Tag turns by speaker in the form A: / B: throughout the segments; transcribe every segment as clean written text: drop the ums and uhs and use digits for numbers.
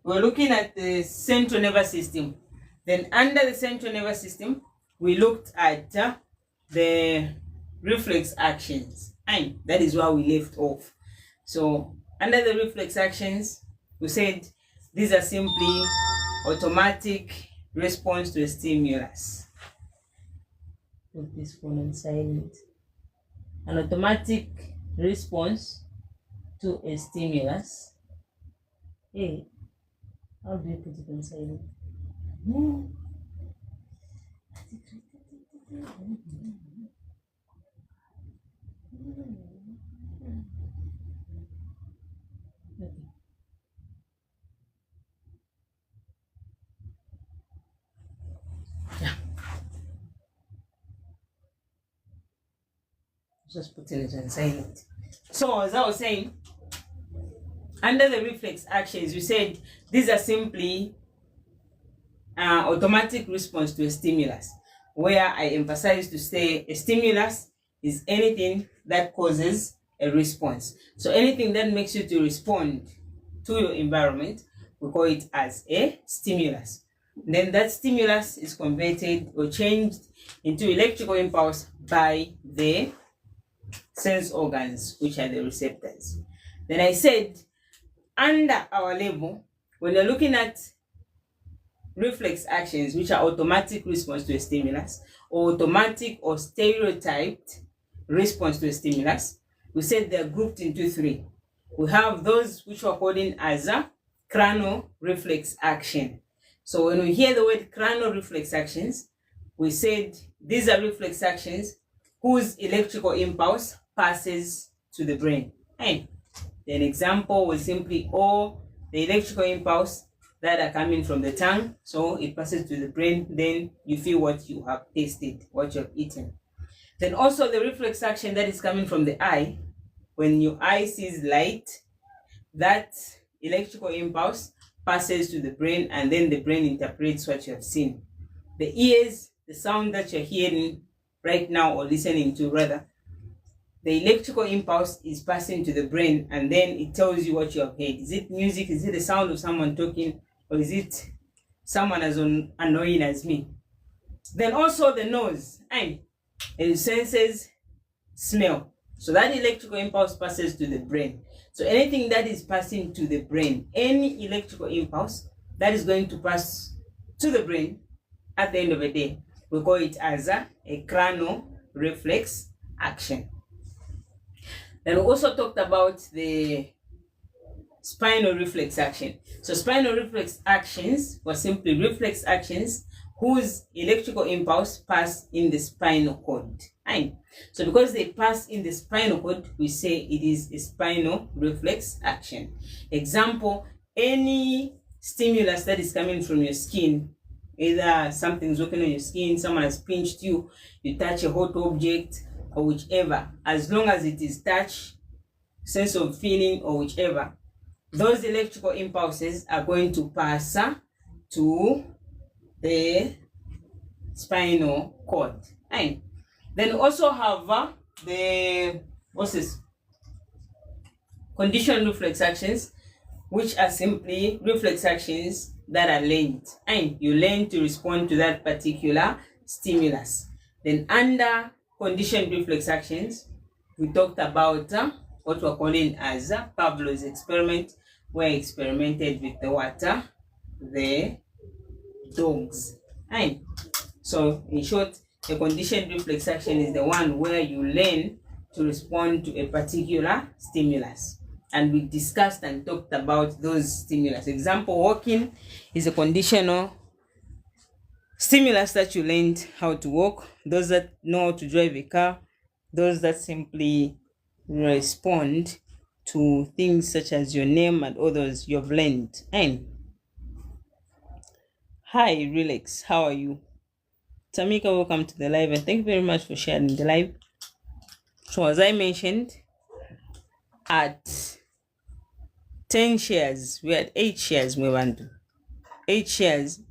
A: we're looking at the central nervous system. Then under the central nervous system, we looked at the reflex actions, and that is where we left off. So under the reflex actions, we said these are simply automatic response to a stimulus. Put this phone on silent. An automatic response to a stimulus. Hey, how do you put it on silent? Just putting it on silent. So as I was saying, under the reflex actions, we said these are simply automatic response to a stimulus, where I emphasize to say a stimulus is anything that causes a response. So anything that makes you to respond to your environment, we call it as a stimulus. Then that stimulus is converted or changed into electrical impulse by the sense organs, which are the receptors. Then I said, under our label, when you're looking at reflex actions, which are automatic response to a stimulus, or automatic or stereotyped response to a stimulus, we said they're grouped into three. We have those which are calling as a cranial reflex action. So when we hear the word cranial reflex actions, we said these are reflex actions whose electrical impulse passes to the brain. And an example was simply all the electrical impulse that are coming from the tongue, so it passes to the brain, then you feel what you have tasted, what you have eaten. Then also the reflex action that is coming from the eye, when your eye sees light, that electrical impulse passes to the brain, and then the brain interprets what you have seen. The ears, the sound that you're hearing right now, or listening to rather, the electrical impulse is passing to the brain, and then it tells you what you have heard. Is it music? Is it the sound of someone talking? Or is it someone as annoying as me? Then also the nose, and it senses smell. So that electrical impulse passes to the brain. So anything that is passing to the brain, any electrical impulse that is going to pass to the brain at the end of the day, we call it as a cranial reflex action. Then we also talked about the spinal reflex action. So spinal reflex actions were simply reflex actions whose electrical impulse pass in the spinal cord. And so because they pass in the spinal cord, we say it is a spinal reflex action. Example, any stimulus that is coming from your skin, either something's working on your skin, someone has pinched you, you touch a hot object, or whichever, as long as it is touch, sense of feeling, or whichever, those electrical impulses are going to pass to the spinal cord. And then also have the conditioned reflex actions, which are simply reflex actions that are learned, and you learn to respond to that particular stimulus. Then under conditioned reflex actions, we talked about what we're calling as Pavlov's experiment, where I experimented with the water, the dogs. And so in short, a conditioned reflex action is the one where you learn to respond to a particular stimulus. And we discussed and talked about those stimulus. Example, walking is a conditional stimulus that you learned how to walk. Those that know how to drive a car, those that simply respond to things such as your name and others you have learned. And hi, Relax, how are you? Tamika, welcome to the live, and thank you very much for sharing the live. So as I mentioned, at 10 shares, we had 8 shares. We want to 8 shares.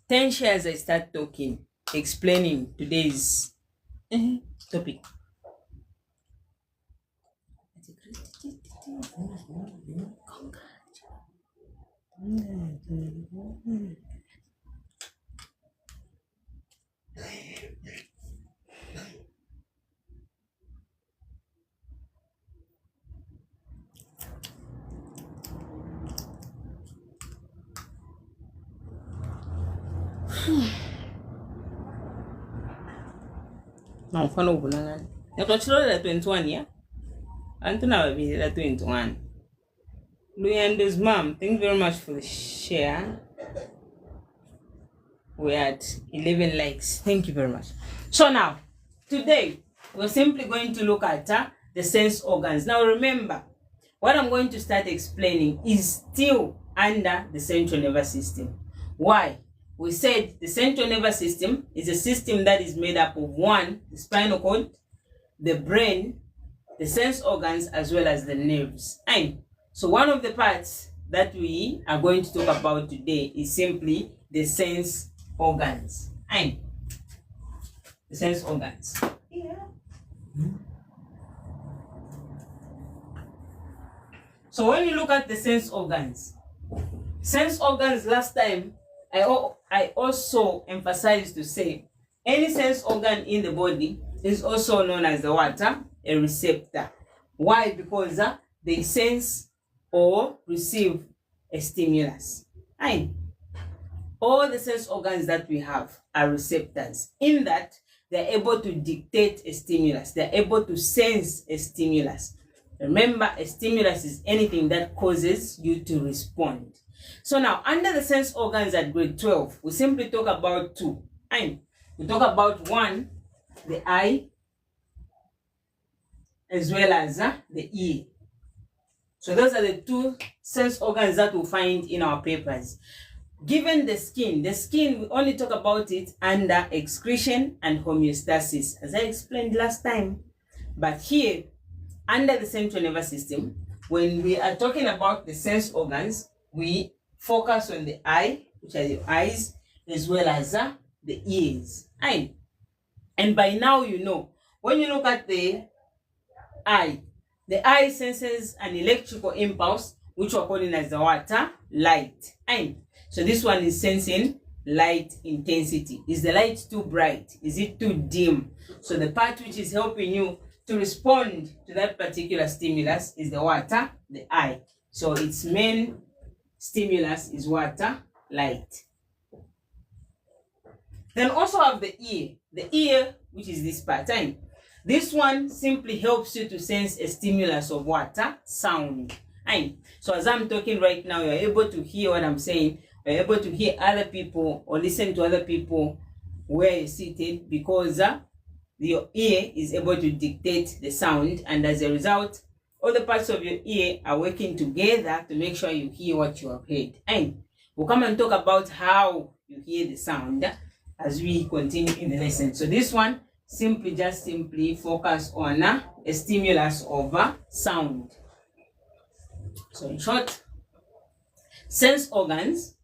A: 10 shares, I start talking, explaining today's topic. Now, follow Bulangan. The control at 21, yeah? And now be at 21. Luyanda's mom, thank you very much for the share. We're at 11 likes. Thank you very much. So now, today, we're simply going to look at the sense organs. Now remember, what I'm going to start explaining is still under the central nervous system. Why? We said the central nervous system is a system that is made up of one, the spinal cord, the brain, the sense organs, as well as the nerves. And so one of the parts that we are going to talk about today is simply the sense organs. And the sense organs. Yeah. So when you look at the sense organs last time, I also emphasized to say any sense organ in the body is also known as the what? A receptor. Why? Because they sense or receive a stimulus. And all the sense organs that we have are receptors, in that they're able to dictate a stimulus. They're able to sense a stimulus. Remember, a stimulus is anything that causes you to respond. So now, under the sense organs at grade 12, we simply talk about two. And we talk about one, the eye, as well as the ear. So those are the two sense organs that we find in our papers. Given the skin, we only talk about it under excretion and homeostasis, as I explained last time. But here, under the central nervous system, when we are talking about the sense organs, we focus on the eye, which are the eyes, as well as the ears. And by now you know, when you look at the eye senses an electrical impulse, which we're calling as the water, light. And so this one is sensing light intensity. Is the light too bright? Is it too dim? So the part which is helping you to respond to that particular stimulus is the water, the eye. So its main stimulus is water, light. Then also have the ear, which is this part. And this one simply helps you to sense a stimulus of water, sound. And so as I'm talking right now, you're able to hear what I'm saying. You're able to hear other people or listen to other people where you're seated, because your ear is able to dictate the sound, and as a result, all the parts of your ear are working together to make sure you hear what you have heard. And we'll come and talk about how you hear the sound as we continue in the lesson. So this one simply focus on a stimulus of sound. So in short, sense organs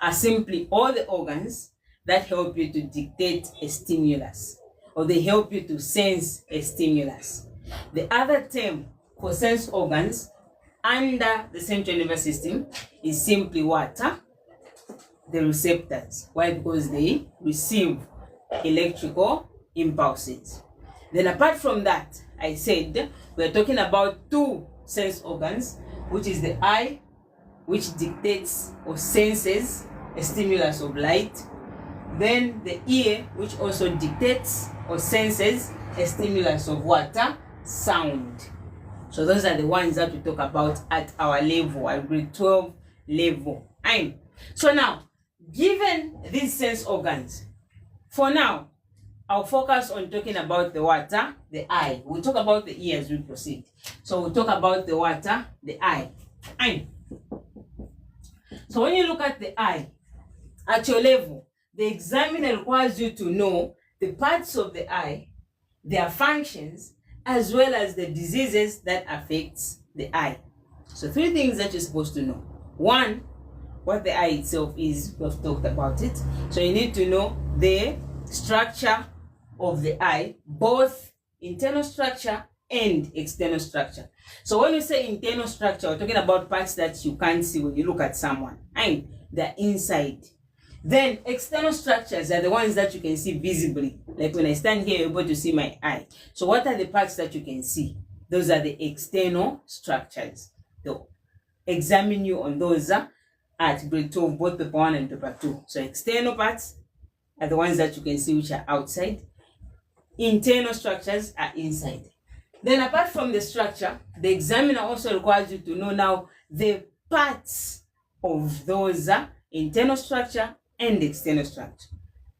A: are simply all the organs that help you to dictate a stimulus, or they help you to sense a stimulus. The other term for sense organs under the central nervous system is simply what? The receptors. Why? Because they receive electrical impulses. Then apart from that, I said we're talking about two sense organs, which is the eye, which dictates or senses a stimulus of light. Then the ear, which also dictates or senses a stimulus of water, sound. So those are the ones that we talk about at our level, our grade 12 level. And so now, given these sense organs, for now, I'll focus on talking about the water, the eye. We'll talk about the ear as we proceed. So we'll talk about the water, the eye. And so when you look at the eye, at your level, the examiner requires you to know the parts of the eye, their functions, as well as the diseases that affects the eye. So three things that you're supposed to know. One, what the eye itself is. We've talked about it. So you need to know the structure of the eye, both internal structure and external structure. So when you say internal structure, we're talking about parts that you can't see when you look at someone. and they're inside. Then external structures are the ones that you can see visibly. Like when I stand here, you're able to see my eye. So what are the parts that you can see? Those are the external structures. They'll examine you on those at grade 12, both paper 1 and paper 2. So external parts are the ones that you can see, which are outside. Internal structures are inside. Then apart from the structure, the examiner also requires you to know now the parts of those internal structure and external structure,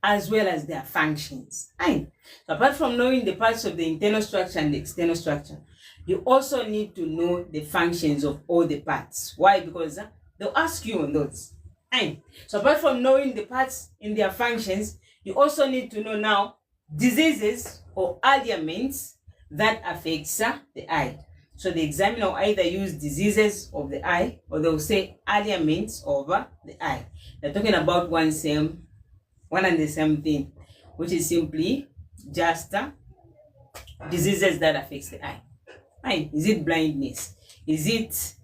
A: as well as their functions. So apart from knowing the parts of the internal structure and the external structure, you also need to know the functions of all the parts. Why? Because they'll ask you on those. So apart from knowing the parts in their functions, you also need to know now diseases or ailments that affects the eye. So the examiner will either use diseases of the eye, or they'll say ailments of the eye. They're talking about one and the same thing, which is simply just diseases that affects the eye. Is it blindness? Is it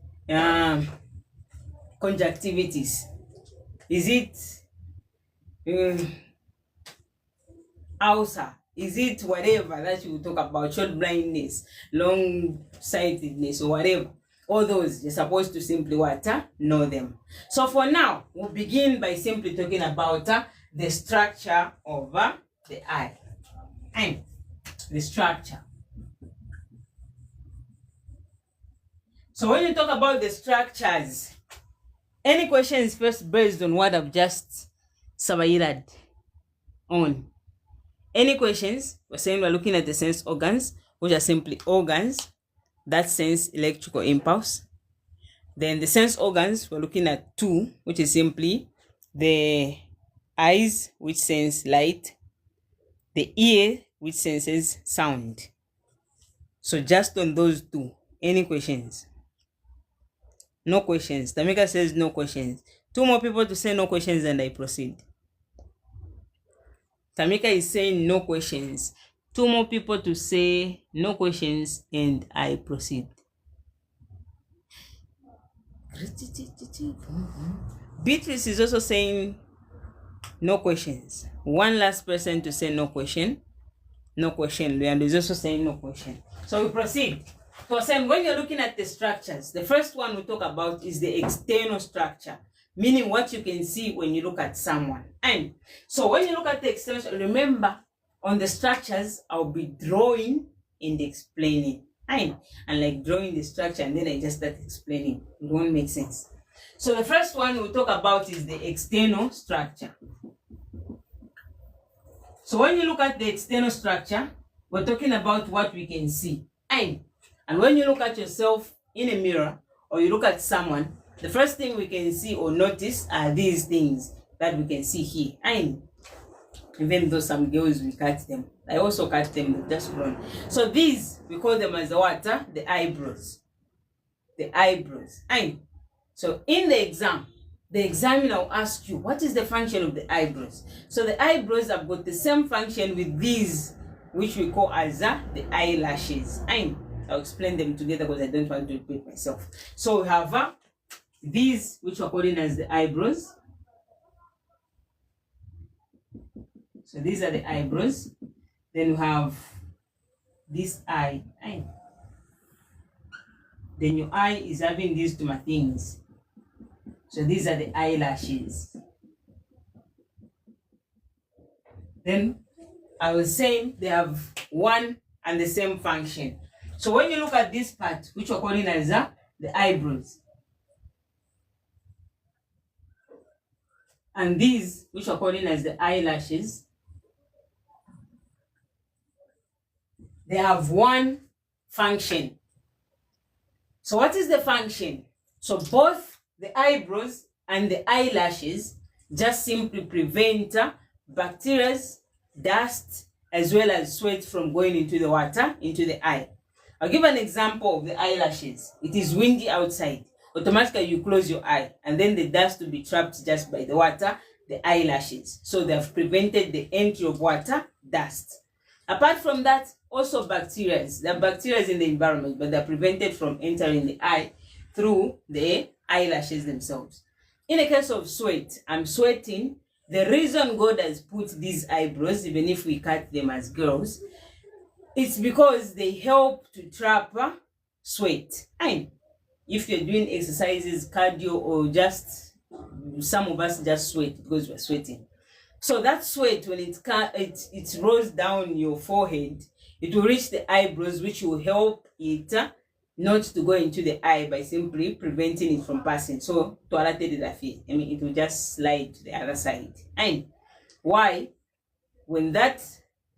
A: conjunctivitis? Is it ulcer? Is it whatever that you talk about, short blindness, long sightedness, or whatever? All those, you're supposed to simply know them. So for now, we'll begin by simply talking about the structure of the eye. And the structure. So when you talk about the structures, any questions first based on what I've just sabayirad on? Any questions? We're saying we're looking at the sense organs, which are simply organs that sense electrical impulse. Then the sense organs, we're looking at 2, which is simply the eyes, which sense light, the ear, which senses sound. So just on those 2, any questions? No questions. Tamika says no questions. 2 more people to say no questions and I proceed. Tamika is saying no questions. 2 more people to say no questions and I proceed. Beatrice is also saying no questions. 1 last person to say no question. No question. Leandro is also saying no question. So we proceed. So when you're looking at the structures, the first one we talk about is the external structure, meaning what you can see when you look at someone. And so when you look at the external, remember on the structures, I'll be drawing and explaining. And like drawing the structure and then I just start explaining. It won't make sense. So the first one we'll talk about is the external structure. So when you look at the external structure, we're talking about what we can see. And when you look at yourself in a mirror or you look at someone, the first thing we can see or notice are these things that we can see here. And even though some girls, we cut them. I also cut them, just grown. So these, we call them as the water, the eyebrows. The eyebrows. And so in the exam, the examiner will ask you, what is the function of the eyebrows? So the eyebrows have got the same function with these, which we call as the eyelashes. And I'll explain them together because I don't want to repeat myself. So we have these, which are called as the eyebrows. So these are the eyebrows. Then we have this eye. Then your eye is having these 2 things. So these are the eyelashes. Then I was saying they have one and the same function. So when you look at this part, which we're calling as the eyebrows, and these, which are calling as the eyelashes, they have one function. So what is the function? So both the eyebrows and the eyelashes just simply prevent bacteria, dust, as well as sweat from going into the water, into the eye. I'll give an example of the eyelashes. It is windy outside. Automatically you close your eye and then the dust will be trapped just by the water, the eyelashes. So they have prevented the entry of water, dust. Apart from that, also bacteria. There are bacteria in the environment, but they're prevented from entering the eye through the eyelashes themselves. in the case of sweat, I'm sweating. The reason God has put these eyebrows, even if we cut them as girls, it's because they help to trap sweat. And if you're doing exercises, cardio, or just some of us just sweat because we're sweating. So that sweat, when it rolls down your forehead, it will reach the eyebrows, which will help it not to go into the eye by simply preventing it from passing. So, it will just slide to the other side. And why? When that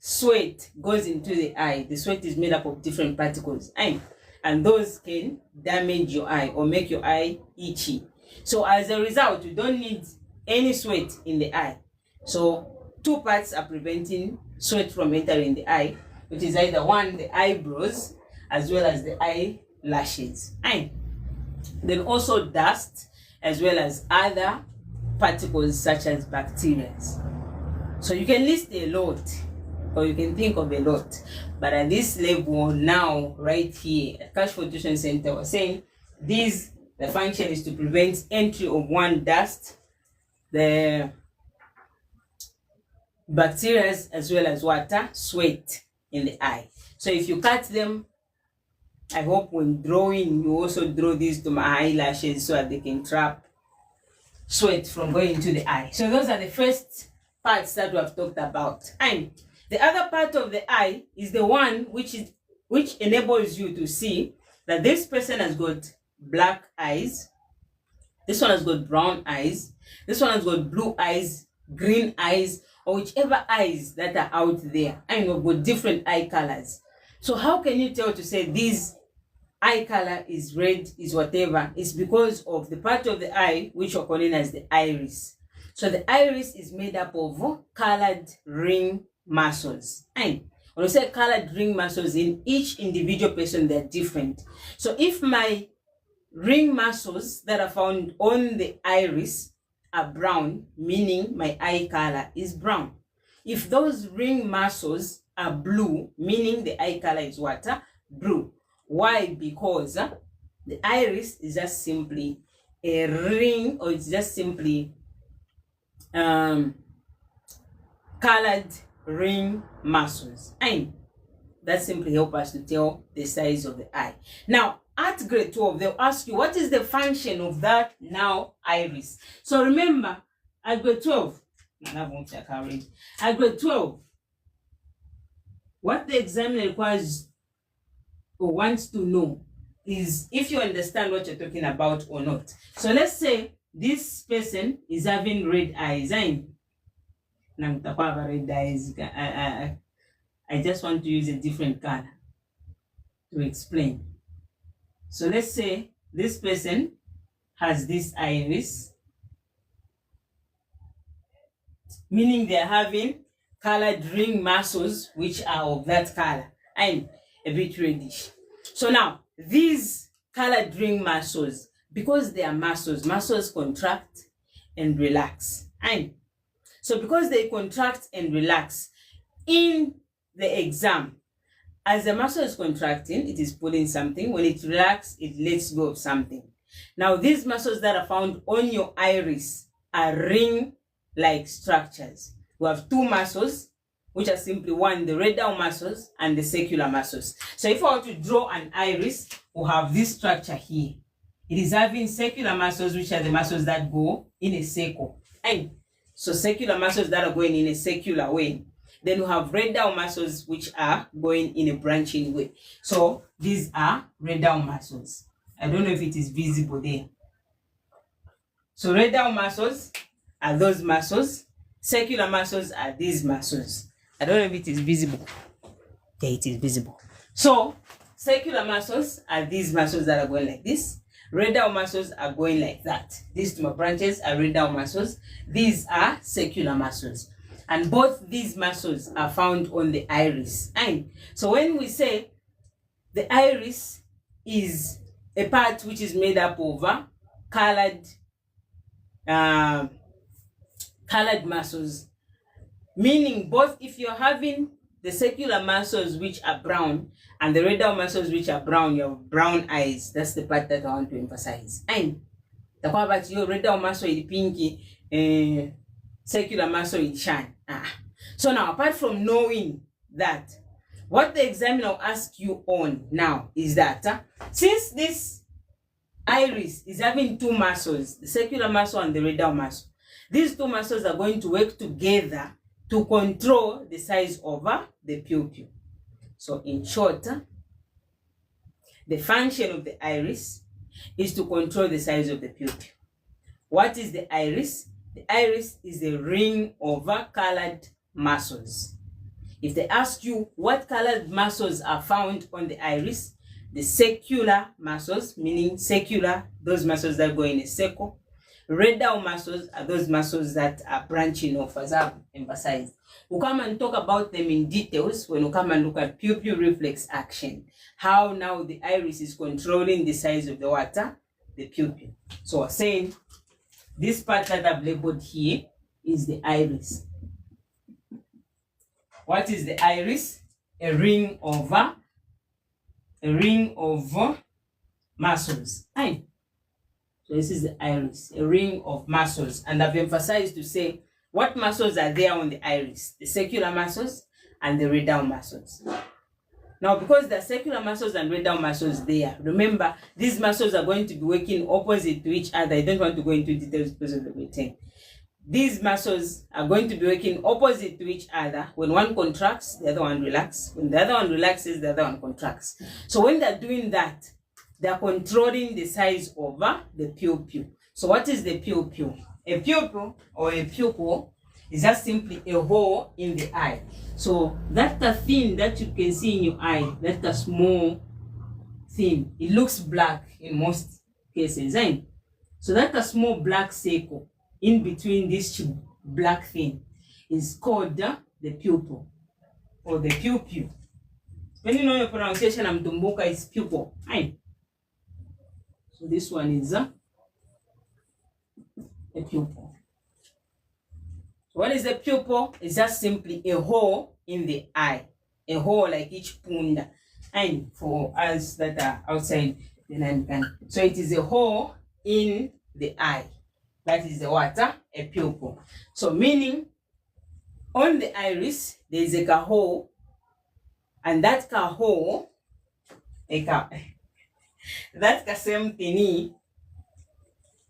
A: sweat goes into the eye, the sweat is made up of different particles, and those can damage your eye or make your eye itchy. So as a result, you don't need any sweat in the eye. So two parts are preventing sweat from entering the eye, which is either one, the eyebrows, as well as the eyelashes, and then also dust, as well as other particles such as bacteria. So you can list a lot, or you can think of a lot, but at this level now, right here at Cash for Tuition Center, we're saying the function is to prevent entry of one, dust, the bacteria, as well as water, sweat in the eye. So if you cut them, I hope when drawing you also draw these to my eyelashes so that they can trap sweat from going into the eye. So those are the first parts that we have talked about. And the other part of the eye is the one which enables you to see that this person has got black eyes, this one has got brown eyes, this one has got blue eyes, green eyes, or whichever eyes that are out there. And we've got different eye colors. So how can you tell to say this eye color is red, is whatever? It's because of the part of the eye which we're calling as the iris. So the iris is made up of colored ring muscles. And when we say colored ring muscles, in each individual person, they're different. So if my ring muscles that are found on the iris are brown, meaning my eye color is brown. If those ring muscles are blue, meaning the eye color is what? Blue. Why? Because the iris is just simply a ring, or it's just simply colored ring muscles, and that simply help us to tell the size of the eye. Now at grade 12, they'll ask you what is the function of that now iris. So remember, at grade 12, what the examiner requires or wants to know is if you understand what you're talking about or not. So let's say this person is having red eyes. I just want to use a different color to explain. So let's say this person has this iris, meaning they're having colored ring muscles which are of that color and a bit reddish. So now these colored ring muscles, because they are muscles contract and relax. And so because they contract and relax in the exam, as the muscle is contracting, it is pulling something. When it relaxes, it lets go of something. Now, these muscles that are found on your iris are ring-like structures. We have two muscles, which are simply one, the radial muscles and the circular muscles. So if I were to draw an iris, we'll have this structure here. It is having circular muscles, which are the muscles that go in a circle. And so circular muscles that are going in a circular way. Then we have radial muscles which are going in a branching way. So these are radial muscles. I don't know if it is visible there. So radial muscles are those muscles. Circular muscles are these muscles. I don't know if it is visible. Yeah, it is visible. So circular muscles are these muscles that are going like this. Radial muscles are going like that. These two branches are radial muscles. These are circular muscles. And both these muscles are found on the iris. And so when we say the iris is a part which is made up of colored muscles, meaning both if you're having the circular muscles which are brown and the radial muscles which are brown, you have brown eyes. That's the part that I want to emphasize. And takuba bati yo redda mu maaso eri pinki, circular muscle eri shine. So now, apart from knowing that, what the examiner will ask you on now is that since this iris is having two muscles, the circular muscle and the radial muscle, these two muscles are going to work together to control the size of the pupil. So in short, the function of the iris is to control the size of the pupil. What is the iris? The iris is a ring of colored muscles. If they ask you what colored muscles are found on the iris, the circular muscles, meaning circular, those muscles that go in a circle. Radial muscles are those muscles that are branching off, as I've emphasized. We'll come and talk about them in details when we come and look at pupil reflex action. How now the iris is controlling the size of the water, the pupil. So we're saying this part that I've labeled here is the iris. What is the iris? A ring of muscles. Aye. So this is the iris, a ring of muscles. And I've emphasized to say what muscles are there on the iris, the circular muscles and the radial muscles. Now, because the circular muscles and radial muscles there, remember, these muscles are going to be working opposite to each other. I don't want to go into details because of the meeting. These muscles are going to be working opposite to each other. When one contracts, the other one relaxes. When the other one relaxes, the other one contracts. So when they're doing that, they're controlling the size of the pupil. So what is the pupil? A pupil or a pupil is just simply a hole in the eye. So that's the thing that you can see in your eye. That's the small thing. It looks black in most cases. Eh? So that's a small black circle in between this two black thing is called the pupil or the pupil. When you know your pronunciation, I'm Tumbuka is pupil. Aye. So this one is a pupil. So what is the pupil? It's just simply a hole in the eye. A hole like each punda. And for us that are outside the land. So it is a hole in the eye. That is the water, a pupil. So meaning on the iris, there is a hole, and that hole, that same thing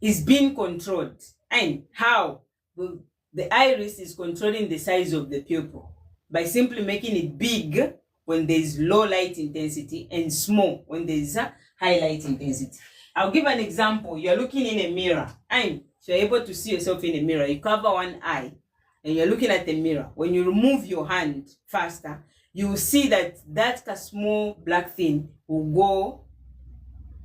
A: is being controlled. And how? The iris is controlling the size of the pupil by simply making it big when there is low light intensity and small when there is a high light intensity. I'll give an example. You're looking in a mirror and you're able to see yourself in a mirror. You cover one eye and you're looking at the mirror. When you remove your hand faster, you will see that small black thing will go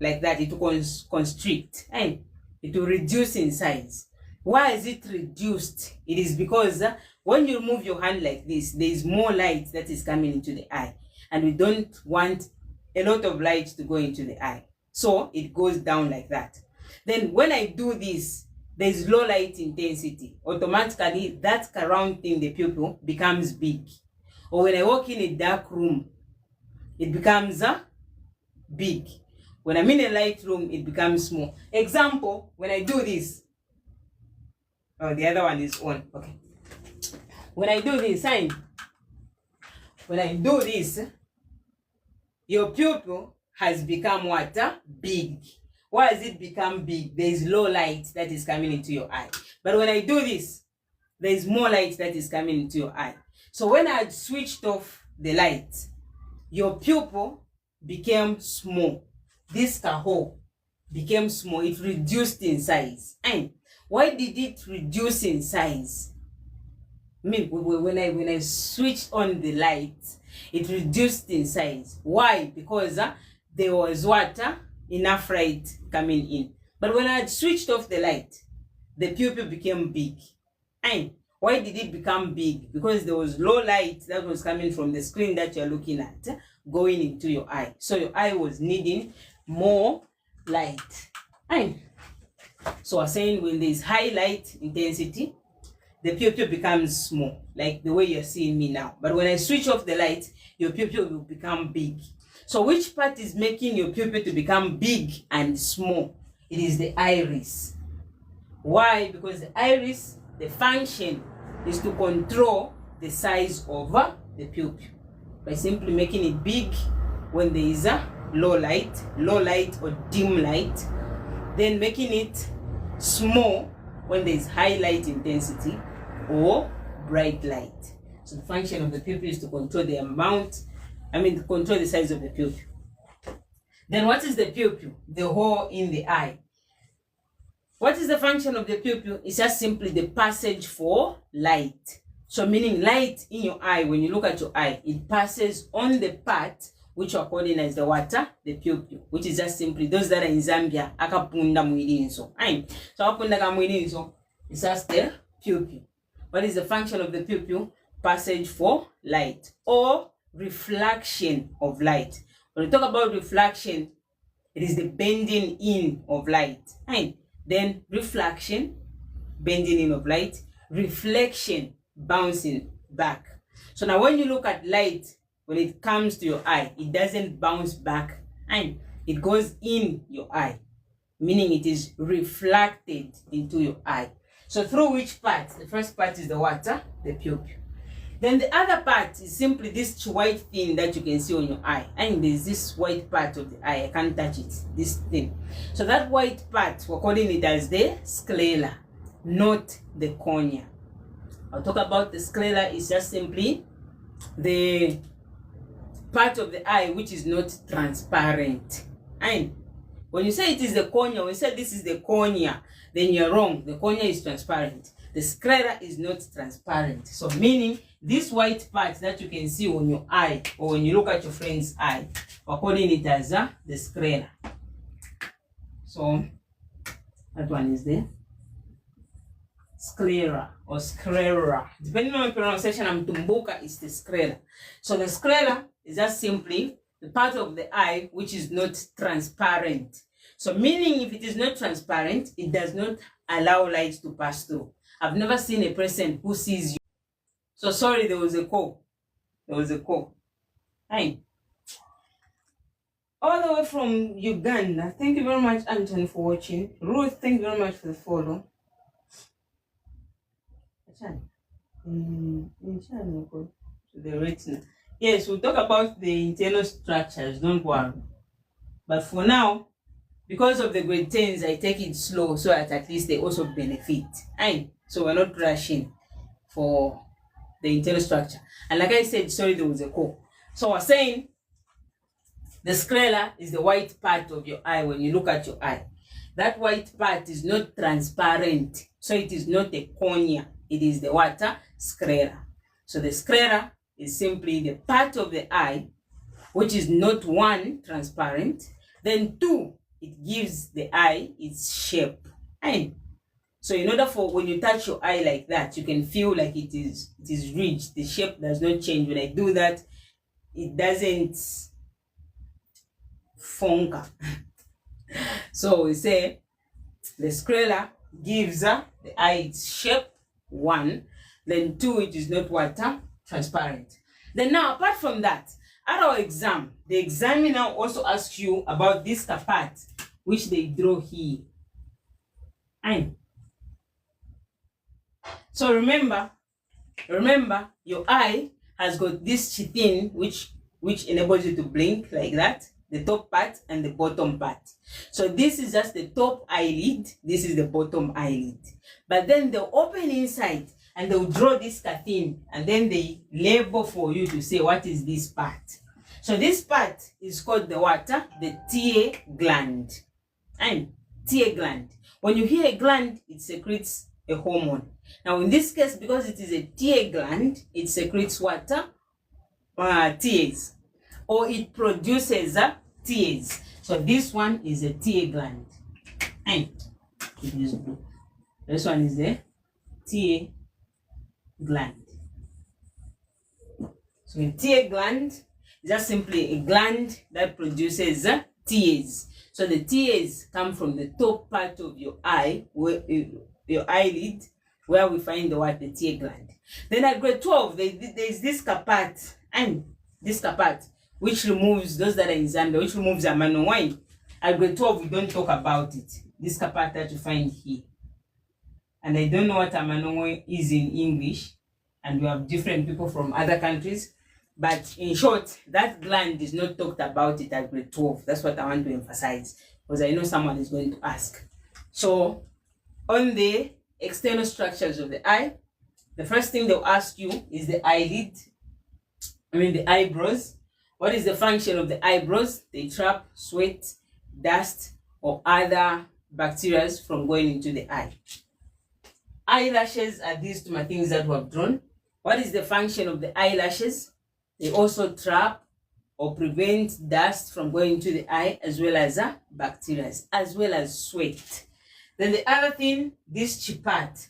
A: like that. It will constrict and it will reduce in size. Why is it reduced? It is because when you remove your hand like this, there is more light that is coming into the eye. And we don't want a lot of light to go into the eye. So it goes down like that. Then when I do this, there is low light intensity. Automatically, that round thing, the pupil, becomes big. Or when I walk in a dark room, it becomes big. When I'm in a light room, it becomes small. Example, when I do this. Oh, the other one is on. Okay. When I do this, your pupil has become what? Big. Why has it become big? There is low light that is coming into your eye. But when I do this, there is more light that is coming into your eye. So when I switched off the light, your pupil became small. This hole became small. It reduced in size. And why did it reduce in size? I mean, when I switched on the light, it reduced in size. Why? Because there was water, enough light coming in. But when I switched off the light, the pupil became big. And why did it become big? Because there was low light that was coming from the screen that you're looking at going into your eye. So your eye was needing more light. And so I'm saying when there is high light intensity, the pupil becomes small, like the way you're seeing me now. But when I switch off the light, your pupil will become big. So which part is making your pupil to become big and small? It is the iris. Why? Because the iris, the function is to control the size of the pupil by simply making it big when there is a low light or dim light, then making it small when there is high light intensity or bright light. So the function of the pupil is to control the control the size of the pupil. Then what is the pupil? The hole in the eye. What is the function of the pupil? It's just simply the passage for light. So meaning light in your eye, when you look at your eye, it passes on the part which are calling as the water, the pupil, which is just simply those that are in Zambia, akapunda mwilinso. So akapunda ka mwilinso is just the pupil. What is the function of the pupil? Passage for light or reflection of light. When we talk about reflection, it is the bending in of light. Then reflection, bending in of light, reflection, bouncing back. So now when you look at light, when it comes to your eye, it doesn't bounce back, and it goes in your eye, meaning it is reflected into your eye. So through which part? The first part is the water, the pupil. Then the other part is simply this white thing that you can see on your eye. And there's this white part of the eye, I can't touch it, this thing. So that white part, we're calling it as the sclera, not the cornea. I'll talk about the sclera. Is just simply the part of the eye which is not transparent. And when you say it is the cornea, when you say this is the cornea, then you're wrong. The cornea is transparent. The sclera is not transparent. So meaning this white part that you can see on your eye, or when you look at your friend's eye, we're calling it as the sclera. So that one is the sclera or sclera. Depending on the pronunciation, Mtumbuka is the sclera. So the sclera is just simply the part of the eye which is not transparent. So meaning if it is not transparent, it does not allow light to pass through. I've never seen a person who sees you. So sorry, there was a call. There was a call. Hi. All the way from Uganda. Thank you very much, Anthony, for watching. Ruth, thank you very much for the follow. To the retina. Yes, we'll talk about the internal structures, don't worry. But for now, because of the grade 10s, I take it slow so that at least they also benefit. So we're not rushing for the internal structure. And like I said, sorry, there was a call. So we're saying the sclera is the white part of your eye when you look at your eye. That white part is not transparent, so it is not a cornea. It is the water sclera. So the sclera is simply the part of the eye which is not, one, transparent, then two, it gives the eye its shape. So in order for when you touch your eye like that, you can feel like it is ridged. The shape does not change. When I do that, it doesn't funka. So we say the sclera gives the eye its shape, one, then two, it is not water transparent. Then now, apart from that, at our exam, the examiner also asks you about this part which they draw here. So remember, your eye has got this thing which enables you to blink like that, the top part and the bottom part. So this is just the top eyelid, this is the bottom eyelid. But then they'll open inside and they'll draw this thing, and then they label for you to say what is this part. So this part is called the water, the tear gland. Tear gland. When you hear a gland, it secretes a hormone. Now in this case, because it is a tear gland, it secretes water, tears, or it produces tears. So this one is a tear gland. This one is the tear gland. So a tear gland is just simply a gland that produces tears. So the tears come from the top part of your eye, where your eyelid, where we find the tear gland. Then at grade 12, there is this part, and this part which removes those that are in Zambia, which removes amano wine. At grade 12, we don't talk about it. this part that you find here. And I don't know what Amanongo is in English, and we have different people from other countries. But in short, that gland is not talked about it at grade 12. That's what I want to emphasize, because I know someone is going to ask. So on the external structures of the eye, the first thing they'll ask you is the the eyebrows. What is the function of the eyebrows? They trap sweat, dust, or other bacteria from going into the eye. Eyelashes are these two things that we have drawn. What is the function of the eyelashes? They also trap or prevent dust from going into the eye, as well as bacteria, as well as sweat. Then the other thing, this part,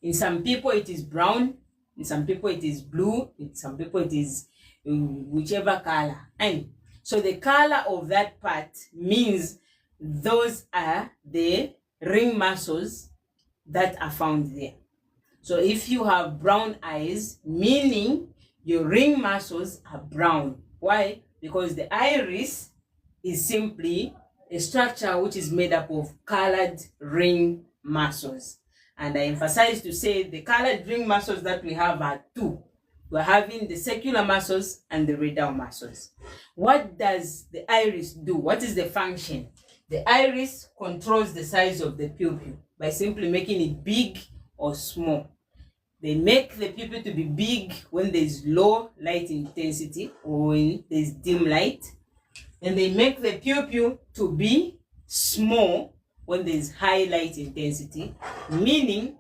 A: in some people it is brown, in some people it is blue, in some people it is whichever color. And so the color of that part means those are the ring muscles that are found there. So if you have brown eyes, meaning your ring muscles are brown. Why? Because the iris is simply a structure which is made up of colored ring muscles. And I emphasize to say the colored ring muscles that we have are two. We're having the circular muscles and the radial muscles. What does the iris do? What is the function? The iris controls the size of the pupil by simply making it big or small. They make the pupil to be big when there's low light intensity or when there's dim light. And they make the pupil to be small when there's high light intensity, meaning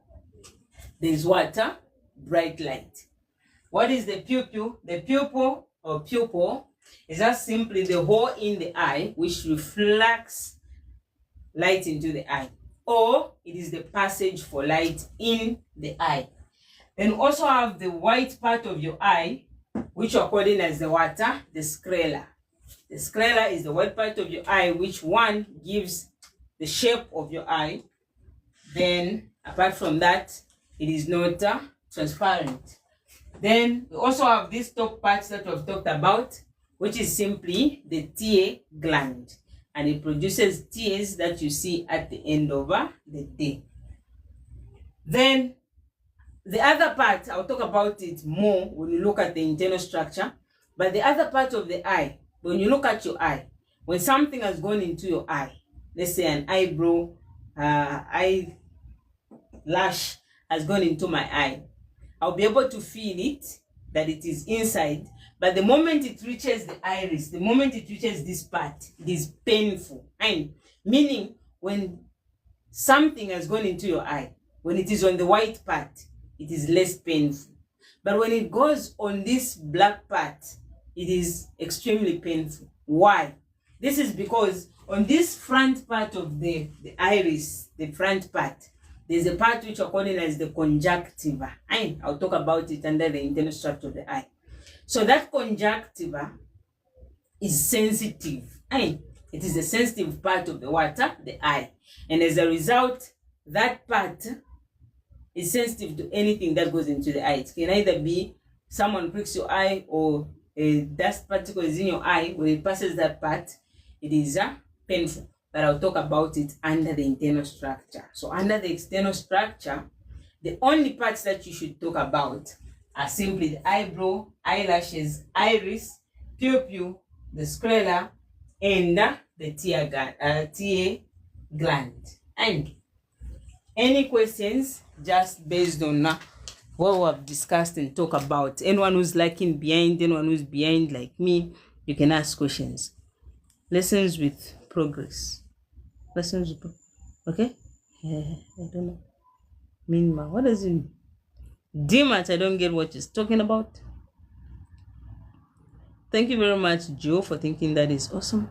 A: there's water, bright light. What is the pupil? The pupil or pupil is just simply the hole in the eye which reflects light into the eye, or it is the passage for light in the eye. Then also have the white part of your eye, which are called as the water, the sclera. The sclera is the white part of your eye, which one gives the shape of your eye. Then apart from that, it is not transparent. Then we also have these top parts that we've talked about, which is simply the tear gland. And it produces tears that you see at the end of the day. Then the other part, I'll talk about it more when you look at the internal structure. But the other part of the eye, when you look at your eye, when something has gone into your eye, let's say an eyebrow, eyelash has gone into my eye, I'll be able to feel it, that it is inside. But the moment it reaches the iris, the moment it reaches this part, it is painful. And meaning when something has gone into your eye, when it is on the white part, it is less painful. But when it goes on this black part, it is extremely painful. Why? This is because on this front part of the iris, the front part, there's a part which are calling as the conjunctiva. And I'll talk about it under the internal structure of the eye. So that conjunctiva is sensitive. And it is the sensitive part of the water, the eye. And as a result, that part is sensitive to anything that goes into the eye. It can either be someone pricks your eye or a dust particle is in your eye. When it passes that part, it is painful. But I'll talk about it under the internal structure. So under the external structure, the only parts that you should talk about are simply the eyebrow, eyelashes, iris, pupil, the sclera, and the tear gland. And any questions just based on what we have discussed and talk about? Anyone who's lacking behind, anyone who's behind like me, you can ask questions. Lessons with progress. Lessons with okay? I don't know. Meanwhile, what does it mean? DMAT, I don't get what he's talking about. Thank you very much, Joe, for thinking that is awesome.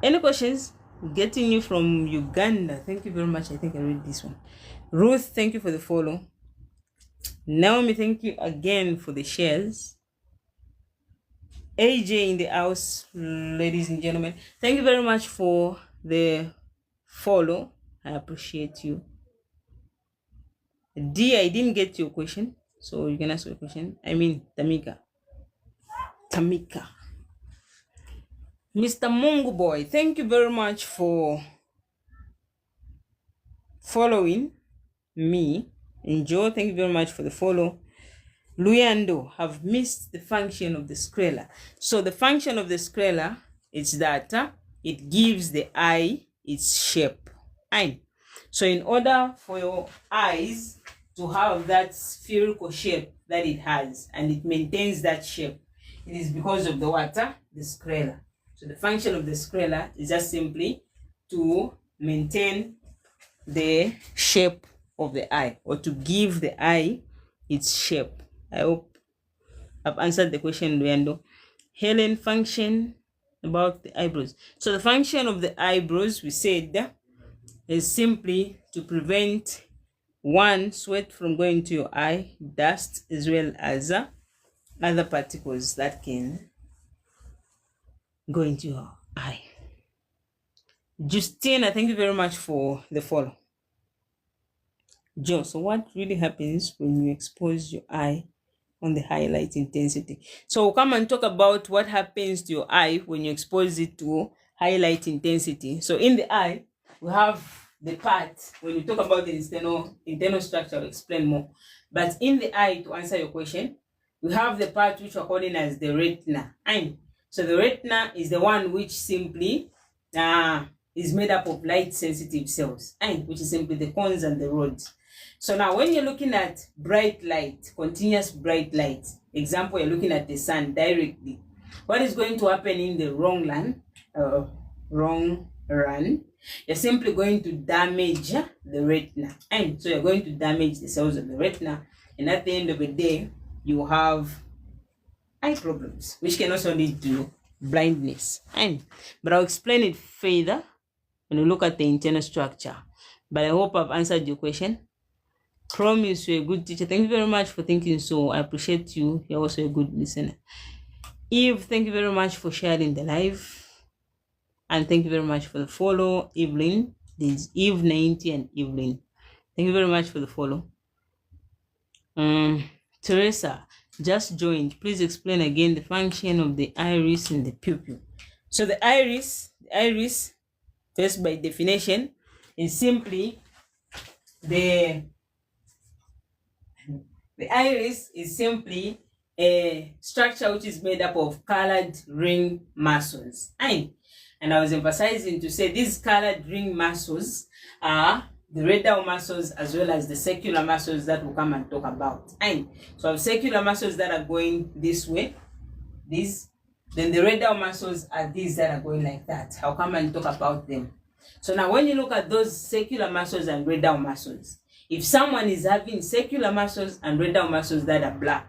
A: Any questions? Getting you from Uganda. Thank you very much. I think I read this one. Ruth, thank you for the follow. Naomi, thank you again for the shares. AJ in the house, ladies and gentlemen. Thank you very much for the follow. I appreciate you. D, I didn't get your question, so you can ask your question. I mean, Tamika. Mr. Mungu Boy, thank you very much for following me, and Joe, thank you very much for the follow, Luyando, have missed the function of the scraler. So the function of the scraler is that it gives the eye its shape. Aye. So in order for your eyes to have that spherical shape that it has, and it maintains that shape, it is because of the water, the scraler. So the function of the scraler is just simply to maintain the shape of the eye, or to give the eye its shape. I hope I've answered the question, Luendo. Helen, function about the eyebrows. So the function of the eyebrows, we said, is simply to prevent one, sweat from going to your eye, dust, as well as other particles that can go into your eye. Justina, thank you very much for the follow. Joe, so what really happens when you expose your eye on the highlight intensity? So we'll come and talk about what happens to your eye when you expose it to highlight intensity. So in the eye, we have the part, when we talk about the internal structure, I'll explain more. But in the eye, to answer your question, we have the part which we're calling as the retina. So the retina is the one which simply is made up of light sensitive cells, which is simply the cones and the rods. So now when you're looking at bright light, continuous bright light, example, you're looking at the sun directly, what is going to happen in the wrong run, you're simply going to damage the retina. And so you're going to damage the cells of the retina, and at the end of the day, you have eye problems, which can also lead to blindness. But I'll explain it further when we look at the internal structure. But I hope I've answered your question. Promise you're a good teacher. Thank you very much for thinking so. I appreciate you. You're also a good listener. Eve, thank you very much for sharing the live. And thank you very much for the follow. Evelyn, there's Eve 90 and Evelyn. Thank you very much for the follow. Teresa, just joined. Please explain again the function of the iris and the pupil. So the iris, first by definition, is simply the iris is simply a structure which is made up of colored ring muscles. And I was emphasizing to say these colored ring muscles are the radial muscles as well as the circular muscles that we'll come and talk about. So I have circular muscles that are going this way, these. Then the radial muscles are these that are going like that. I'll come and talk about them. So now when you look at those circular muscles and radial muscles, if someone is having circular muscles and radial muscles that are black,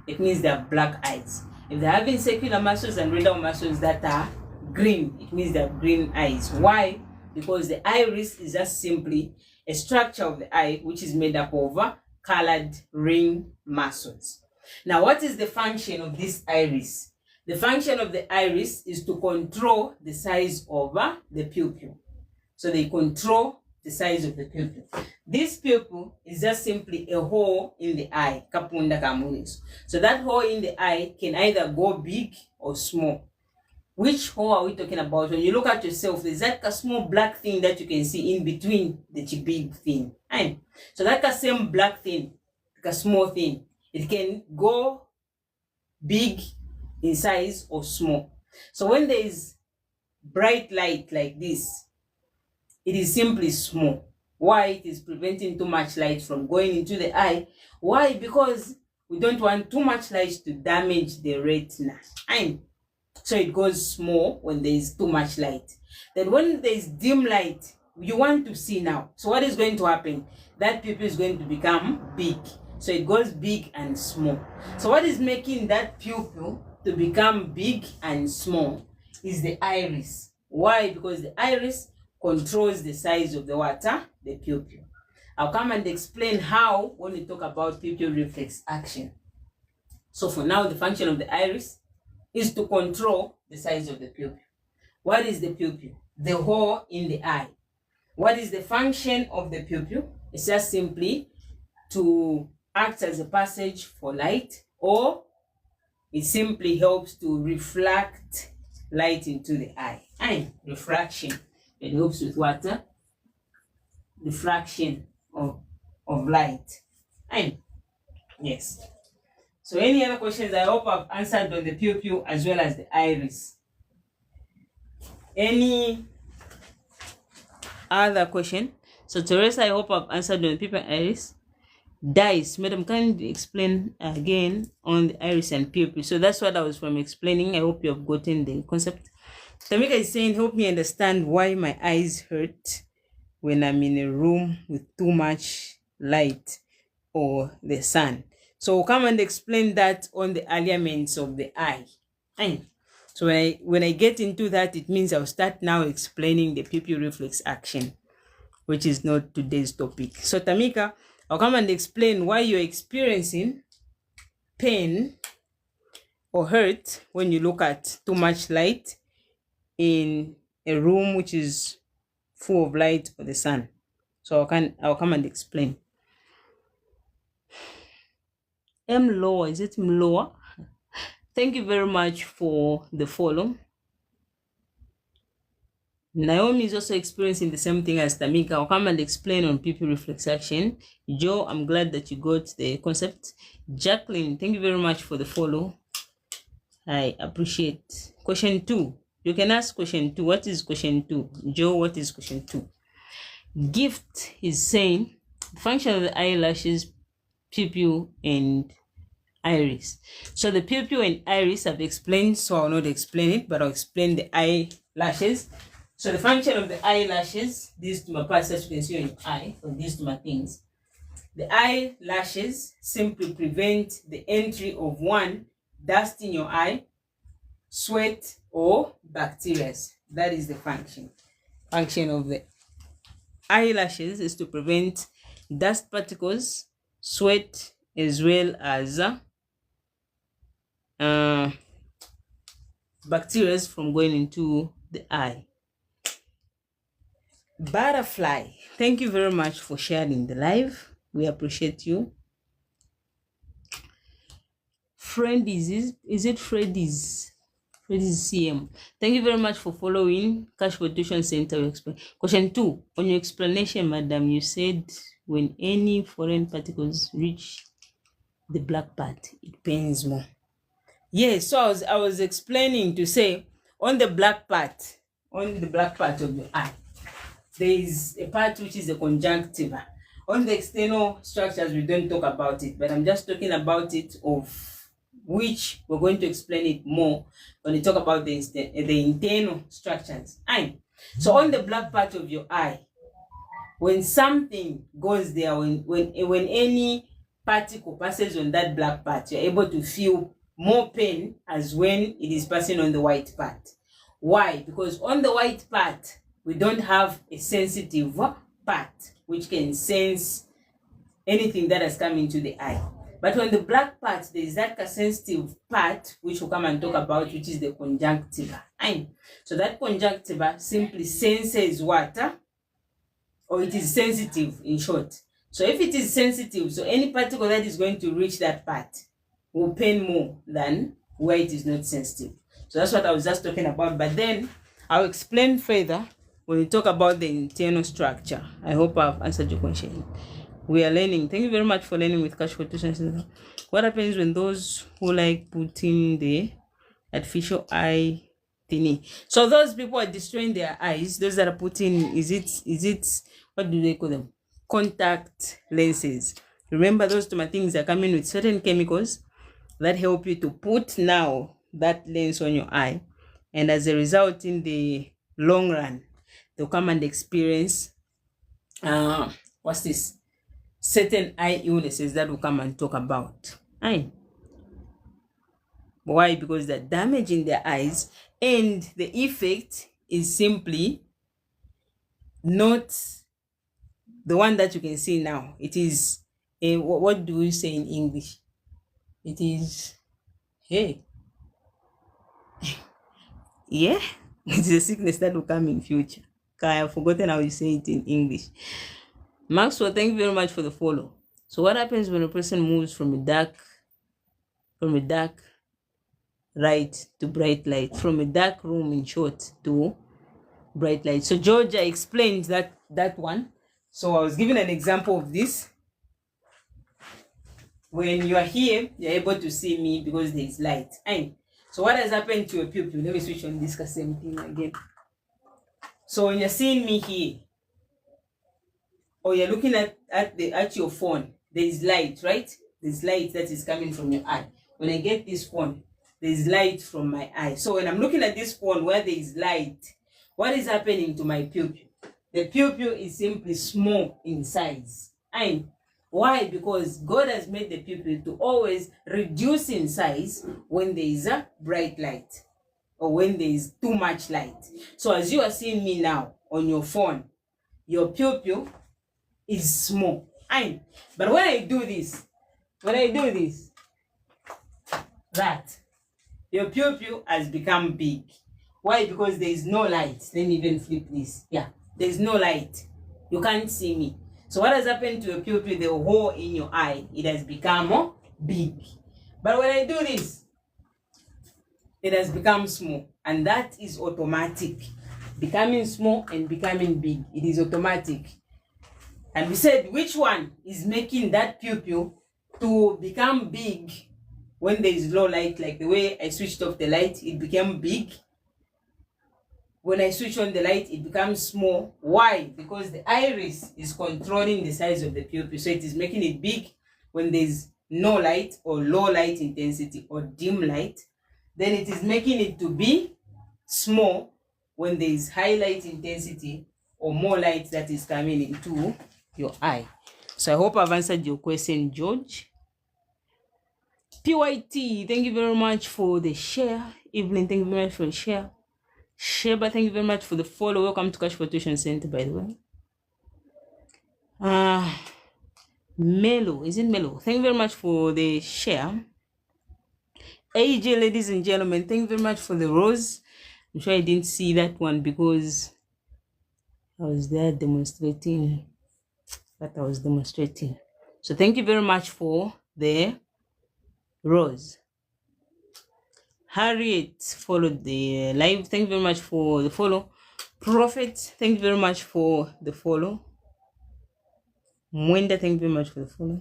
A: it means they have black eyes. If they're having circular muscles and radial muscles that are green, it means they have green eyes. Why? Because the iris is just simply a structure of the eye which is made up of colored ring muscles. Now, what is the function of this iris? The function of the iris is to control the size of the pupil. So they control the size of the pupil. This pupil is just simply a hole in the eye. So that hole in the eye can either go big or small. Which hole are we talking about? When you look at yourself, there's like a small black thing that you can see in between the big thing. So that same black thing, like a small thing, it can go big in size or small. So when there is bright light like this, it is simply small. Why? It is preventing too much light from going into the eye. Why? Because we don't want too much light to damage the retina. So it goes small when there is too much light. Then when there is dim light, you want to see now. So what is going to happen? That pupil is going to become big. So it goes big and small. So what is making that pupil to become big and small is the iris. Why? Because the iris controls the size of the water, the pupil. I'll come and explain how when we talk about pupil reflex action. So for now, the function of the iris is to control the size of the pupil. What is the pupil? The hole in the eye. What is the function of the pupil? It's just simply to act as a passage for light, or it simply helps to reflect light into the eye. Refraction. It helps with water. refraction of light. And yes. So any other questions? I hope I've answered on the pupil as well as the iris. Any other question? So Teresa, I hope I've answered on the pupil and iris. Dice, madam, can you explain again on the iris and pupil? So that's what I was from explaining. I hope you have gotten the concept. Tamika is saying, help me understand why my eyes hurt when I'm in a room with too much light or the sun. So we'll come and explain that on the elements of the eye. So when I get into that, it means I'll start now explaining the pupil reflex action, which is not today's topic. So Tamika, I'll come and explain why you're experiencing pain or hurt when you look at too much light in a room which is full of light or the sun. So I'll come and explain. M lower, is it M lower? Thank you very much for the follow. Naomi is also experiencing the same thing as Tamika. I'll come and explain on pupil reflex action. Joe, I'm glad that you got the concept. Jacqueline, thank you very much for the follow. I appreciate. Question 2. You can ask question 2. What is question 2? Joe, what is question 2? Gift is saying the function of the eyelashes, pupil, and iris. So the pupil and iris I've explained, so I'll not explain it, but I'll explain the eyelashes. So the function of the eyelashes, these two my parts that you can see on your eye, or these two my things. The eyelashes simply prevent the entry of one, dust in your eye, sweat, or bacteria. That is the function. Function of the eyelashes is to prevent dust particles, sweat, as well as bacteria from going into the eye. Butterfly, thank you very much for sharing the live. We appreciate you. Friend is it Freddy's CM? Thank you very much for following Cash for Tuition Center. Question 2. On your explanation, madam, you said when any foreign particles reach the black part, it pains more. Yes, so I was explaining to say on the black part of the eye, there is a part which is the conjunctiva. On the external structures, we don't talk about it, but I'm just talking about it, of which we're going to explain it more when we talk about the internal structures. So on the black part of your eye, when something goes there, when any particle passes on that black part, you're able to feel more pain as when it is passing on the white part. Why? Because on the white part, we don't have a sensitive part which can sense anything that has come into the eye. But on the black part, there is that sensitive part which we'll come and talk about, which is the conjunctiva. So that conjunctiva simply senses water, or it is sensitive in short. So if it is sensitive, so any particle that is going to reach that part will pain more than where it is not sensitive. So that's what I was just talking about. But then I'll explain further when we talk about the internal structure. I hope I've answered your question. We are learning. Thank you very much for learning with Cash for Tuition Center. What happens when those who like putting the artificial eye thingy? So those people are destroying their eyes. Those that are putting, is it what do they call them? Contact lenses. Remember, those two things are coming with certain chemicals that help you to put now that lens on your eye, and as a result, in the long run, they'll come and experience certain eye illnesses that we'll come and talk about. Why? Because they're damaging their eyes, and the effect is simply not the one that you can see now. It is a, what do we say in English? It is, hey, yeah, it's a sickness that will come in future. I have forgotten how you say it in English. Maxwell, thank you very much for the follow. So what happens when a person moves from a dark light to bright light, from a dark room in short to bright light? So Georgia explained that one. So I was giving an example of this. When you are here, you're able to see me because there is light. And so what has happened to your pupil? Let me switch on this same thing again. So when you're seeing me here, or you're looking at your phone, there is light, right? There's light that is coming from your eye. When I get this phone, there's light from my eye. So when I'm looking at this phone where there is light, what is happening to my pupil? The pupil is simply small in size. And why? Because God has made the pupil to always reduce in size when there is a bright light or when there is too much light. So as you are seeing me now on your phone, your pupil is small. But when I do this, that your pupil has become big. Why? Because there is no light. Let me even flip this. Yeah, there is no light. You can't see me. So what has happened to your pupil? The hole in your eye, it has become big. But when I do this, it has become small, and that is automatic. Becoming small and becoming big, it is automatic. And we said which one is making that pupil to become big when there is low light, like the way I switched off the light, it became big. When I switch on the light, it becomes small. Why? Because the iris is controlling the size of the pupil. So it is making it big when there's no light or low light intensity or dim light. Then it is making it to be small when there is high light intensity or more light that is coming into your eye. So I hope I've answered your question, George. PYT, thank you very much for the share. Evelyn, thank you very much for the share. Sheba, thank you very much for the follow. Welcome to Cash for Tuition Center, by the way. Melo, is it Melo? Thank you very much for the share. AJ, ladies and gentlemen, thank you very much for the rose. I'm sure I didn't see that one because I was there demonstrating what I was demonstrating. So thank you very much for the rose. Harriet followed the live. Thank you very much for the follow. Prophet, thank you very much for the follow. Mwenda, thank you very much for the follow.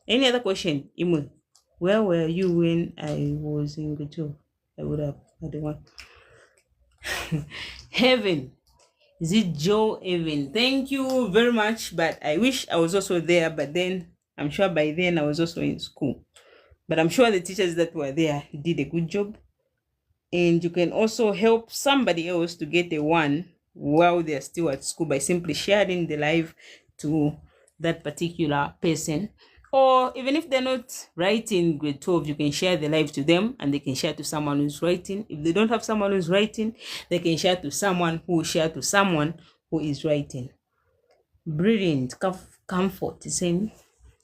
A: Any other question? Imu, where were you when I was in the job? I would have had one. Heaven, is it Joe Evan? Thank you very much, but I wish I was also there, but then I'm sure by then I was also in school. But I'm sure the teachers that were there did a good job. And you can also help somebody else to get a 1 while they're still at school by simply sharing the live to that particular person. Or even if they're not writing grade 12, you can share the live to them and they can share to someone who's writing. If they don't have someone who's writing, they can share to someone who will share to someone who is writing. Brilliant. Comfort is saying,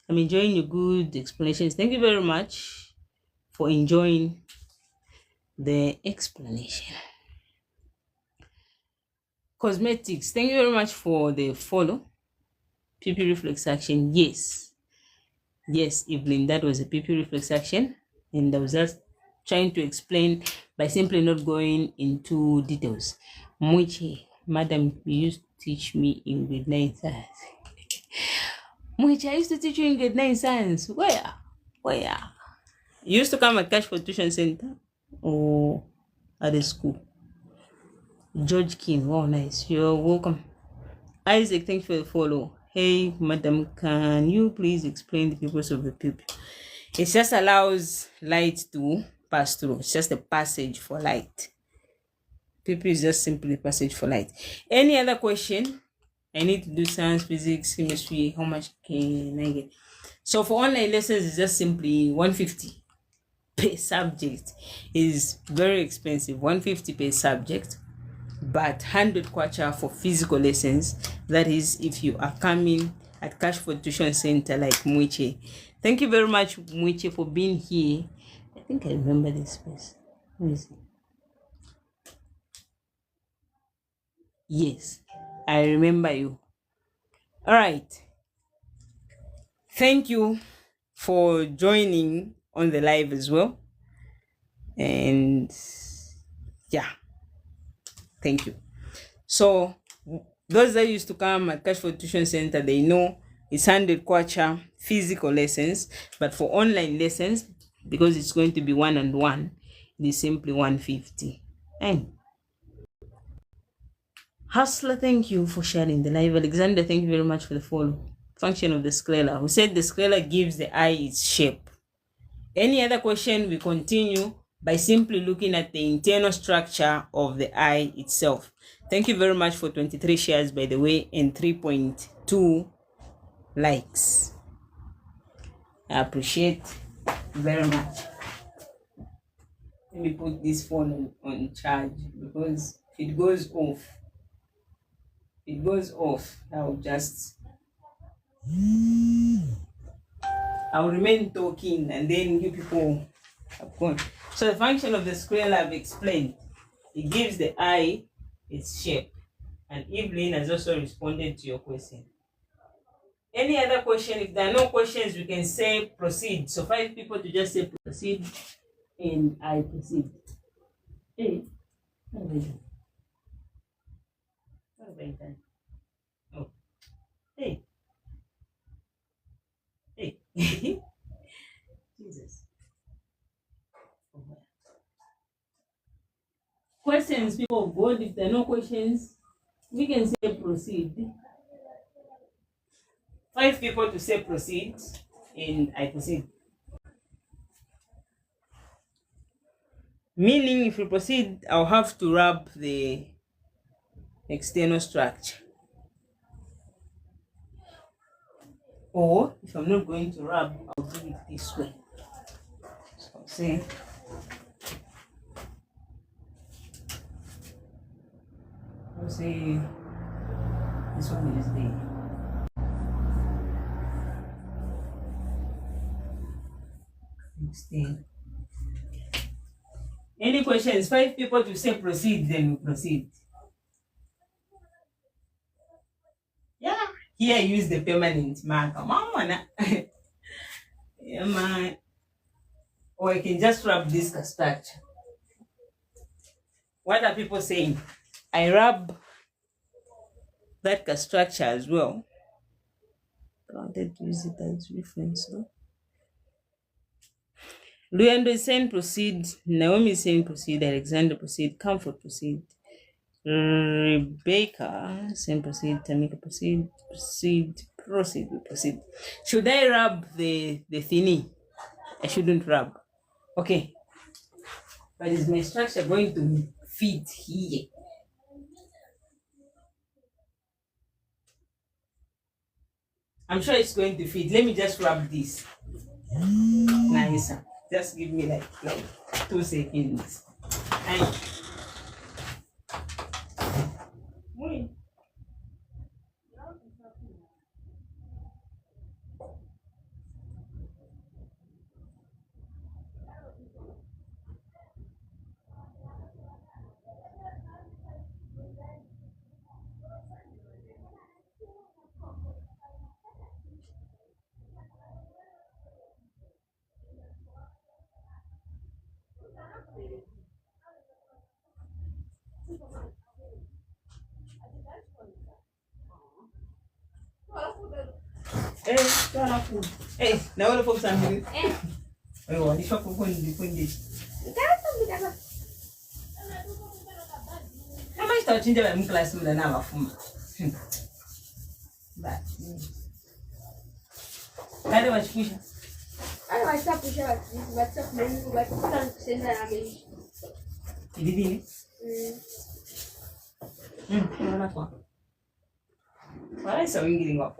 A: I'm enjoying your good explanations. Thank you very much for enjoying the explanation. Cosmetics, thank you very much for the follow. Pupil reflex action, yes, Evelyn, that was a pupil reflex action, and I was just trying to explain by simply not going into details. Muichi, madam, you used to teach me in grade 9 science. Muichi, I used to teach you in grade 9 science. Where? You used to come at Cash for Tuition Center or at the school? George King, wow, nice. You're welcome. Isaac, thanks for the follow. Hey, madam, can you please explain the purpose of the pupil? It just allows light to pass through. It's just a passage for light. Pupil is just simply a passage for light. Any other question? I need to do science, physics, chemistry. How much can I get? So for online lessons, it's just simply 150 per subject. Is very expensive. 150 per subject. But 100 kwacha for physical lessons. That is if you are coming at Cash for Tuition Center like Mwiche. Thank you very much, Mwiche, for being here. I think I remember this place. Let me see. Yes, I remember you. All right. Thank you for joining on the live as well. And yeah. Thank you. So Those that used to come at Cashford Tuition Center, they know it's 100 kwacha physical lessons, but for online lessons, because it's going to be one-on-one, it is simply 150. And Hustler, thank you for sharing the live. Alexander, thank you very much for the follow. Function of the sclera. Who said the sclera gives the eye its shape? Any other question, we continue by simply looking at the internal structure of the eye itself. Thank you very much for 23 shares, by the way, and 3.2 likes. I appreciate very much. Let me put this phone on charge, because if it goes off, I'll remain talking, and then you people have gone. So the function of the sclera I've explained. It gives the eye its shape. And Evelyn has also responded to your question. Any other question? If there are no questions, we can say proceed. So 5 people to just say proceed, and I proceed. Hey, what have I done? What have I done? Oh, hey. Hey. Jesus. Questions, people of God. If there are no questions, we can say proceed. 5 people to say proceed, and I proceed. Meaning, if we proceed, I'll have to rub the external structure. Or, if I'm not going to rub, I'll do it this way. So I'll say, this one is there. Any questions? 5 people to say proceed, then we proceed. Yeah, here I use the permanent marker. Mama, yeah, man. Or I can just rub this structure. What are people saying? I rub that structure as well. I wanted to use it as reference, no? Luyando is saying proceed. Naomi is saying proceed. Alexander proceed. Comfort proceed. Rebecca saying proceed. Tamika proceed. Proceed. Proceed. Should I rub the thingy? I shouldn't rub. Okay. But is my structure going to fit here? I'm sure it's going to fit. Let me just rub this. Nice. Just give me like 2 seconds. Hey, now the folks are here. Oh, what is your phone? How much touching the class with an hour from? But I don't watch push. I don't watch push. What's up, man? What's send that again? Did why is we getting up?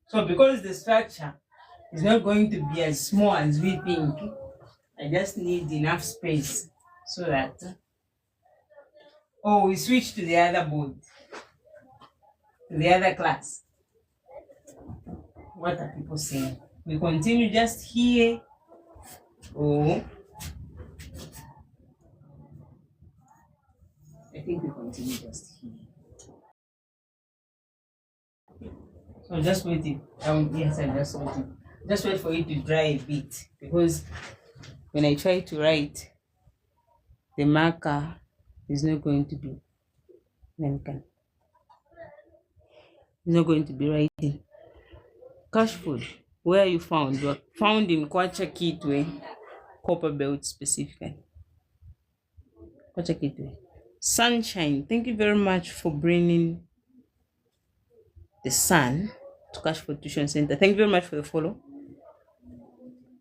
A: So because the structure is not going to be as small as we think, I just need enough space so that we switch to the other board, to the other class. What are people saying? We continue just here, or I think we continue just here. So just waiting. Yes, I'm just waiting. Just wait for it to dry a bit, because when I try to write, the marker is not going to be Menkan. It's not going to be writing. Cash food, where you found? You are found in Kwacha Kitwe, Copper Belt specifically. Kwacha Kitwe. Sunshine, thank you very much for bringing the sun to Cash Food Tuition Center. Thank you very much for the follow.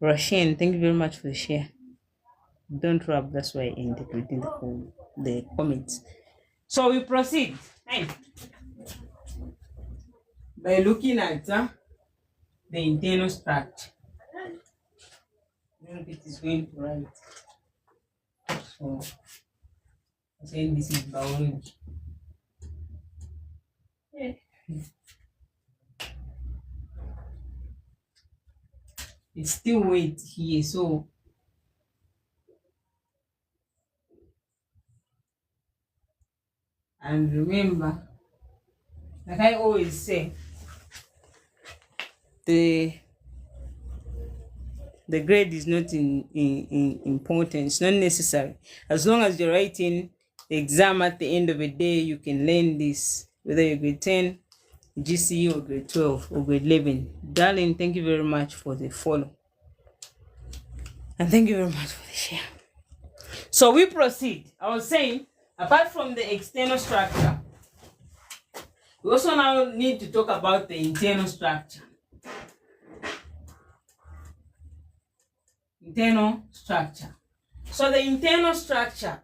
A: Rashin, thank you very much for the share. Don't rub, that's why I ended reading the comments. So we proceed by looking at the internal structure. It is going to write. So I'm saying this is biology. It's still wet here, so and remember, like I always say, the grade is not in important. It's not necessary. As long as you're writing the exam at the end of the day, you can learn this, whether you're grade 10, GCE, or grade 12, or grade 11. Darling, thank you very much for the follow. And thank you very much for the share. So we proceed. I was saying, apart from the external structure, we also now need to talk about the internal structure. Internal structure. So the internal structure,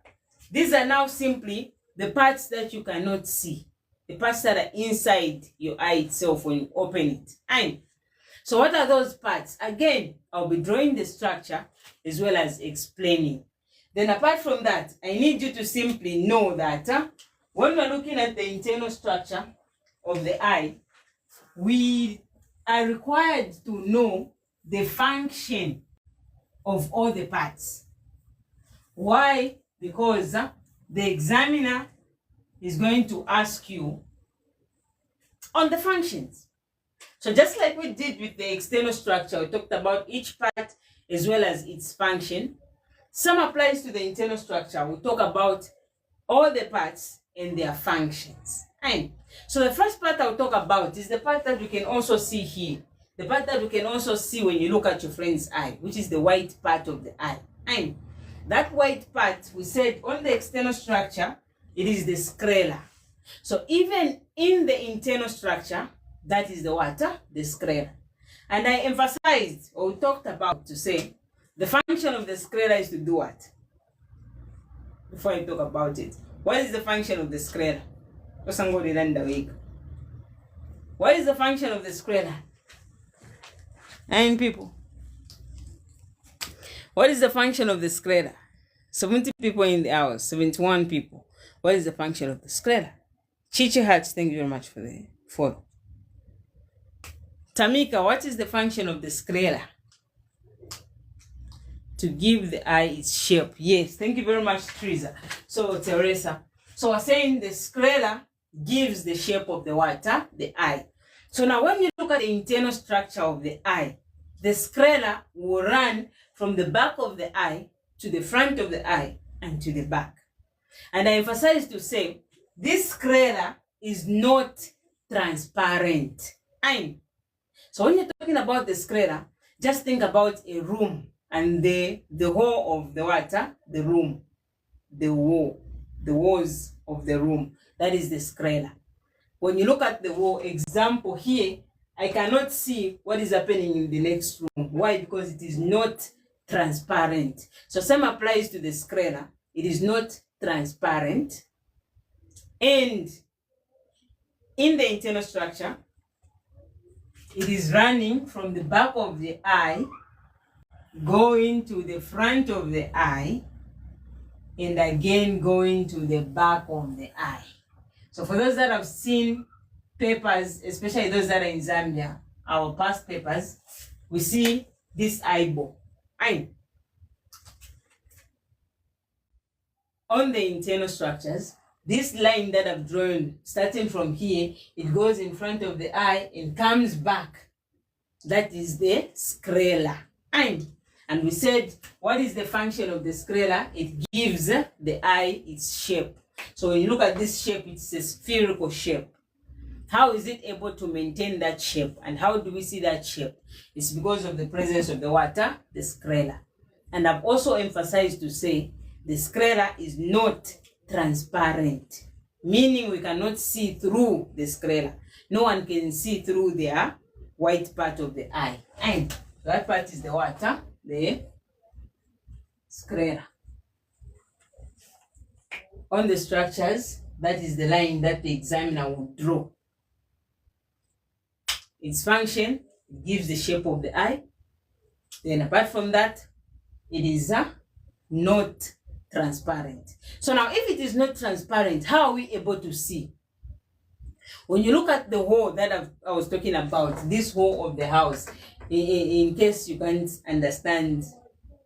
A: these are now simply the parts that you cannot see, the parts that are inside your eye itself when you open it. And so what are those parts? Again, I'll be drawing the structure as well as explaining. Then apart from that, I need you to simply know that when we're looking at the internal structure of the eye, we are required to know the function of all the parts. Why? Because the examiner is going to ask you on the functions. So just like we did with the external structure, we talked about each part as well as its function. Some applies to the internal structure. We'll talk about all the parts and their functions. And so the first part I'll talk about is the part that you can also see here. The part that you can also see when you look at your friend's eye, which is the white part of the eye. And that white part, we said on the external structure, it is the sclera. So even in the internal structure, that is the what? The sclera. And I emphasized, or we talked about, to say, the function of the sclera is to do what? Before I talk about it, what is the function of the sclera? What is the function of the sclera? 9 people. What is the function of the sclera? 70 people in the house, 71 people. What is the function of the sclera? Chichi Hats, thank you very much for the follow. Tamika, what is the function of the sclera? To give the eye its shape. Yes, thank you very much, Teresa. So, Teresa. So, we're saying the sclera gives the shape of the what? The eye. So now when you look at the internal structure of the eye, the sclera will run from the back of the eye to the front of the eye and to the back. And I emphasize to say, this sclera is not transparent. So when you're talking about the sclera, just think about a room and the wall of the water, the room, the walls of the room. That is the sclera. When you look at the wall example here, I cannot see what is happening in the next room. Why? Because it is not transparent. So same applies to the sclera. It is not transparent. And in the internal structure, it is running from the back of the eye, going to the front of the eye, and again going to the back of the eye. So for those that have seen papers, especially those that are in Zambia, our past papers, we see this eyeball. On the internal structures, this line that I've drawn, starting from here, it goes in front of the eye and comes back. That is the sclera. And we said, what is the function of the sclera? It gives the eye its shape. So when you look at this shape, it's a spherical shape. How is it able to maintain that shape? And how do we see that shape? It's because of the presence of the water, the sclera. And I've also emphasized to say the sclera is not transparent, meaning we cannot see through the sclera. No one can see through their white part of the eye. And that part is the water, the sclera. On the structures, that is the line that the examiner will draw. Its function, it gives the shape of the eye. Then apart from that, it is not transparent. So now if it is not transparent, how are we able to see? When you look at the hole that I was talking about, this hole of the house, in case you can't understand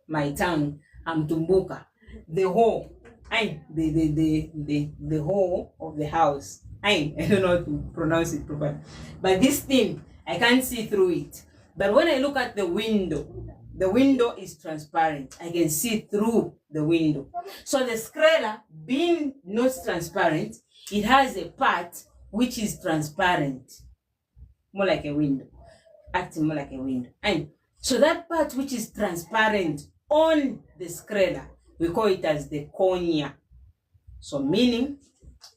A: my tongue, I'm Tumbuka. The hole, the hole of the house. I don't know how to pronounce it properly. But this thing, I can't see through it. But when I look at the window is transparent. I can see through the window. So the sclera, being not transparent, it has a part which is transparent. More like a window. Acting more like a window. And so that part which is transparent on the sclera, we call it as the cornea. So meaning,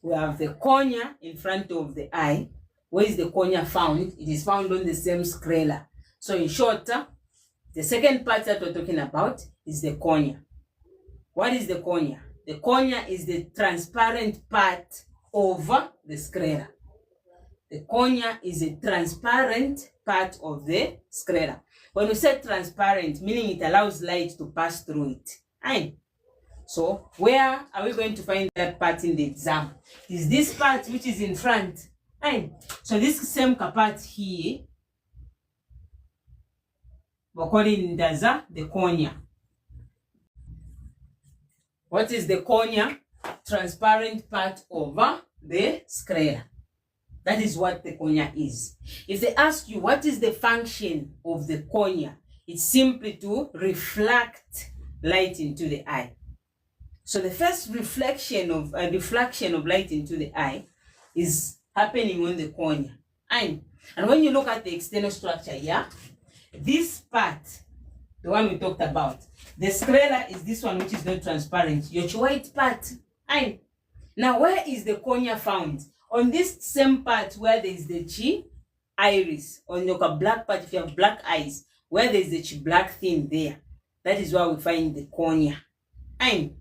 A: we have the cornea in front of the eye. Where is the cornea found? It is found on the same sclera. So in short, the second part that we're talking about is the cornea. What is the cornea? The cornea is the transparent part of the sclera. The cornea is a transparent part of the sclera. When we say transparent, meaning it allows light to pass through it. Aye. So where are we going to find that part in the exam? Is this part which is in front? Aye. So this same part here, we're calling it as the cornea. What is the cornea? Transparent part over the sclera. That is what the cornea is. If they ask you what is the function of the cornea, it's simply to reflect light into the eye. So the first reflection of light into the eye is happening on the cornea. And when you look at the external structure here, this part, the one we talked about, the sclera is this one which is not transparent, your white part. And now where is the cornea found? On this same part where there is the iris, on your black part, if you have black eyes, where there is the black thing there, that is where we find the cornea. And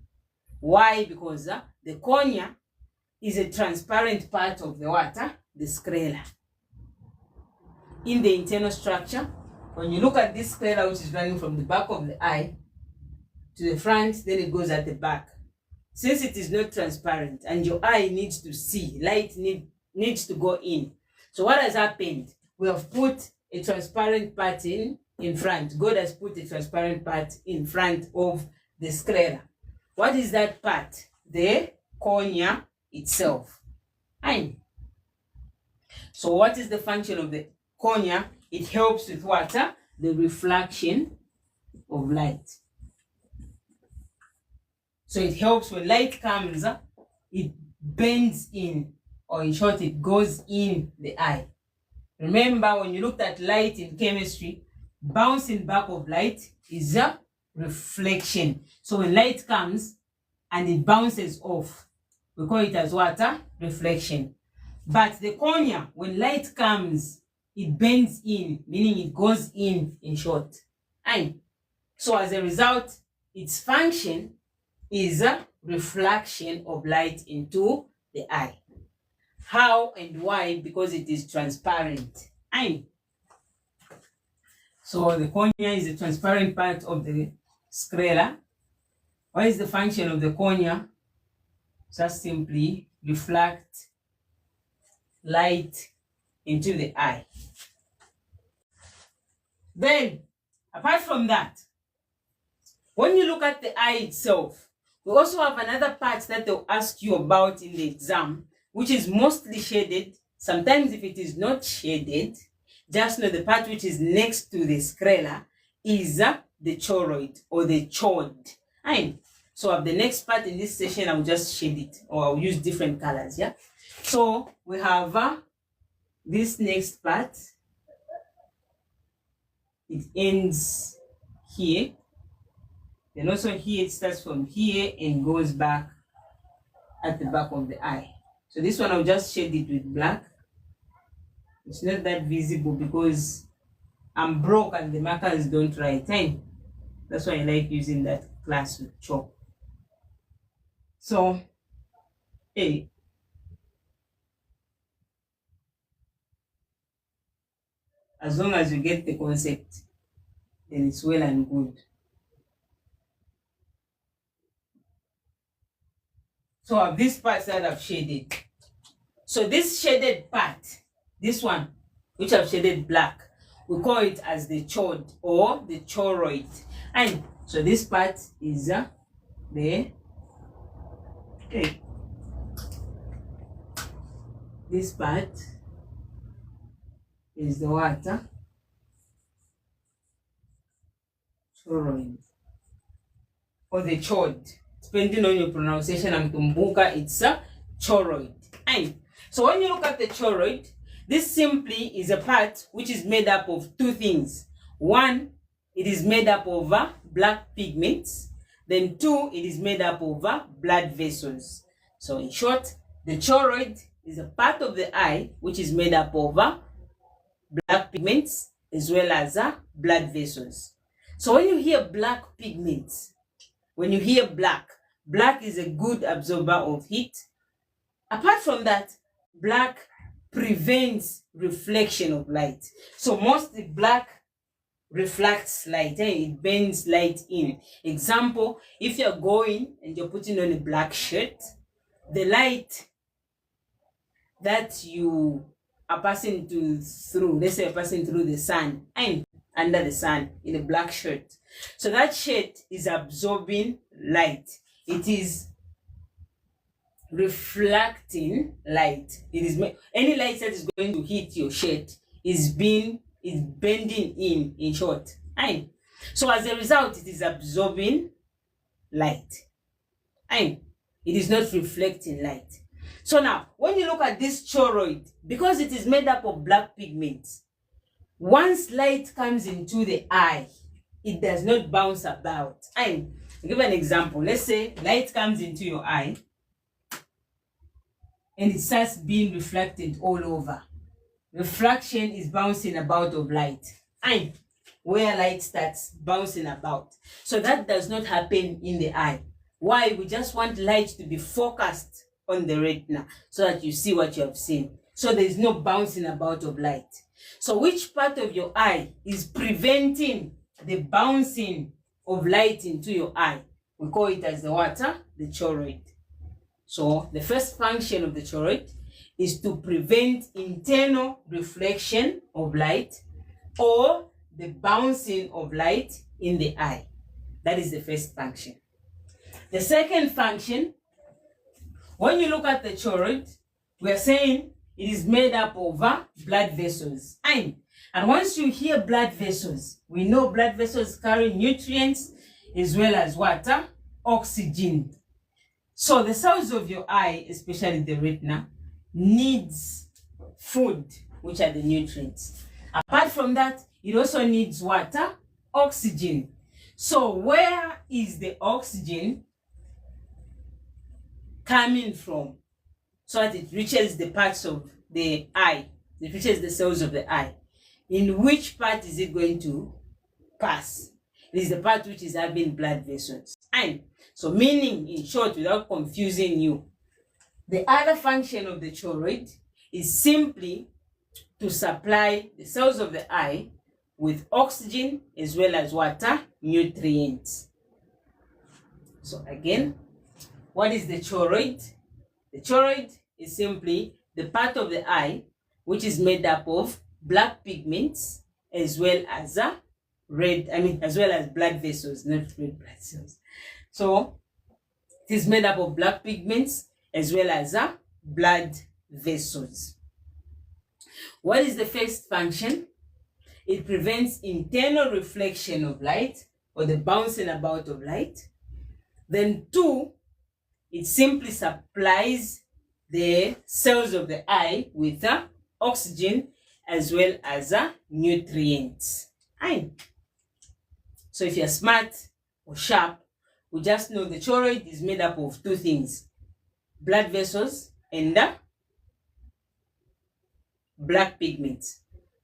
A: why? Because the cornea is a transparent part of the water, the sclera. In the internal structure, when you look at this sclera which is running from the back of the eye to the front, then it goes at the back. Since it is not transparent and your eye needs to see, light needs to go in. So what has happened? We have put a transparent part in front. God has put a transparent part in front of the sclera. What is that part? The cornea itself. And so what is the function of the cornea? It helps with what? The reflection of light. So it helps when light comes, it bends in, or in short, it goes in the eye. Remember, when you looked at light in chemistry, bouncing back of light is a reflection. So when light comes and it bounces off, we call it as what? Reflection. But the cornea, when light comes, it bends in, meaning it goes in short. And so as a result, its function is a reflection of light into the eye. How and why? Because it is transparent. And so the cornea is a transparent part of the sclera. What is the function of the cornea? Just simply reflect light into the eye. Then, apart from that, when you look at the eye itself, we also have another part that they'll ask you about in the exam, which is mostly shaded. Sometimes if it is not shaded, just know the part which is next to the sclera is the choroid or the chord. And so of the next part in this session, I'll just shade it, or I'll use different colors. Yeah. So we have this next part. It ends here. Then also here it starts from here and goes back at the back of the eye. So this one I'll just shade it with black. It's not that visible because I'm broke and the markers don't write time. That's why I like using that class with chalk. So, hey. As long as you get the concept, then it's well and good. So I have these parts that I've shaded. So this shaded part, this one, which I've shaded black, we call it as the chord or the choroid. And so this part is there. Okay. This part is the water choroid or the chord. Depending on your pronunciation and Tumbuka, it's a choroid. And so when you look at the choroid, this simply is a part which is made up of two things. One, it is made up of black pigments. Then two, it is made up of blood vessels. So in short, the choroid is a part of the eye which is made up of black pigments as well as blood vessels. So when you hear black pigments, when you hear black is a good absorber of heat. Apart from that, black prevents reflection of light. So mostly black reflects light and it bends light in. Example, if you're going and you're putting on a black shirt, the light that you are passing through, let's say you're passing through the sun and under the sun in a black shirt. So that shirt is absorbing light. It is reflecting light. It is any light that is going to hit your shirt is bending in short. And so as a result, it is absorbing light. And it is not reflecting light. So now, when you look at this choroid, because it is made up of black pigments, once light comes into the eye, it does not bounce about. And I'll give an example. Let's say light comes into your eye and it starts being reflected all over. Refraction is bouncing about of light. And where light starts bouncing about. So that does not happen in the eye. Why? We just want light to be focused on the retina so that you see what you have seen. So there is no bouncing about of light. So which part of your eye is preventing the bouncing of light into your eye? We call it as the water, the choroid. So the first function of the choroid is to prevent internal reflection of light or the bouncing of light in the eye. That is the first function. The second function, when you look at the choroid, we are saying it is made up of blood vessels. And once you hear blood vessels, we know blood vessels carry nutrients as well as water, oxygen. So the cells of your eye, especially the retina, needs food, which are the nutrients. Apart from that, it also needs water, oxygen. So where is the oxygen coming from so that it reaches the parts of the eye, it reaches the cells of the eye? In which part is it going to pass? It is the part which is having blood vessels. And so meaning, in short, without confusing you, the other function of the choroid is simply to supply the cells of the eye with oxygen as well as water, nutrients. So again, what is the choroid? The choroid is simply the part of the eye which is made up of black pigments as well as as well as blood vessels, not red blood cells. So it is made up of black pigments as well as blood vessels. What is the first function? It prevents internal reflection of light or the bouncing about of light. Then 2, it simply supplies the cells of the eye with oxygen as well as nutrients. Aye. So if you're smart or sharp, we just know the choroid is made up of 2 things: blood vessels and black pigments.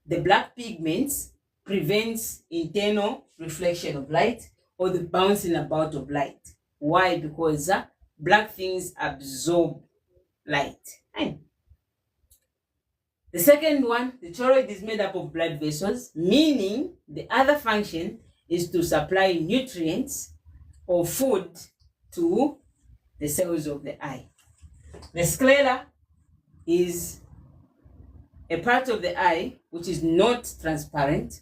A: The black pigments prevents internal reflection of light or the bouncing about of light. Why? Because black things absorb light. Aye. The second one, the choroid is made up of blood vessels, meaning the other function is to supply nutrients or food to the cells of the eye. The sclera is a part of the eye which is not transparent.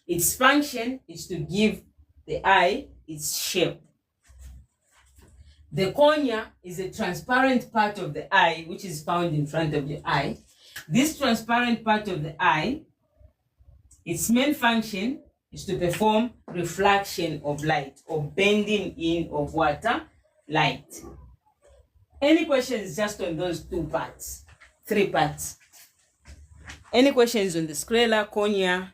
A: Its function is to give the eye its shape. The cornea is a transparent part of the eye which is found in front of your eye. This transparent part of the eye, its main function is to perform reflection of light or bending in of water, light. Any questions just on those 2 parts, 3 parts? Any questions on the sclera, cornea,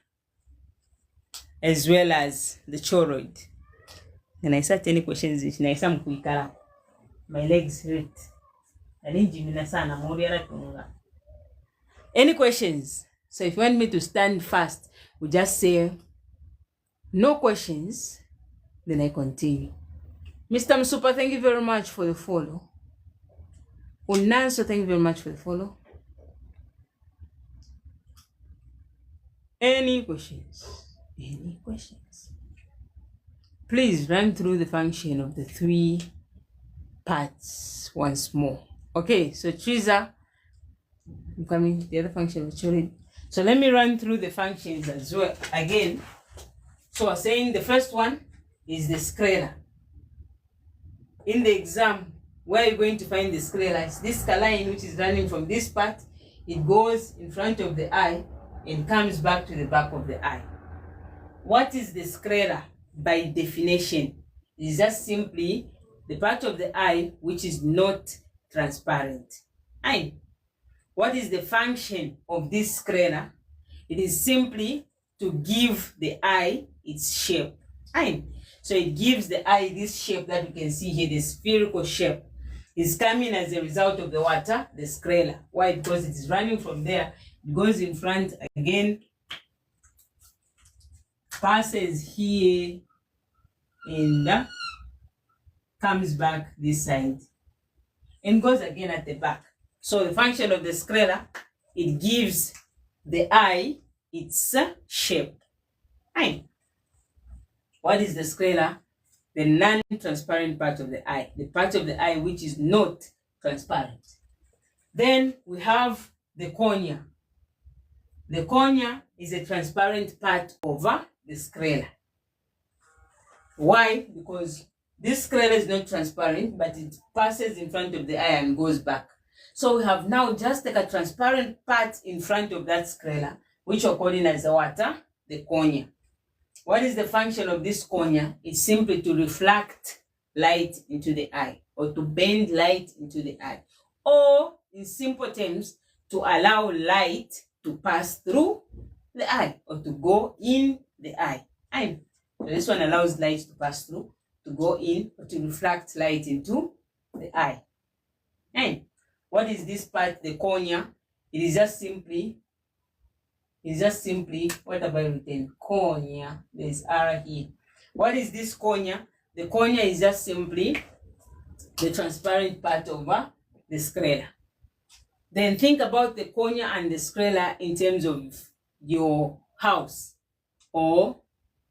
A: as well as the choroid? And I start any questions, my legs hurt. Any questions? So if you want me to stand fast, we just say no questions, then I continue. Mr. Msupa, thank you very much for the follow. Unanso, thank you very much for the follow. Any questions? Any questions? Please run through the function of the 3 parts once more. Okay, so Triza, I'm coming to the other function of the choroid. So let me run through the functions as well again. So I'm saying the first one is the sclera. In the exam, where you're going to find the sclera, it's this line which is running from this part. It goes in front of the eye and comes back to the back of the eye. What is the sclera? By definition, it's just simply the part of the eye which is not transparent. Aye. What is the function of this sclera? It is simply to give the eye its shape. Aye. So it gives the eye this shape that you can see here, the spherical shape. Is coming as a result of the water, the sclera. Why? Because it is running from there, it goes in front again, passes here, and comes back this side, and goes again at the back. So the function of the sclera, it gives the eye its shape. Aye. What is the sclera? The non-transparent part of the eye, the part of the eye which is not transparent. Then we have the cornea. The cornea is a transparent part of the sclera. Why? Because this sclera is not transparent, but it passes in front of the eye and goes back. So we have now just like a transparent part in front of that sclera, which are calling as the water, the cornea. What is the function of this cornea? It's simply to reflect light into the eye, or to bend light into the eye, or in simple terms, to allow light to pass through the eye or to go in the eye. So this one allows light to pass through, to go in, or to reflect light into the eye. What is this part, the cornea? It is just simply, what have I written? Cornea. There's R here. What is this cornea? The cornea is just simply the transparent part of the sclera. Then think about the cornea and the sclera in terms of your house, or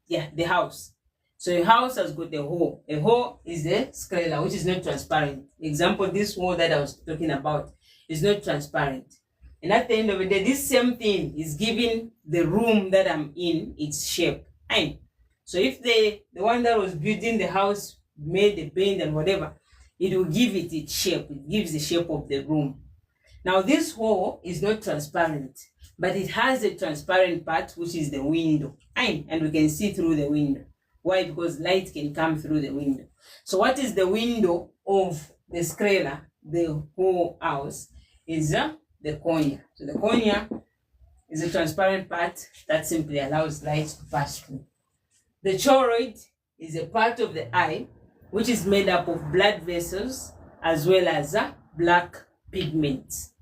A: the house. So your house has got a hole. A hole is the sclera, which is not transparent. Example, this hole that I was talking about is not transparent. And at the end of the day, this same thing is giving the room that I'm in its shape. So if the one that was building the house made the bend and whatever, it will give it its shape. It gives the shape of the room. Now this hole is not transparent, but it has a transparent part, which is the window. And we can see through the window. Why? Because light can come through the window. So what is the window of the sclera, the whole house, is the cornea. So the cornea is a transparent part that simply allows light to pass through. The choroid is a part of the eye which is made up of blood vessels as well as black pigments.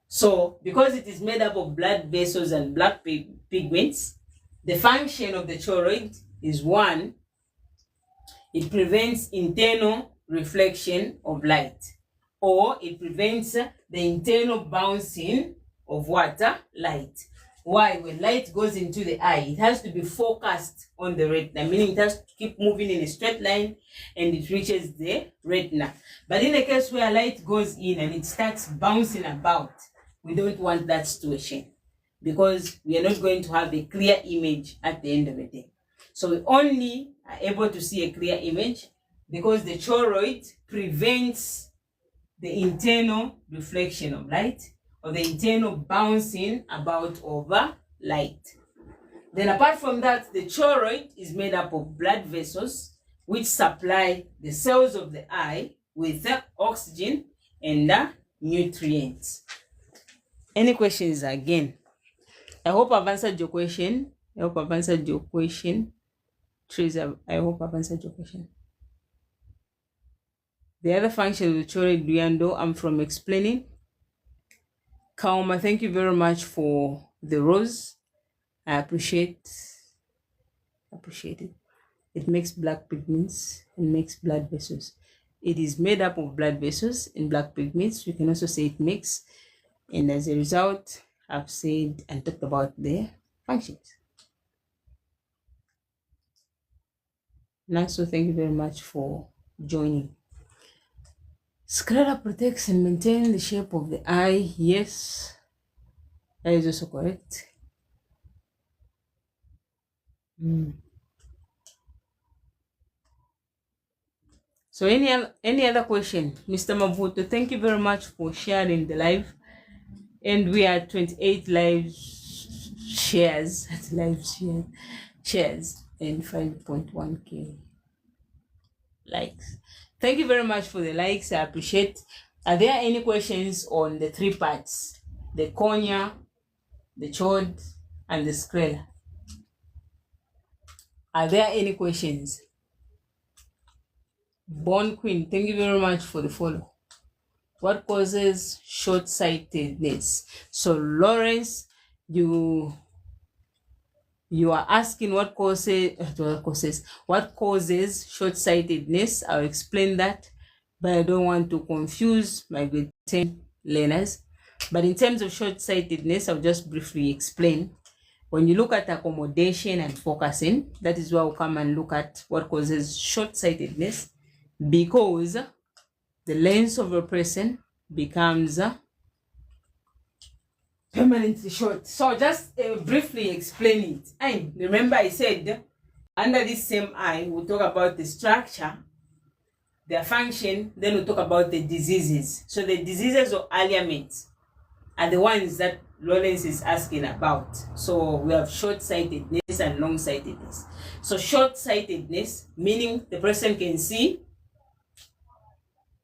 A: So because it is made up of blood vessels and black pigments, the function of the choroid is one, it prevents internal reflection of light, or it prevents the internal bouncing of water light. Why? When light goes into the eye, it has to be focused on the retina, meaning it has to keep moving in a straight line and it reaches the retina. But in a case where light goes in and it starts bouncing about, we don't want that situation because we are not going to have a clear image at the end of the day. So we only are able to see a clear image because the choroid prevents the internal reflection of light or the internal bouncing about over light. Then apart from that, the choroid is made up of blood vessels which supply the cells of the eye with oxygen and nutrients. Any questions again? I hope I've answered your question. Teresa, I hope I've answered your question. The other function of the choroid, Duyando, I'm from explaining. Kauma, thank you very much for the rose. I appreciate it. It makes black pigments and makes blood vessels. It is made up of blood vessels and black pigments. You can also say it makes. And as a result, I've said and talked about their functions. Nanso, thank you very much for joining. Sclera protects and maintains the shape of the eye. Yes, that is also correct. So any other question? Mr. Mavuto, thank you very much for sharing the live. And we are 28 live shares and 5.1k likes. Thank you very much for the likes. I appreciate. Are there any questions on the three parts? The cornea, the chord, and the sclera? Are there any questions? Born Queen, thank you very much for the follow. What causes short-sightedness? So Lawrence, you are asking what causes short-sightedness. I'll explain that, but I don't want to confuse my grade 10 learners. But in terms of short-sightedness, I'll just briefly explain. When you look at accommodation and focusing, that is where we'll come and look at what causes short-sightedness, because the lens of a person becomes permanently short. So just briefly explain it. And remember I said under this same eye, we'll talk about the structure, their function, then we'll talk about the diseases. So the diseases of ailments are the ones that Lawrence is asking about. So we have short-sightedness and long-sightedness. So short-sightedness, meaning the person can see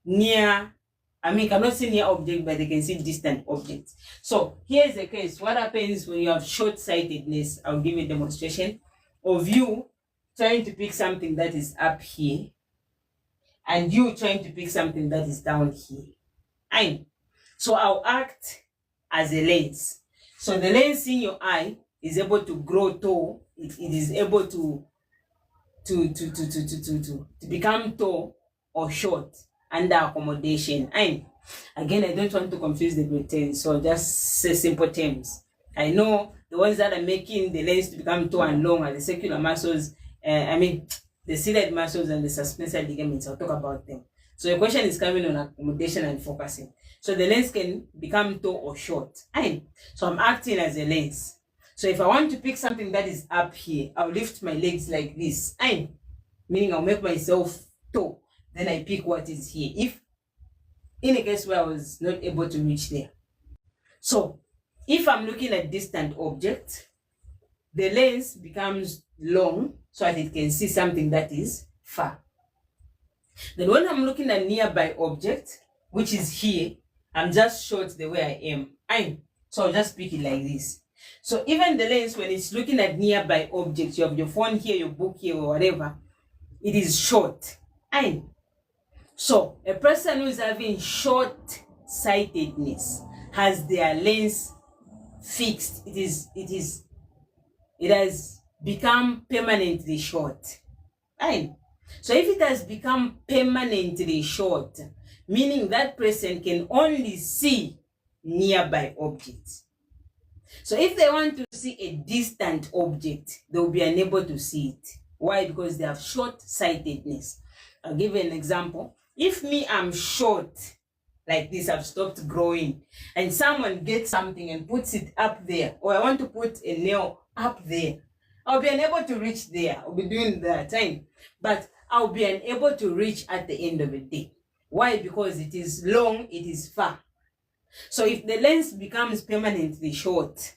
A: cannot see near object, but they can see distant objects. So here's the case. What happens when you have short-sightedness? I'll give you a demonstration of you trying to pick something that is up here and you trying to pick something that is down here. So I'll act as a lens. So the lens in your eye is able to grow tall. It is able to become tall or short under accommodation. And again, I don't want to confuse the grade 10, so just say simple terms. I know the ones that are making the lens to become tall and long are the circular muscles, the ciliate muscles and the suspensor ligaments. I'll talk about them. So the question is coming on accommodation and focusing. So the lens can become tall or short. So I'm acting as a lens. So if I want to pick something that is up here, I'll lift my legs like this. Meaning I'll make myself tall. Then I pick what is here. If in a case where I was not able to reach there. So if I'm looking at distant object, the lens becomes long so that it can see something that is far. Then when I'm looking at nearby object, which is here, I'm just short the way I am. So I'll just pick it like this. So even the lens, when it's looking at nearby objects, you have your phone here, your book here, or whatever, it is short. So a person who is having short-sightedness has their lens fixed. It has become permanently short. So if it has become permanently short, meaning that person can only see nearby objects. So if they want to see a distant object, they'll be unable to see it. Why? Because they have short-sightedness. I'll give you an example. If me, I'm short, like this, I've stopped growing, and someone gets something and puts it up there, or I want to put a nail up there, I'll be unable to reach there. I'll be doing that time. But I'll be unable to reach at the end of the day. Why? Because it is long, it is far. So if the lens becomes permanently short,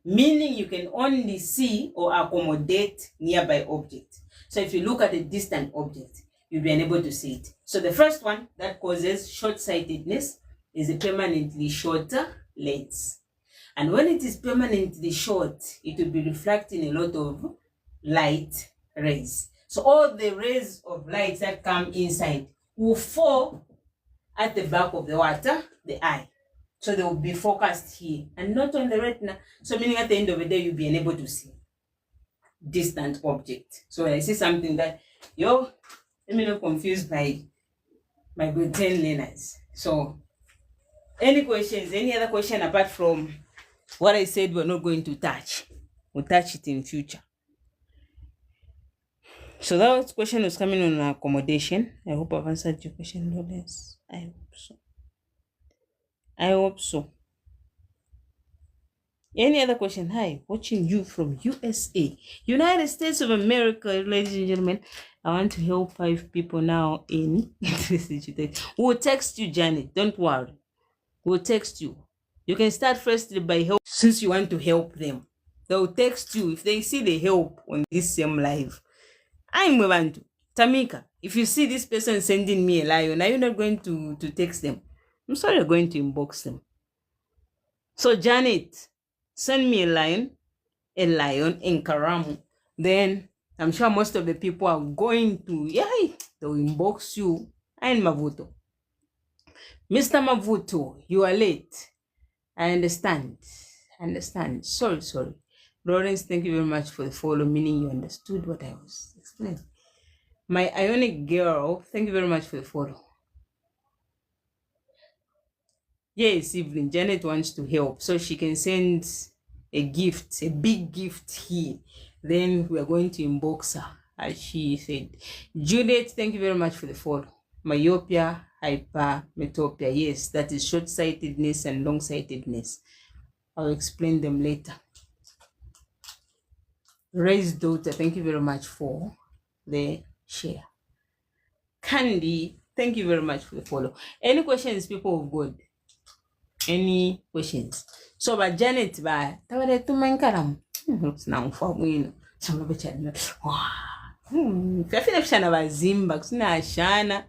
A: meaning you can only see or accommodate nearby objects. So if you look at a distant object, you'll be unable to see it. So the first one that causes short-sightedness is a permanently shorter lens. And when it is permanently short, it will be reflecting a lot of light rays. So all the rays of light that come inside will fall at the back of the eye. So they will be focused here and not on the retina. So meaning at the end of the day, you'll be unable to see distant object. So when I see something that, let me not confuse my grade 10 learners. So any questions, any other question apart from what I said we're not going to touch? We'll touch it in future. So that question was coming on accommodation. I hope I've answered your question, Lawrence. I hope so. Any other question? Hi, watching you from USA, United States of America, ladies and gentlemen. I want to help 5 people now in we'll text you, Janet. Don't worry. We'll text you. You can start firstly by help since you want to help them. They'll text you if they see the help on this same live. I'm going to Tamika. If you see this person sending me a lion, are you not going to text them? I'm sorry, you're going to inbox them. So Janet, send me a lion in Karamu. Then I'm sure most of the people are going to, they'll inbox you. And Mavuto. Mr. Mavuto, you are late. I understand. Sorry. Lawrence, thank you very much for the follow, meaning you understood what I was explaining. My Ionic girl, thank you very much for the follow. Yes, Evelyn, Janet wants to help, so she can send a gift, a big gift here. Then we are going to inbox her, as she said. Judith, thank you very much for the follow. Myopia, hypermetropia, yes, that is short-sightedness and long-sightedness. I'll explain them later. Ray's daughter, thank you very much for the share. Candy, thank you very much for the follow. Any questions, people of God? Any questions? So by Janet, by Tawade Tumankaram. Looks now for me. Some of it. Wow. If I feel like Shana by Zimba, Shana.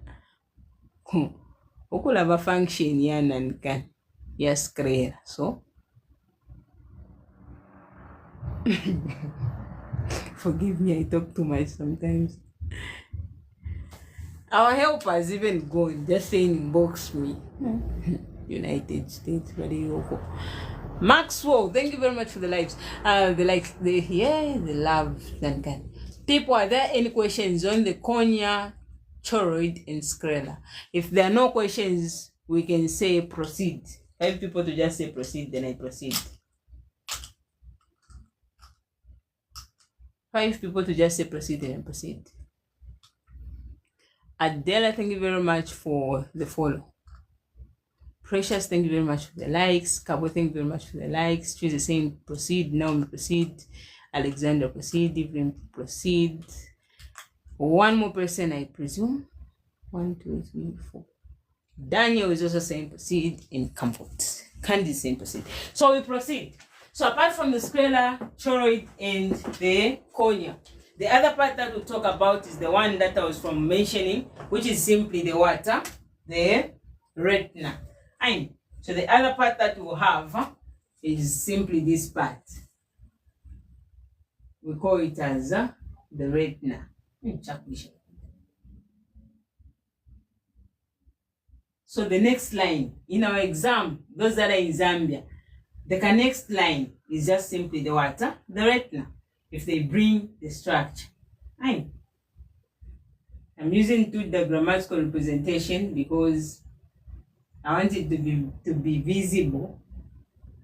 A: Okula ba function yan and can. Yes, clear. So forgive me, I talk too much sometimes. Our helpers even gone, just saying inbox me. United States, very local. Maxwell, thank you very much for the lives. The love, Duncan. People, are there any questions on the cornea, choroid, and sclera? If there are no questions, we can say proceed. I have people to just say proceed, then I proceed. 5 people to just say proceed, then I proceed. Adela, thank you very much for the follow. Precious, thank you very much for the likes. Cabo, thank you very much for the likes. She's saying proceed. Naomi, proceed. Alexander, proceed. Evelyn, proceed. One more person, I presume. 1, 2, 3, 4. Daniel is also saying proceed in comfort. Candy is saying proceed. So we proceed. So apart from the sclera, choroid, and the cornea, the other part that we'll talk about is the one that I was from mentioning, which is simply the water, the retina. And so the other part that we'll have is simply this part. We call it as the retina. So the next line in our exam, those that are in Zambia, the next line is just simply the water, the retina, if they bring the structure. I'm using the grammatical representation because I want it to be visible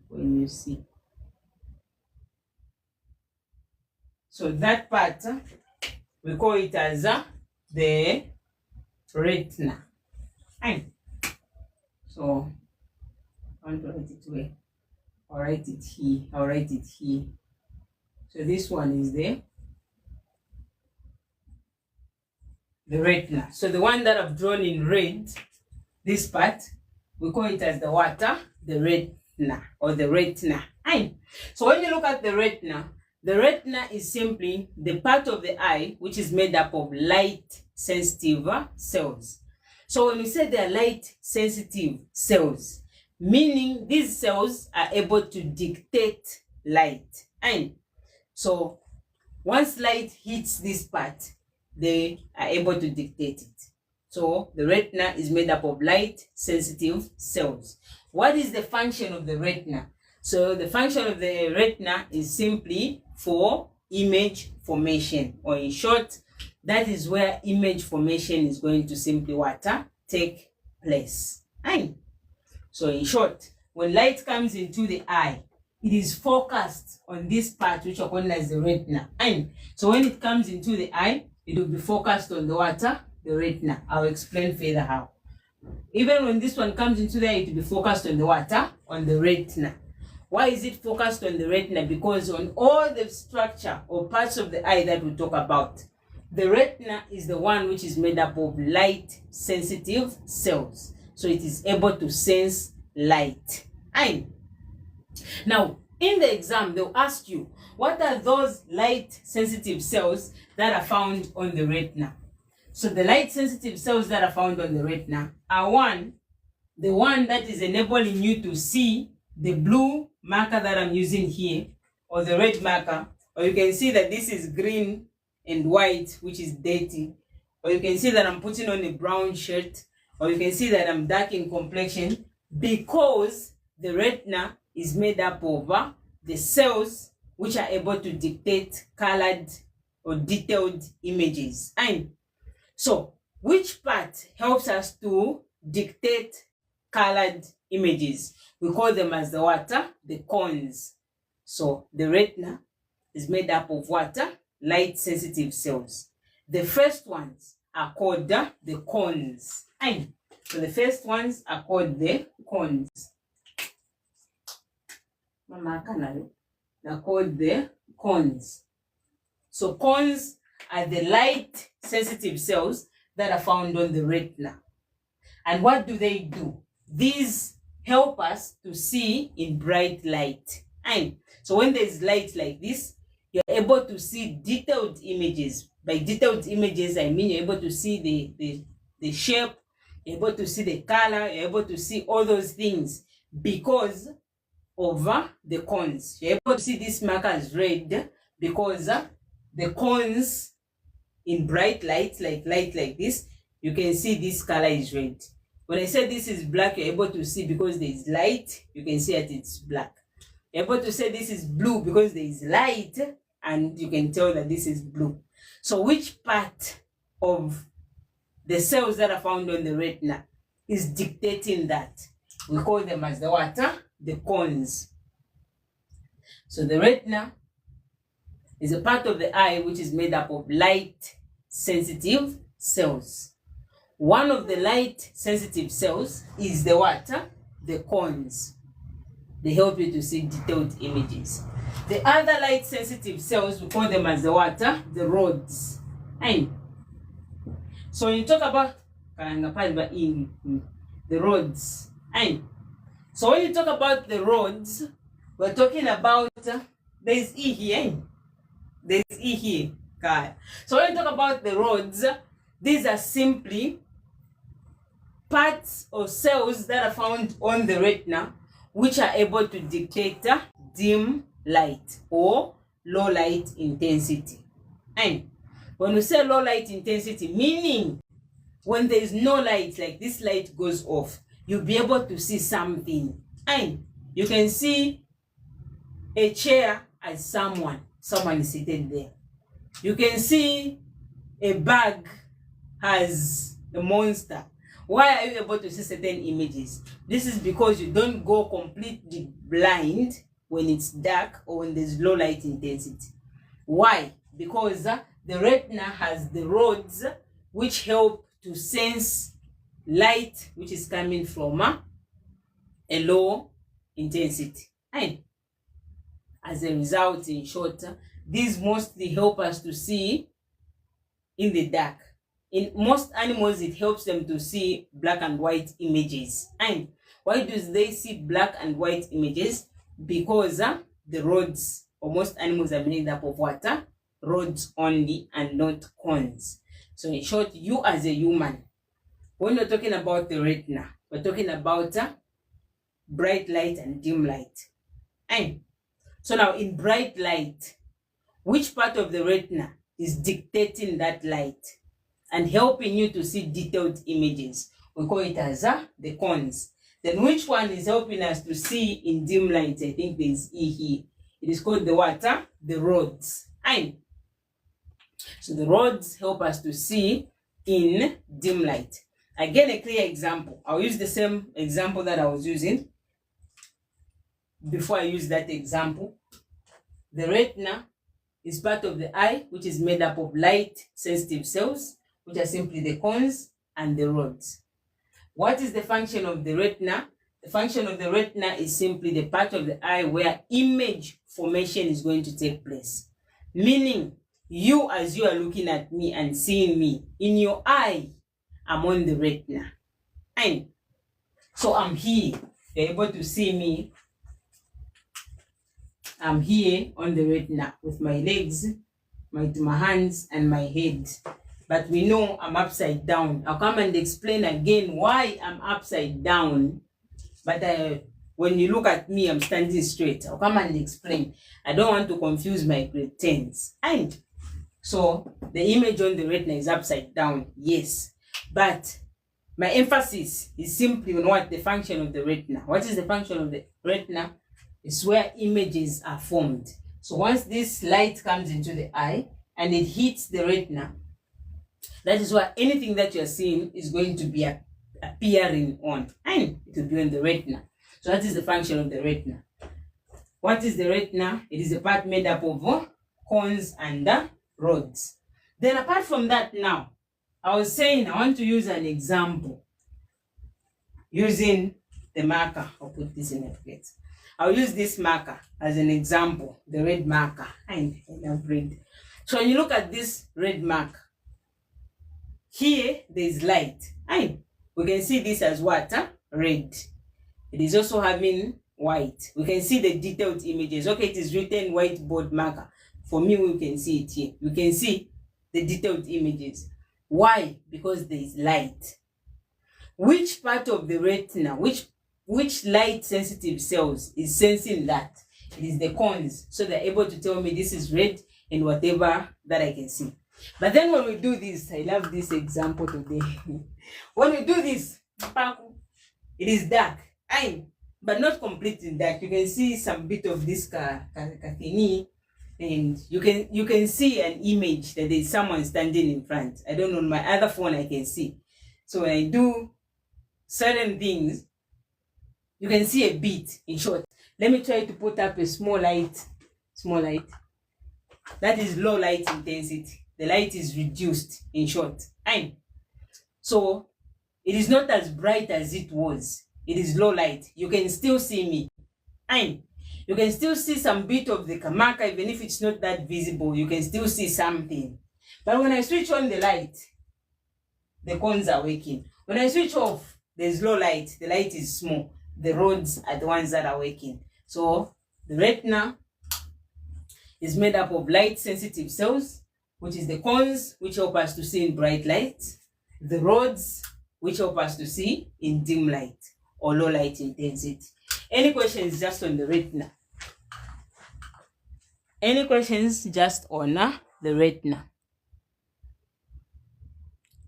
A: when you see. So that part, we call it as the retina. So I want to write it where? I'll write it here. I'll write it here. So this one is the retina. So the one that I've drawn in red, this part, we call it as the water, the retina, or the retina. So when you look at the retina is simply the part of the eye which is made up of light sensitive cells. So when we say they are light sensitive cells, meaning these cells are able to dictate light. And so once light hits this part, they are able to dictate it. So the retina is made up of light sensitive cells. What is the function of the retina? So the function of the retina is simply for image formation, or in short, that is where image formation is going to simply take place. So in short, when light comes into the eye, it is focused on this part which are called as the retina. So when it comes into the eye, it will be focused on the the retina. I'll explain further how. Even when this one comes into the eye, it will be focused on the on the retina. Why is it focused on the retina? Because on all the structure or parts of the eye that we talk about, the retina is the one which is made up of light sensitive cells. So it is able to sense light. Now, in the exam, they'll ask you, what are those light sensitive cells that are found on the retina? So the light sensitive cells that are found on the retina are the one that is enabling you to see the blue marker that I'm using here, or the red marker, or you can see that this is green and white, which is dirty, or you can see that I'm putting on a brown shirt, or you can see that I'm dark in complexion, because the retina is made up of the cells which are able to dictate colored or detailed images. So which part helps us to dictate colored images? We call them as the cones. So the retina is made up of light sensitive cells. The first ones are called the cones. So the first ones are called the cones. They're called the cones. So cones are the light sensitive cells that are found on the retina. And what do? These help us to see in bright light. So when there's light like this, you're able to see detailed images. By detailed images, I mean you're able to see the shape, you're able to see the color, you're able to see all those things because of the cones. You're able to see this marker as red because the cones in bright light, like this, you can see this color is red. When I say this is black, you're able to see because there is light, you can see that it's black. You're able to say this is blue because there is light and you can tell that this is blue. So which part of the cells that are found on the retina is dictating that? We call them as the cones. So the retina is a part of the eye which is made up of light sensitive cells. One of the light sensitive cells is the cones. They help you to see detailed images. The other light sensitive cells, we call them as the rods. So when you talk about the rods, so when you talk about the rods, We're talking about, there's E here. There's E here. Okay. So when we talk about the rods, these are simply parts or cells that are found on the retina which are able to detect dim light or low light intensity. And when we say low light intensity, meaning when there is no light, like this light goes off, you'll be able to see something. And you can see a chair as someone is seated there. You can see a bag as a monster. Why are you able to see certain images? This is because you don't go completely blind when it's dark or when there's low light intensity. Why? Because the retina has the rods which help to sense light which is coming from a low intensity. And as a result, in short, these mostly help us to see in the dark. In most animals, it helps them to see black and white images. And why do they see black and white images? Because the rods, or most animals, are made up of what? Rods only and not cones. So in short, you as a human, when we're talking about the retina, we're talking about bright light and dim light. And so now in bright light, which part of the retina is dictating that light and helping you to see detailed images? We call it as the cones. Then which one is helping us to see in dim light? I think there's E here. It is called the what? The rods. And so the rods help us to see in dim light. Again, a clear example. I'll use the same example that I was using before I use that example. The retina is part of the eye, which is made up of light sensitive cells, which are simply the cones and the rods. What is the function of the retina? The function of the retina is simply the part of the eye where image formation is going to take place. Meaning, you as you are looking at me and seeing me, in your eye, I'm on the retina. And so I'm here. You're able to see me. I'm here on the retina with my legs, my hands, and my head. But we know I'm upside down. I'll come and explain again why I'm upside down. But when you look at me, I'm standing straight. I'll come and explain. I don't want to confuse my grade 10s. And so the image on the retina is upside down, yes. But my emphasis is simply on what the function of the retina. What is the function of the retina? It's where images are formed. So once this light comes into the eye and it hits the retina, that is where anything that you're seeing is going to be appearing on, and it will be on the retina. So that is the function of the retina. What is the retina? It is a part made up of cones and rods. Then apart from that, now, I was saying I want to use an example using the marker. I'll put this in a plate. I'll use this marker as an example, the red marker. I love red. So when you look at this red mark, here there's light. And we can see this as what? Red. It is also having white. We can see the detailed images. Okay, it is written whiteboard marker. For me, we can see it here. We can see the detailed images. Why? Because there is light. Which part of the retina, which light sensitive cells is sensing that? It is the cones. So they're able to tell me this is red and whatever that I can see. But then when we do this, I love this example today. When we do this, it is dark, but not completely dark. You can see some bit of this cathini, and you can see an image that there's someone standing in front. I don't know, on my other phone I can see. So when I do certain things, you can see a bit. In short, let me try to put up a small light. That is low light intensity. The light is reduced, in short. And so it is not as bright as it was. It is low light. You can still see me. And you can still see some bit of the marker, even if it's not that visible, you can still see something. But when I switch on the light, the cones are working. When I switch off, there's low light. The light is small. The rods are the ones that are working. So The retina is made up of light sensitive cells, which is the cones, which help us to see in bright light, the rods, which help us to see in dim light or low light intensity. Any questions just on the retina? Any questions just on the retina?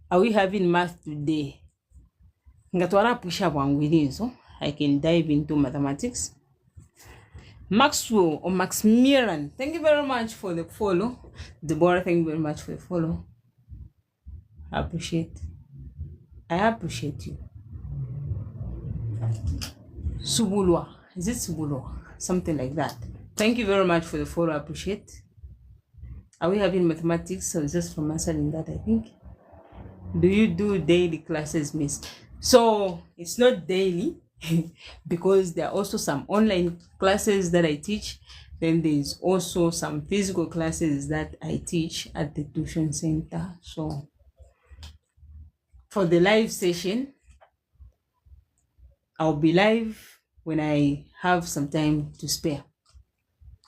A: Are we having math today? Ngatwara push up one within, so I can dive into mathematics. Maxwell or Maximilian, thank you very much for the follow. Deborah, thank you very much for the follow. I appreciate you. Subulwa, is it Subulwa? Something like that. Thank you very much for the follow. I appreciate. Are we having mathematics or just from answering that? I think. Do you do daily classes, Miss? So it's not daily because there are also some online classes that I teach. Then there's also some physical classes that I teach at the tuition center. So for the live session, I'll be live when I have some time to spare.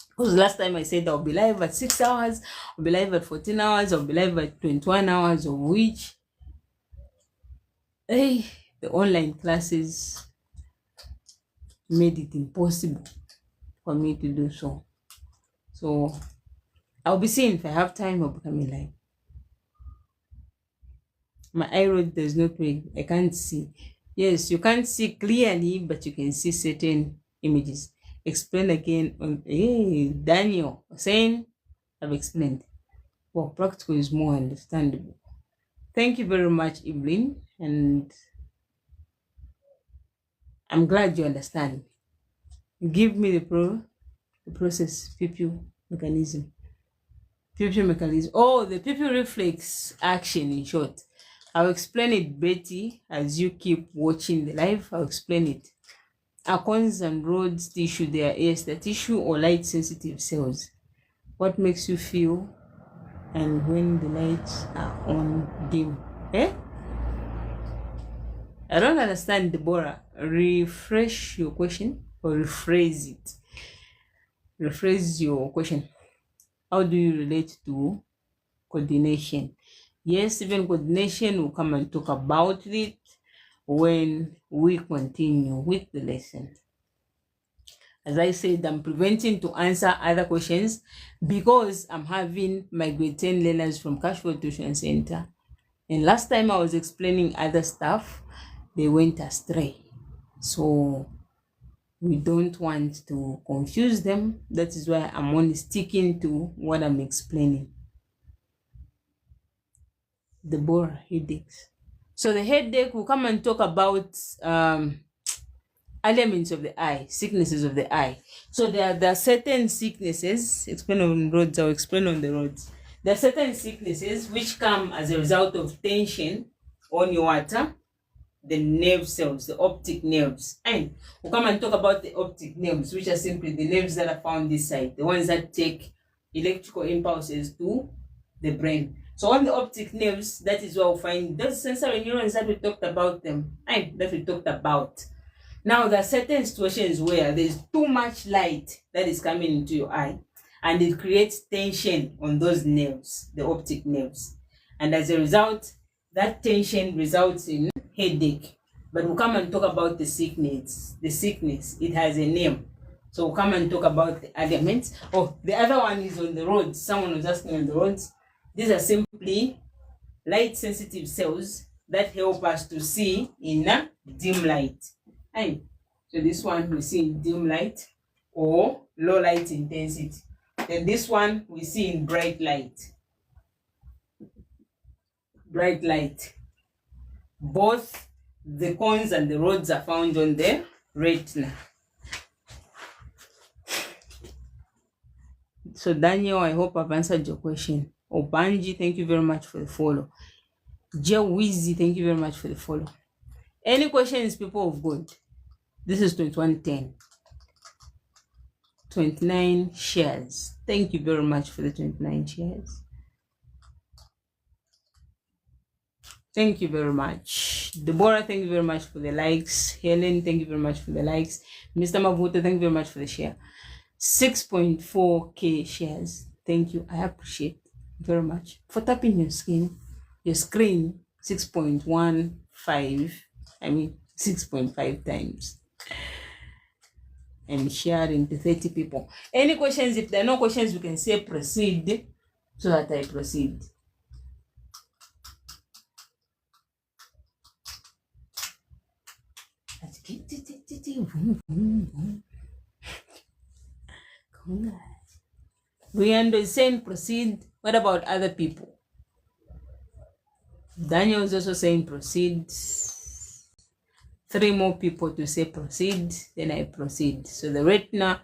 A: Because last time I said I'll be live at 6 hours, I'll be live at 14 hours, I'll be live at 21 hours, of which the online classes made it impossible for me to do so. So I'll be seeing if I have time, I'll be coming live. My eye road does not work. I can't see. Yes, you can't see clearly, but you can see certain images. Explain again on Daniel saying I've explained. Well, practical is more understandable. Thank you very much, Evelyn, and I'm glad you understand. Give me the process, pupil mechanism. Pupil mechanism. Oh, the pupil reflex action, in short. I'll explain it, Betty, as you keep watching the live. I'll explain it. Cones and rods tissue, they are the tissue or light sensitive cells. What makes you feel and when the lights are on dim? I don't understand, Deborah. Refresh your question or rephrase it. Rephrase your question. How do you relate to coordination? Yes, even coordination, will come and talk about it when we continue with the lesson. As I said, I'm preventing to answer other questions because I'm having my grade 10 learners from Cashflow Tuition Center. And last time I was explaining other stuff, they went astray. So we don't want to confuse them. That is why I'm only sticking to what I'm explaining. The Deborah, headaches. So the headache will come and talk about elements of the eye, sicknesses of the eye. So there are certain sicknesses, explain on roads, I'll explain on the roads. There are certain sicknesses which come as a result of tension on your water, the nerve cells, the optic nerves. And we'll come and talk about the optic nerves, which are simply the nerves that are found this side, the ones that take electrical impulses to the brain. So on the optic nerves, that is where we'll find those sensory neurons that we talked about Now, there are certain situations where there's too much light that is coming into your eye, and it creates tension on those nerves, the optic nerves. And as a result, that tension results in headache. But we'll come and talk about the sickness. The sickness, it has a name. So we'll come and talk about the elements. Oh, the other one is on the roads. Someone was asking on the roads. These are simply light sensitive cells that help us to see in dim light. And so this one we see in dim light or low light intensity. Then this one we see in bright light. Bright light. Both the cones and the rods are found on the retina. So Daniel, I hope I've answered your question. Obanji, thank you very much for the follow. Jewizy, thank you very much for the follow. Any questions, people of God? This is 2110. 29 shares. Thank you very much for the 29 shares. Thank you very much. Deborah, thank you very much for the likes. Helen, thank you very much for the likes. Mr. Mavuto, thank you very much for the share. 6.4k shares. Thank you. I appreciate very much for tapping your screen 6.15. I mean 6.5 times. And sharing to 30 people. Any questions? If there are no questions, we can say proceed so that I proceed. Riando is saying proceed. What about other people? Daniel is also saying proceed. 3 more people to say proceed, then I proceed. So the retina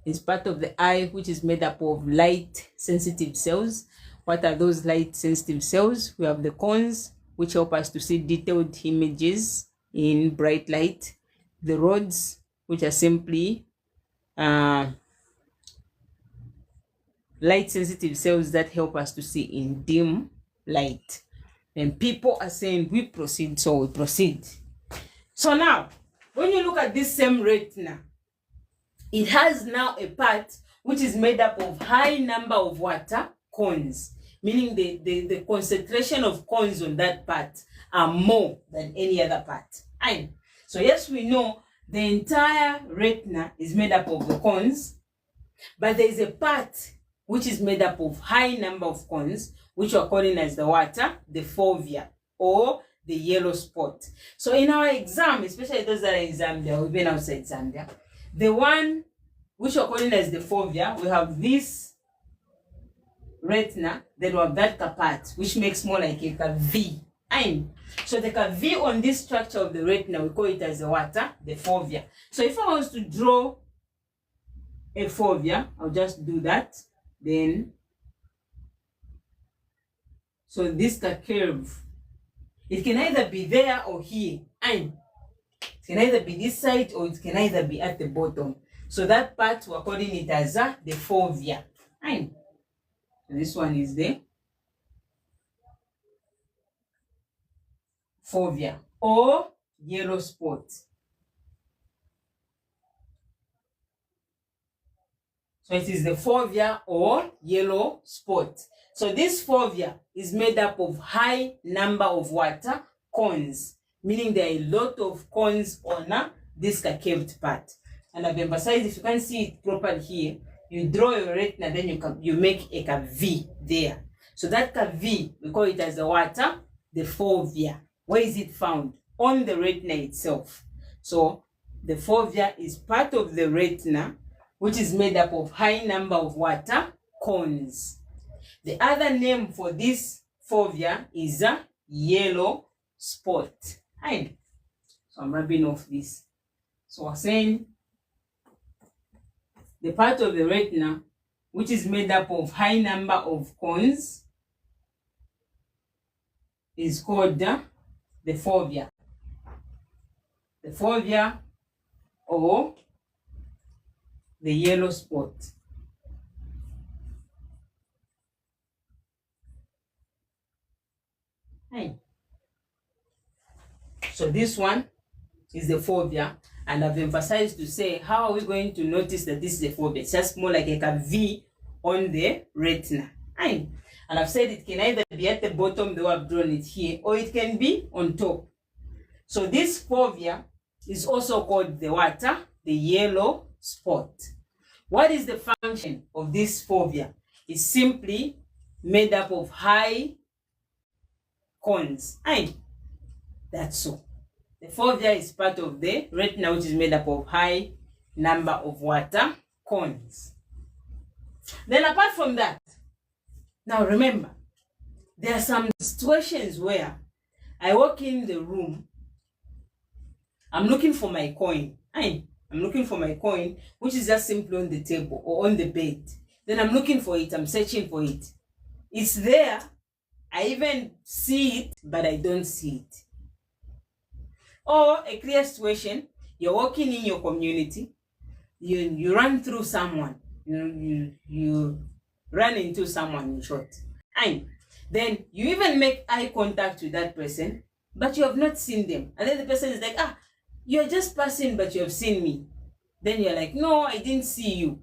A: is part of the eye, which is made up of light sensitive cells. What are those light sensitive cells? We have the cones, which help us to see detailed images in bright light. The rods, which are simply light sensitive cells that help us to see in dim light. And people are saying we proceed, so we proceed. So now, when you look at this same retina, it has now a part which is made up of high number of water cones, meaning the concentration of cones on that part are more than any other part. And so yes, we know the entire retina is made up of the cones, but there is a part which is made up of high number of cones, which are calling as the water, the fovea, or the yellow spot. So in our exam, especially those that are in Zambia, we've been outside Zambia, the one which are calling as the fovea, we have this retina, then we have that part, which makes more like a V. And so the V on this structure of the retina, we call it as the water, the fovea. So if I was to draw a fovea, I'll just do that. Then, so this curve, it can either be there or here. And it can either be this side or it can either be at the bottom. So that part, we're calling it as the fovea. And so this one is the fovea or yellow spot. So it is the fovea or yellow spot. So this fovea is made up of high number of water cones, meaning there are a lot of cones on this curved part. And I've emphasized, if you can't see it properly here, you draw your retina, then you make a V there. So that V, we call it as the water, the fovea. Where is it found? On the retina itself. So the fovea is part of the retina, which is made up of high number of water cones. The other name for this fovea is a yellow spot. Right. So I'm rubbing off this. So we're saying the part of the retina which is made up of high number of cones is called the fovea. The fovea or the yellow spot. Right. So this one is the fovea, and I've emphasized to say, how are we going to notice that this is the fovea? It's just more like a V on the retina. Right. And I've said it can either be at the bottom, though I've drawn it here, or it can be on top. So this fovea is also called the water, the yellow spot. What is the function of this fovea? It's simply made up of high cones. Aye. That's so. The fovea is part of the retina, which is made up of high number of water cones. Then apart from that, now remember, there are some situations where I walk in the room, I'm looking for my coin. Aye. I'm looking for my coin, which is just simply on the table or on the bed. Then I'm looking for it, I'm searching for it. It's there, I even see it, but I don't see it. Or a clear situation, you're walking in your community, you run through someone, you run into someone, in short. And then you even make eye contact with that person, but you have not seen them. And then the person is like, you're just passing, but you have seen me. Then you're like, no, I didn't see you.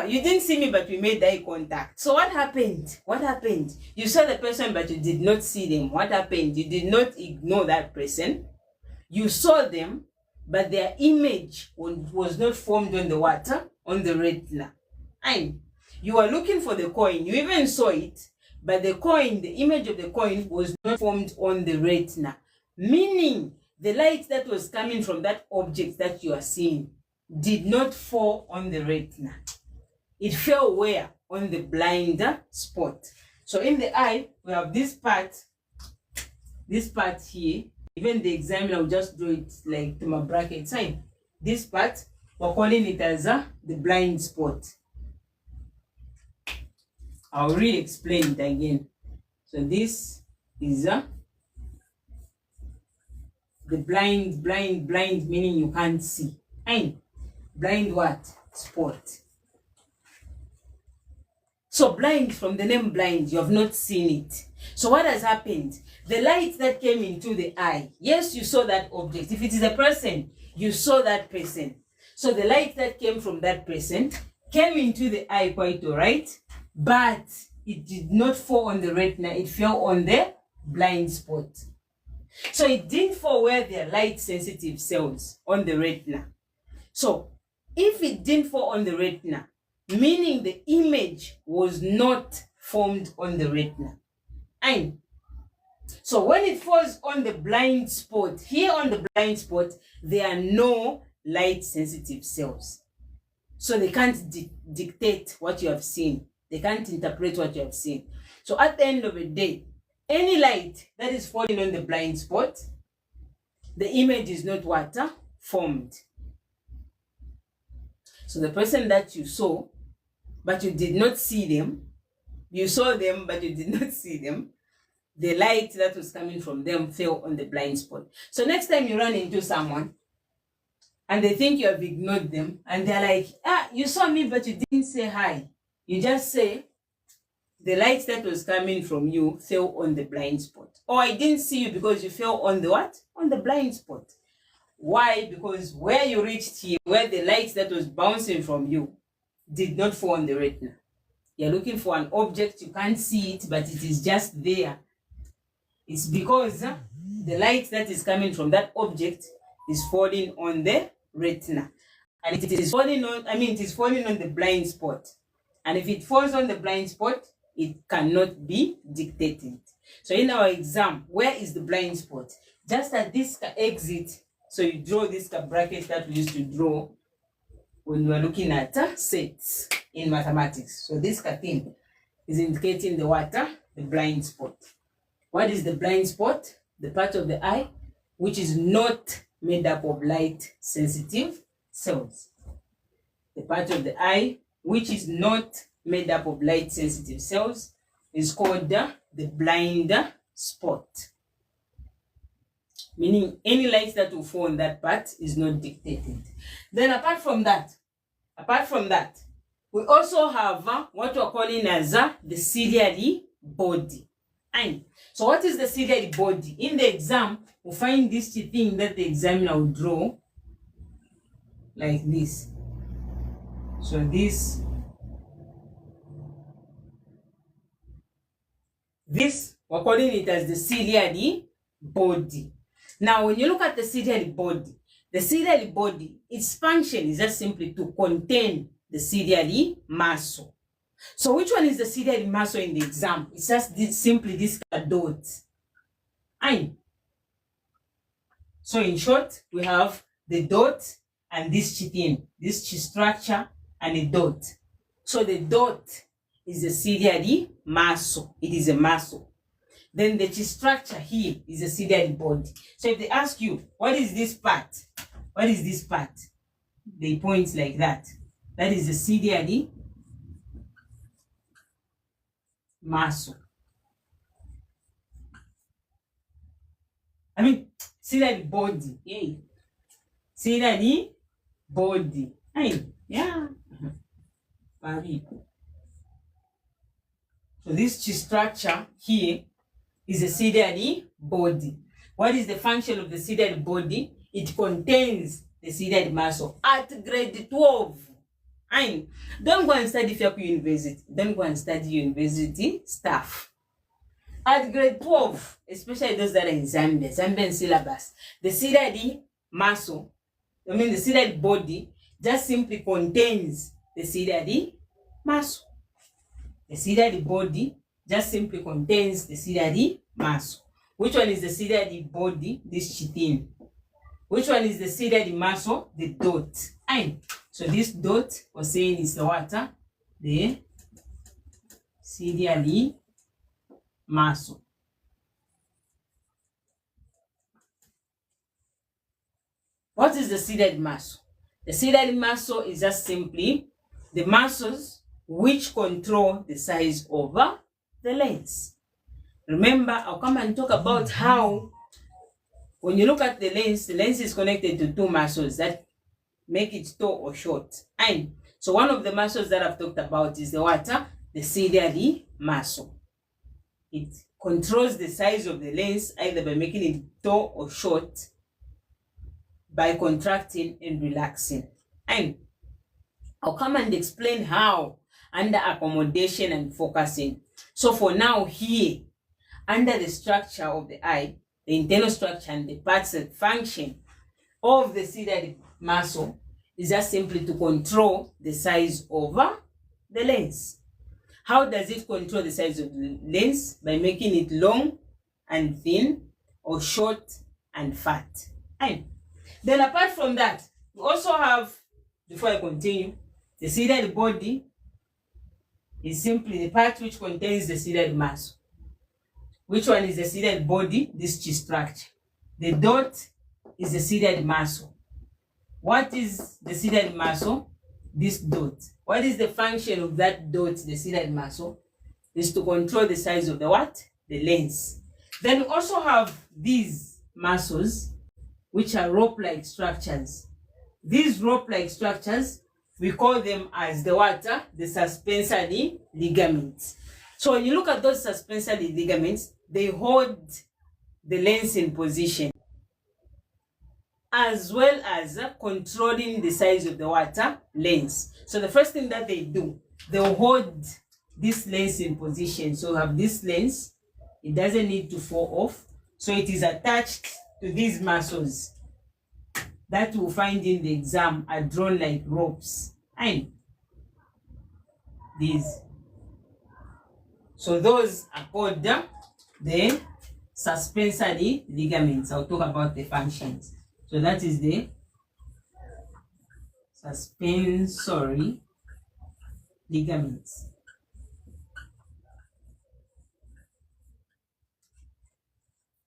A: You didn't see me, but we made eye contact. So what happened? What happened? You saw the person, but you did not see them. What happened? You did not ignore that person. You saw them, but their image was not formed on the water, on the retina. And you were looking for the coin. You even saw it, but the coin, the image of the coin was not formed on the retina. Meaning, the light that was coming from that object that you are seeing did not fall on the retina. It fell where? On the blind spot. So in the eye, we have this part here. Even the examiner will just do it like to my bracket sign. This part, we're calling it as the blind spot. I'll re-explain it again. So this is the blind, meaning you can't see. And blind what? Spot. So blind, from the name blind, you have not seen it. So what has happened? The light that came into the eye, yes, you saw that object. If it is a person, you saw that person. So the light that came from that person came into the eye quite all right, but it did not fall on the retina. It fell on the blind spot. So it didn't fall where there are light sensitive cells on the retina. So if it didn't fall on the retina, meaning the image was not formed on the retina. And so when it falls on the blind spot, here on the blind spot, there are no light sensitive cells. So they can't dictate what you have seen. They can't interpret what you have seen. So at the end of the day, any light that is falling on the blind spot, the image is not what? Formed. So the person that you saw, but you did not see them, you saw them, but you did not see them, the light that was coming from them fell on the blind spot. So next time you run into someone and they think you have ignored them and they're like, you saw me, but you didn't say hi. You just say, the light that was coming from you fell on the blind spot. Or I didn't see you because you fell on the what? On the blind spot. Why? Because where you reached here, where the light that was bouncing from you did not fall on the retina. You're looking for an object, you can't see it, but it is just there. It's because the light that is coming from that object is falling on the retina. And it is falling on, it is falling on the blind spot. And if it falls on the blind spot, it cannot be dictated. So in our exam, where is the blind spot? Just at this exit, so you draw this bracket that we used to draw when we were looking at sets in mathematics. So this thing is indicating the what? The blind spot. What is the blind spot? The part of the eye which is not made up of light sensitive cells. The part of the eye which is not made up of light sensitive cells is called the blind spot. Meaning any light that will fall on that part is not dictated. Then apart from that, we also have what we're calling as the ciliary body. And so what is the ciliary body? In the exam, we'll find this thing that the examiner will draw like this. So this we're calling it as the ciliary body. Now, when you look at the ciliary body, its function is just simply to contain the ciliary muscle. So which one is the ciliary muscle in the exam? It's just simply this dot. And so in short, we have the dot and this chitin, this structure and a dot. So the dot is the ciliary muscle. It is a muscle. Then the structure here is a ciliary body. So if they ask you, what is this part? What is this part? They point like that. That is the ciliary muscle. Ciliary body. Yay. Ciliary body. Yeah. So this structure here is a ciliary body. What is the function of the ciliary body? It contains the ciliary muscle. At grade 12, And don't go and study Fiaku University. Don't go and study university stuff. At grade 12, especially those that are in Zambian syllabus, the ciliary muscle, the ciliary body, just simply contains the ciliary muscle. The ciliary body just simply contains the ciliary muscle. Which one is the ciliary body? This chitin. Which one is the ciliary muscle? The dot. And so this dot was saying is the water, the ciliary muscle. What is the ciliary muscle? The ciliary muscle is just simply the muscles which control the size of the lens. Remember, I'll come and talk about how when you look at the lens is connected to two muscles that make it tall or short. And so one of the muscles that I've talked about is the water, the ciliary muscle. It controls the size of the lens either by making it tall or short, by contracting and relaxing. And I'll come and explain how under accommodation and focusing. So for now here, under the structure of the eye, the internal structure and the parts that function of the ciliary muscle is just simply to control the size of the lens. How does it control the size of the lens? By making it long and thin or short and fat. And then apart from that, we also have, before I continue, the ciliary body is simply the part which contains the ciliary muscle. Which one is the ciliary body? This chi structure. The dot is the ciliary muscle. What is the ciliary muscle? This dot. What is the function of that dot, the ciliary muscle? Is to control the size of the what? The lens. Then we also have these muscles, which are rope-like structures. These rope-like structures, we call them as the water, the suspensory ligaments. So when you look at those suspensory ligaments, they hold the lens in position, as well as controlling the size of the water lens. So the first thing that they do, they'll hold this lens in position. So you have this lens, it doesn't need to fall off. So it is attached to these muscles that you will find in the exam are drawn like ropes. And these. So those are called the suspensory ligaments. I'll talk about the functions. So that is the suspensory ligaments.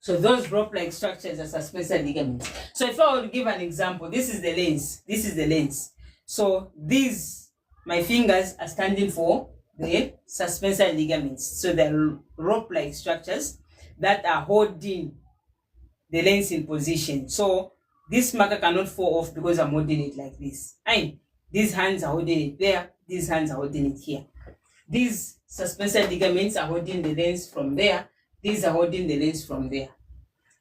A: So those rope-like structures are suspensory ligaments. So if I were to give an example, this is the lens. This is the lens. So these, my fingers are standing for the suspensory ligaments. So they're rope-like structures that are holding the lens in position. So this marker cannot fall off because I'm holding it like this. And these hands are holding it there. These hands are holding it here. These suspensory ligaments are holding the lens from there. These are holding the lens from there.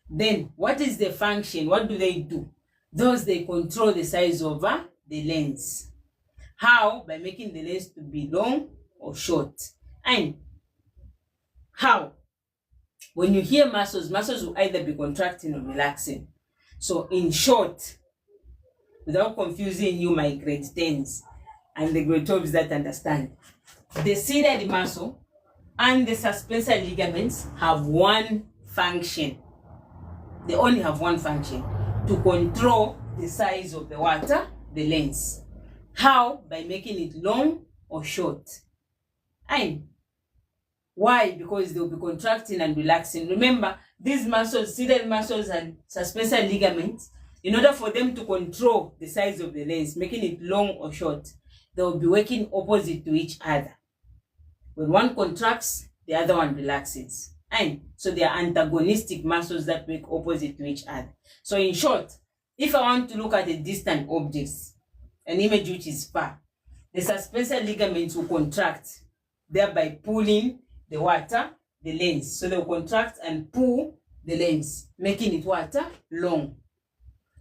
A: Then, what is the function? What do they do? Those, they control the size of the lens. How? By making the lens to be long or short. And how? When you hear muscles, muscles will either be contracting or relaxing. So in short, without confusing you, my grade 10s and the grade 12s that understand, the ciliary muscle and the suspensory ligaments have one function. They only have one function: to control the size of the water, the lens. How? By making it long or short. And why? Because they'll be contracting and relaxing. Remember, these muscles, ciliary muscles and suspensory ligaments, in order for them to control the size of the lens, making it long or short, they'll be working opposite to each other. When one contracts, the other one relaxes. And so they are antagonistic muscles that work opposite to each other. So in short, if I want to look at a distant object, an image which is far, the suspensory ligaments will contract, thereby pulling the water, the lens. So they will contract and pull the lens, making it water long.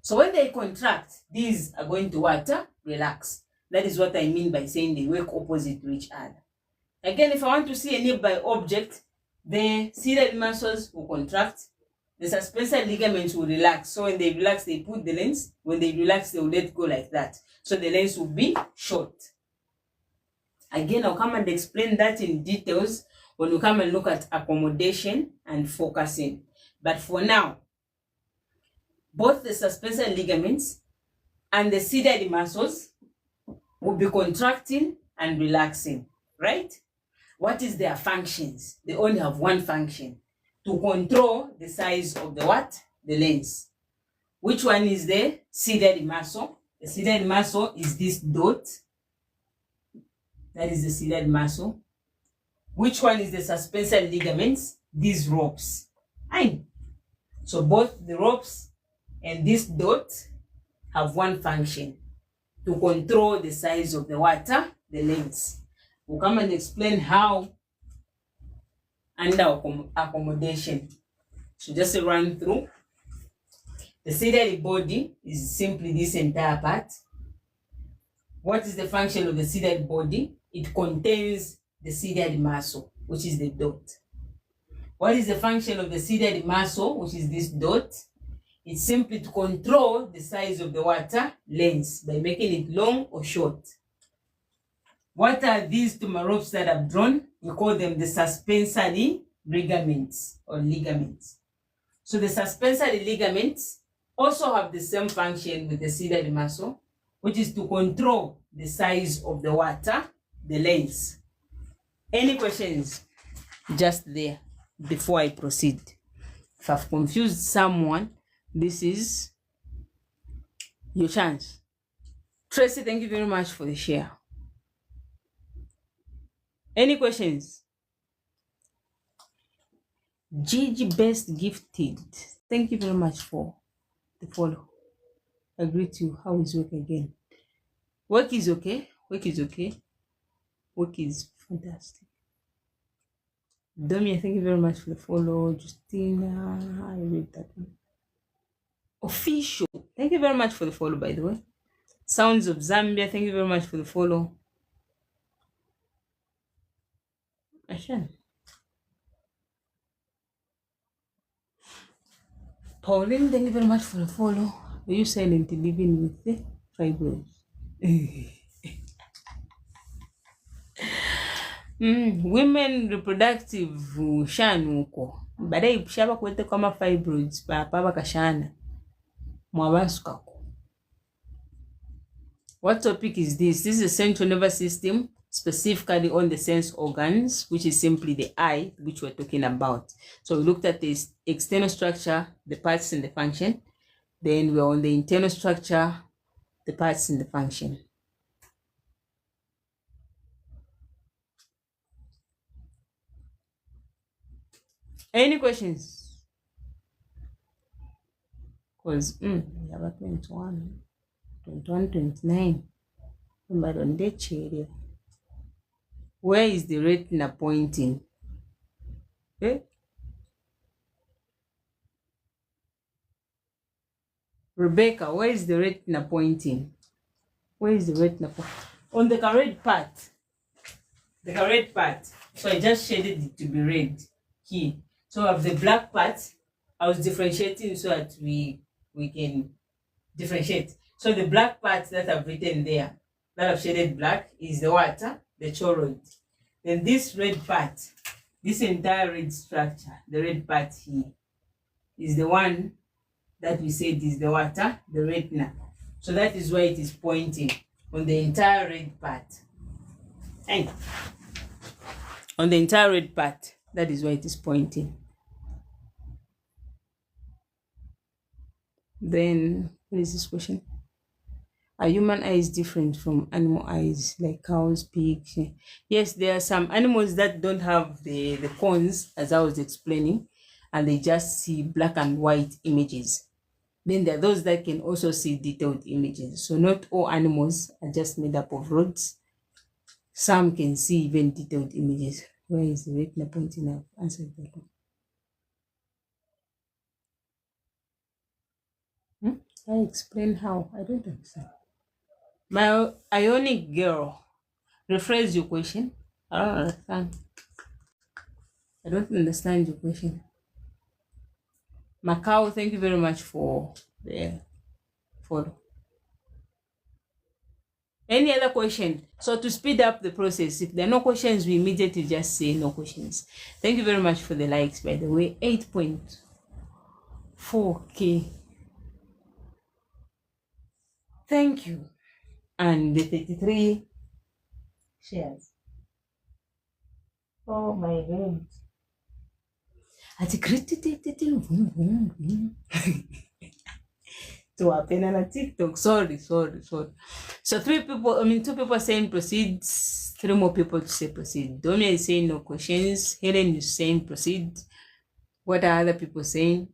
A: So when they contract, these are going to water relax. That is what I mean by saying they work opposite to each other. Again, if I want to see a nearby object, the ciliary muscles will contract, the suspensor ligaments will relax. So when they relax, they put the lens. When they relax, they will let go like that. So the lens will be short. Again, I'll come and explain that in details when we come and look at accommodation and focusing. But for now, both the suspensor ligaments and the ciliary muscles will be contracting and relaxing, right? What is their functions? They only have one function: to control the size of the what? The lens. Which one is the ciliary muscle? The ciliary muscle is this dot. That is the ciliary muscle. Which one is the suspensor ligaments? These ropes. Aye. So both the ropes and this dot have one function: to control the size of the water, the lens. We'll come and explain how under accommodation. So just a run through. The ciliary body is simply this entire part. What is the function of the ciliary body? It contains the ciliary muscle, which is the dot. What is the function of the ciliary muscle, which is this dot? It's simply to control the size of the water lens by making it long or short. What are these two ropes that I've drawn? We call them the suspensory ligaments or ligaments. So the suspensory ligaments also have the same function with the ciliary muscle, which is to control the size of the water, the lens. Any questions just there before I proceed? If I've confused someone, this is your chance. Tracy, thank you very much for the share. Any questions? Gigi Best Gifted, thank you very much for the follow. I greet you. How is work again? Work is okay. Work is okay. Work is fantastic. Domia, thank you very much for the follow. Justina, I read that one. Official, thank you very much for the follow, by the way. Sounds of Zambia, thank you very much for the follow. Ashan. Pauline, thank you very much for the follow. Are you silent living with the fibroids? Women reproductive shanu huko baadaye shaba kuwete kama fibroids papa bakashana mwabasukako. What topic is this? This is the central nervous system, specifically on the sense organs, which is simply the eye, which we're talking about. So we looked at this external structure, the parts and the function. Then we're on the internal structure, the parts and the function. Any questions? Because we have a 21, 29. But on that chair, where is the retina pointing? Eh? Rebecca, where is the retina pointing? Where is the retina pointing? On the red part. The red part. So I just shaded it to be red here. So of the black part, I was differentiating so that we can differentiate. So the black part that I've written there, that I've shaded black, is the water, the choroid. Then this red part, this entire red structure, the red part here, is the one that we said is the water, the retina. So that is why it is pointing on the entire red part. And on the entire red part, that is why it is pointing. Then, what is this question? Are human eyes different from animal eyes, like cows, pigs? Yes, there are some animals that don't have the cones, as I was explaining, and they just see black and white images. Then there are those that can also see detailed images. So not all animals are just made up of rods. Some can see even detailed images. Where is the retina pointing? I've answered that one. I explain how. I don't understand. My ionic girl, rephrase your question. I don't understand. I don't understand your question. Macau, thank you very much for the follow. Any other question? So to speed up the process, if there are no questions, we immediately just say no questions. Thank you very much for the likes, by the way. 8.4K. Thank you. And the 33 shares. Oh my God. To happen on TikTok. Sorry. So 2 people saying proceed, 3 more people to say proceed. Domia is saying no questions. Helen is saying proceed. What are other people saying?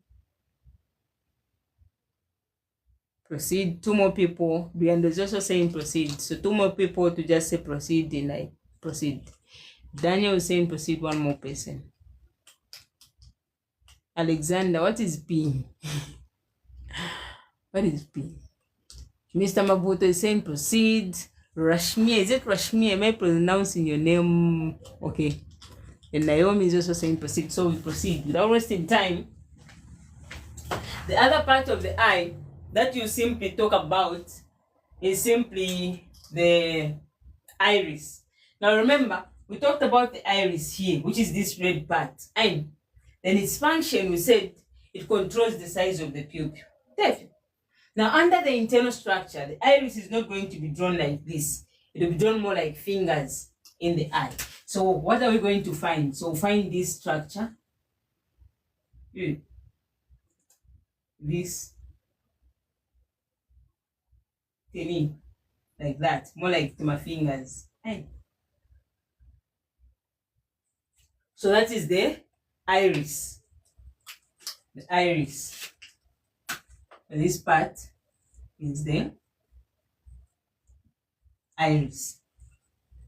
A: Proceed. 2 more people. Brianda is also saying proceed. So 2 more people to just say proceed and I proceed. Daniel is saying proceed, 1 more person. Alexander, what is B? What is B? Mr. Mabuto is saying proceed. Rashmi, is it Rashmi? Am I pronouncing your name? Okay. And Naomi is also saying proceed. So we proceed without wasting time. The other part of the eye that you simply talk about is simply the iris. Now remember, we talked about the iris here, which is this red part. And then its function, we said it controls the size of the pupil. Definitely. Now, under the internal structure, the iris is not going to be drawn like this. It will be drawn more like fingers in the eye. So what are we going to find? So find this structure. This tiny, like that, more like my fingers. So that is the iris. The iris. This part is the iris.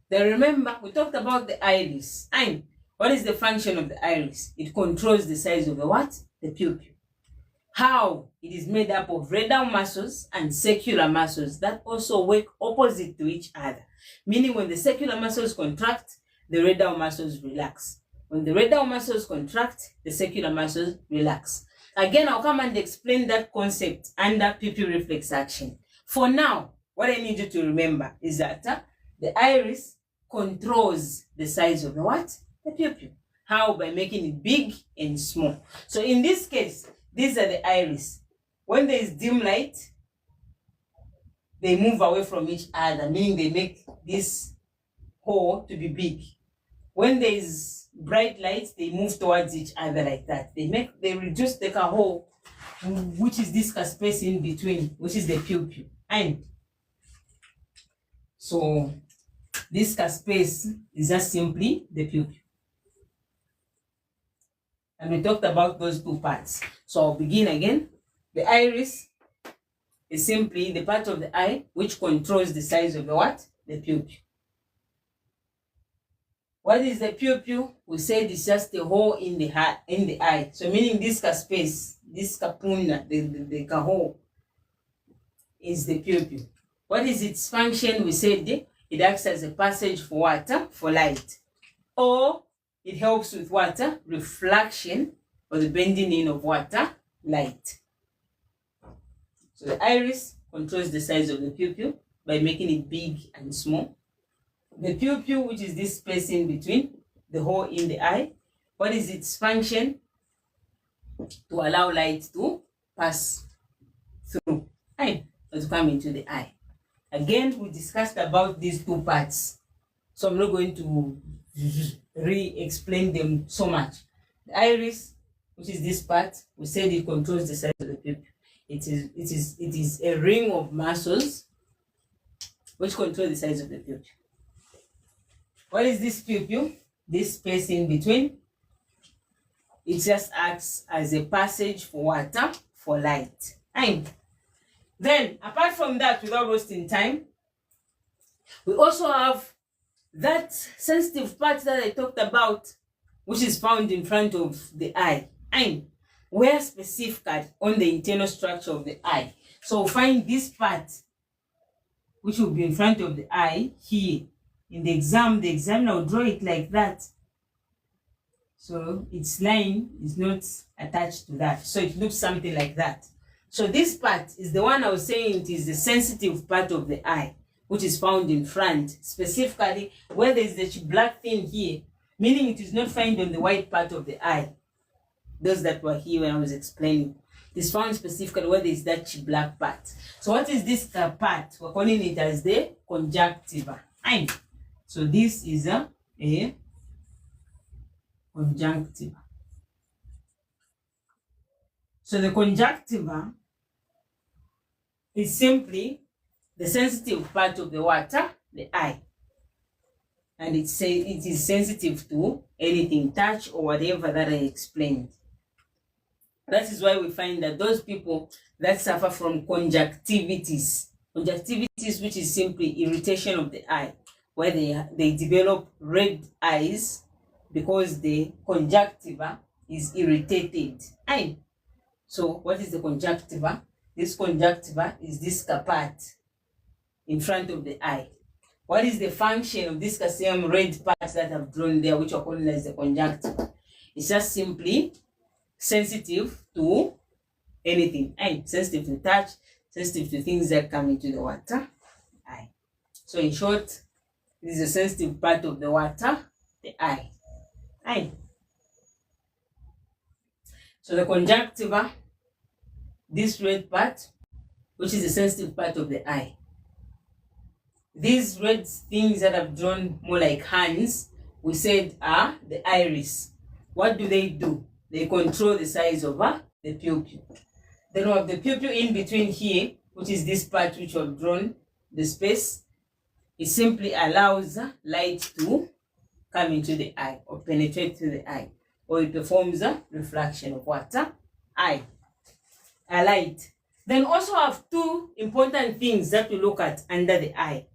A: Then remember, we talked about the iris. And what is the function of the iris? It controls the size of the what? The pupil. How? It is made up of radial muscles and circular muscles that also work opposite to each other. Meaning when the circular muscles contract, the radial muscles relax. When the radial muscles contract, the circular muscles relax. Again, I'll come and explain that concept under pupil reflex action. For now, what I need you to remember is that the iris controls the size of the what? The pupil. How? By making it big and small. So in this case, these are the iris. When there is dim light, they move away from each other, meaning they make this hole to be big. When there is bright light, they move towards each other like that. They reduce the hole, which is this space in between, which is the pupil. And so this space is just simply the pupil. And we talked about those 2 parts. So I'll begin again. The iris is simply the part of the eye which controls the size of the what? The pupil. What is the pupil? We said it's just a hole in the eye. So meaning this space, this capuna, the hole is the pupil. What is its function? We said it acts as a passage for water, for light. Or it helps with water, reflection, or the bending in of water, light. So the iris controls the size of the pupil by making it big and small. The pupil, which is this space in between, the hole in the eye, what is its function? To allow light to pass through, or to come into the eye. Again, we discussed about these 2 parts. So I'm not going to re-explain them so much. The iris, which is this part, we said it controls the size of the pupil. It is a ring of muscles which control the size of the pupil. What is this pupil? This space in between? It just acts as a passage for water, for light. And then, apart from that, without wasting time, we also have that sensitive part that I talked about, which is found in front of the eye. And where specific on the internal structure of the eye. So find this part, which will be in front of the eye here. In the examiner will draw it like that. So its line is not attached to that. So it looks something like that. So this part is the one I was saying, it is the sensitive part of the eye, which is found in front, specifically where there is the black thing here, meaning it is not found on the white part of the eye. Those that were here when I was explaining. It is found specifically where there is that black part. So what is this part? We're calling it as the conjunctiva. So this is a conjunctiva. So the conjunctiva is simply the sensitive part of the water, the eye. And it is sensitive to anything, touch or whatever that I explained. That is why we find that those people that suffer from conjunctivitis, which is simply irritation of the eye, where they develop red eyes because the conjunctiva is irritated. So what is the conjunctiva? This conjunctiva is this part in front of the eye. What is the function of this same red part that I've drawn there, which are calling as the conjunctiva? It's just simply sensitive to anything. Sensitive to touch, sensitive to things that come into the water. So in short, this is a sensitive part of the water, the eye. So the conjunctiva, this red part, which is the sensitive part of the eye. These red things that I've drawn more like hands, we said are the iris. What do? They control the size of the pupil. Then we have the pupil in between here, which is this part which I've drawn, the space. It simply allows light to come into the eye or penetrate through the eye, or it performs a reflection of water, a light. Then also have two important things that we look at under the eye.